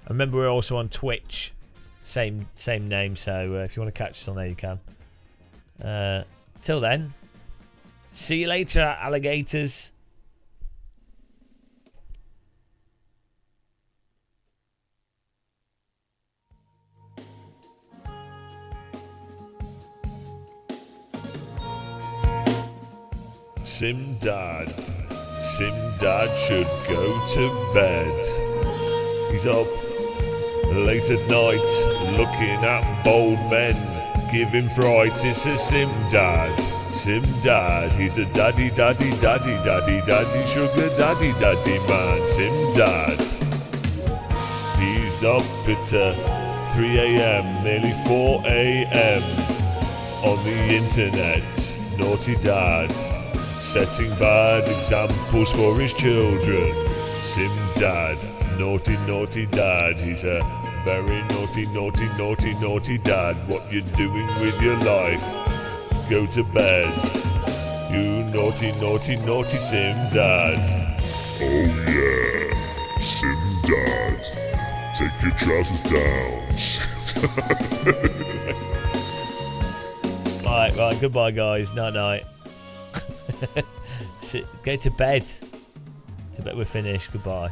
And remember, we're also on Twitch, same name. So if you want to catch us on there, you can. Till then, see you later, alligators.
Sim Dad should go to bed. He's up late at night looking at bold men. Give him fright, it's a Sim Dad. He's a daddy, sugar daddy man. Sim Dad. He's up at 3 a.m, nearly 4 a.m. on the internet. Naughty dad. Setting bad examples for his children. Sim Dad, naughty dad. He's a very naughty dad. What you doing with your life? Go to bed. You naughty Sim Dad.
Oh yeah, Sim Dad. Take your trousers down.
Right, goodbye guys. Night. Go to bed. We're finished. Goodbye.